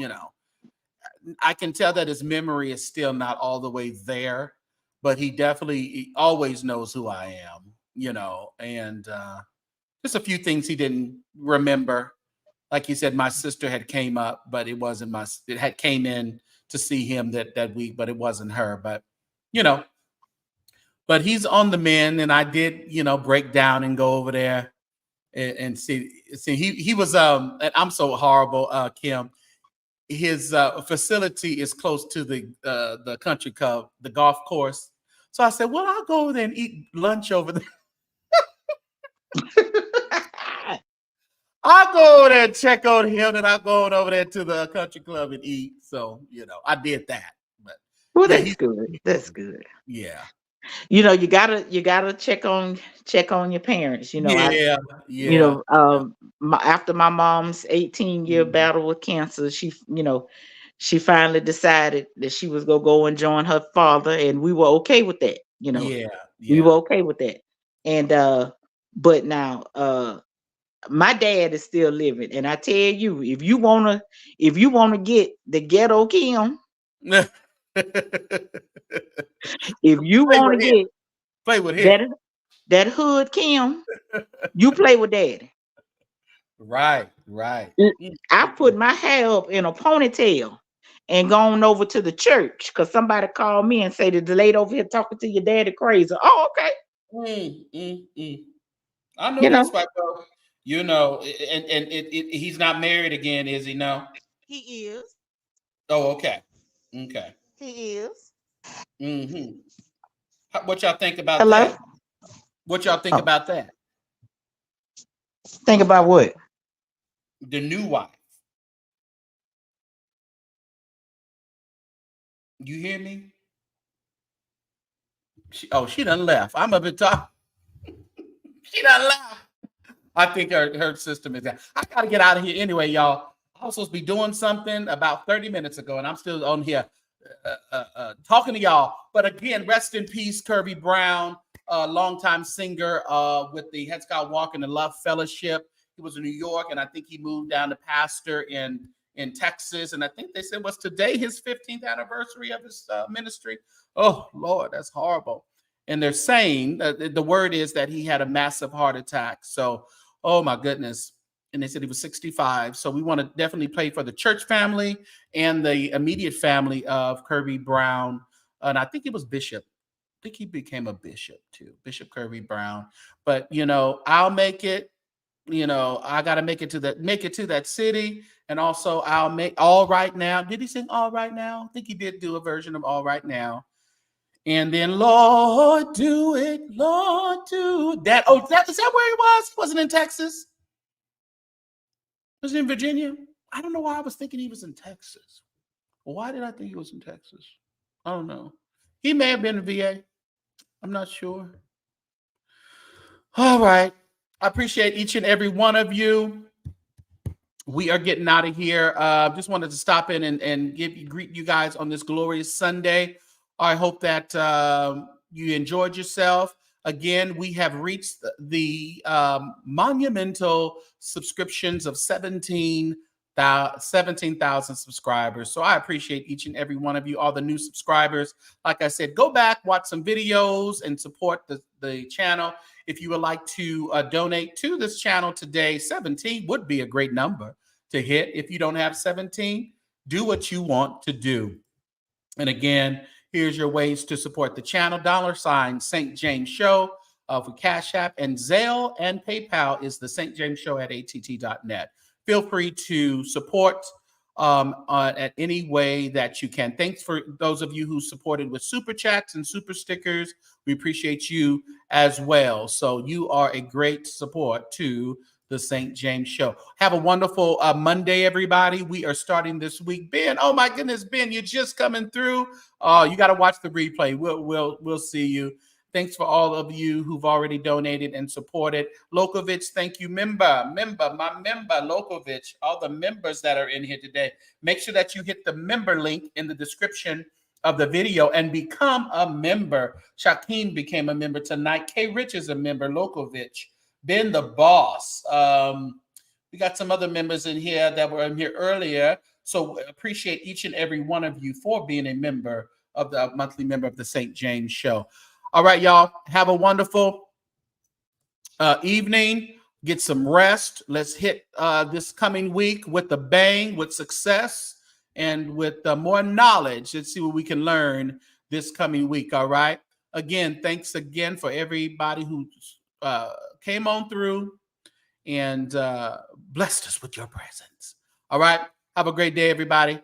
I can tell that his memory is still not all the way there, but he always knows who I am, and just a few things he didn't remember. Like you said, my sister had came up, but it wasn't it had came in to see him that week, but it wasn't her. But, but he's on the mend, and I did, break down and go over there and see he was, and I'm so horrible, Kim. his facility is close to the country club, the golf course. So I said, well, I'll go over there and eat lunch over there. I'll go over there and check on him, and I'll go over there to the country club and eat. So, I did that. But well, that's good. That's good. Yeah. You gotta check on your parents. Yeah. After my mom's 18-year battle with cancer, she finally decided that she was gonna go and join her father, and we were okay with that. We were okay with that. And but now my dad is still living, and I tell you, if you wanna get the ghetto Kim, if you want to get play with him, that hood Kim, you play with daddy. Right. I put my hair up in a ponytail and gone over to the church because somebody called me and said the lady over here talking to your daddy crazy. Oh, okay. I know that's right, bro. And he's not married again, is he? No. He is. Oh, okay. He is. Mm-hmm. What y'all think about that? What y'all think about that? Think about what? The new wife. You hear me? She done left. I'm up at top. She done left. I think her system is that. I gotta get out of here anyway, y'all. I was supposed to be doing something about 30 minutes ago, and I'm still on here talking to y'all. But again, rest in peace, Kervy Brown, longtime singer with the Headscout Walk and the Love Fellowship. He was in New York, and I think he moved down to pastor in Texas. And I think they said was today his 15th anniversary of his ministry. Oh, Lord, that's horrible. And they're saying the word is that he had a massive heart attack. So, oh my goodness. And they said he was 65. So we want to definitely play for the church family and the immediate family of Kervy Brown. And I think it was Bishop. I think he became a bishop too, Bishop Kervy Brown. But I'll make it. I got to make it to that city. And also I'll make All Right Now. Did he sing All Right Now? I think he did do a version of All Right Now. And then Lord, do it, Lord, do that. Oh, is that where he was? He wasn't in Texas. Was he in Virginia? I don't know why I was thinking he was in Texas. Why did I think he was in Texas? I don't know. He may have been in VA. I'm not sure. All right. I appreciate each and every one of you. We are getting out of here. Just wanted to stop in and greet you guys on this glorious Sunday. I hope that you enjoyed yourself. Again, we have reached the monumental subscriptions of 17,000 subscribers. So I appreciate each and every one of you, all the new subscribers. Like I said, go back, watch some videos, and support the channel. If you would like to donate to this channel today, 17 would be a great number to hit. If you don't have 17, do what you want to do. And again, here's your ways to support the channel. $ SaintJamesShow for CashApp, and Zelle and PayPal is TheSaintJamesShow at att.net. Feel free to support at any way that you can. Thanks for those of you who supported with super chats and super stickers. We appreciate you as well. So you are a great support to the St. James Show. Have a wonderful Monday, everybody. We are starting this week. Ben, oh my goodness, Ben, you're just coming through. You got to watch the replay. We'll see you. Thanks for all of you who've already donated and supported. Lokovich, thank you. My member, Lokovich, all the members that are in here today. Make sure that you hit the member link in the description of the video and become a member. Shaquem became a member tonight. K. Rich is a member. Lokovich. Ben the Boss. We got some other members in here that were in here earlier. So appreciate each and every one of you for being a member of the monthly member of the St. James Show. All right, y'all. Have a wonderful evening. Get some rest. Let's hit this coming week with a bang, with success, and with more knowledge. Let's see what we can learn this coming week. All right. Again, thanks again for everybody who came on through and blessed us with your presence. All right. Have a great day, everybody.